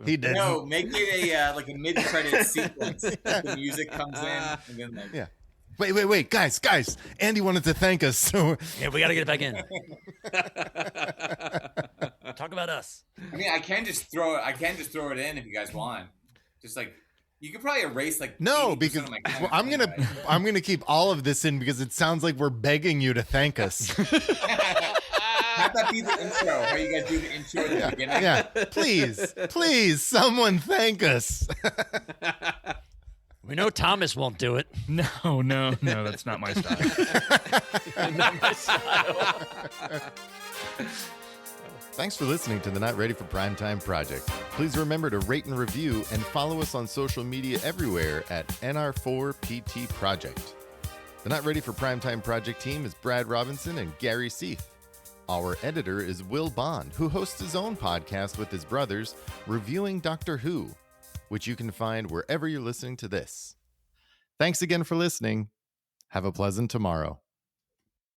E: he didn't.
A: No, make it a mid-credit sequence. The music comes in, and then
E: Wait, guys! Andy wanted to thank us, so
B: Yeah, we got to get it back in. Talk about us.
A: I mean, I can just throw it in if you guys want. Just like you could probably erase
E: no,
A: 80%
E: because
A: of my
E: I'm gonna keep all of this in because it sounds like we're begging you to thank us.
A: Have that be the intro. How you guys do the intro at the beginning?
E: Yeah, please, someone thank us.
B: We know Thomas won't do it.
D: No, that's not my style.
B: Not my style.
E: Thanks for listening to the Not Ready for Primetime Project. Please remember to rate and review and follow us on social media everywhere at NR4PT Project. The Not Ready for Primetime Project team is Brad Robinson and Gary Seith. Our editor is Will Bond, who hosts his own podcast with his brothers, Reviewing Doctor Who, which you can find wherever you're listening to this. Thanks again for listening. Have a pleasant tomorrow.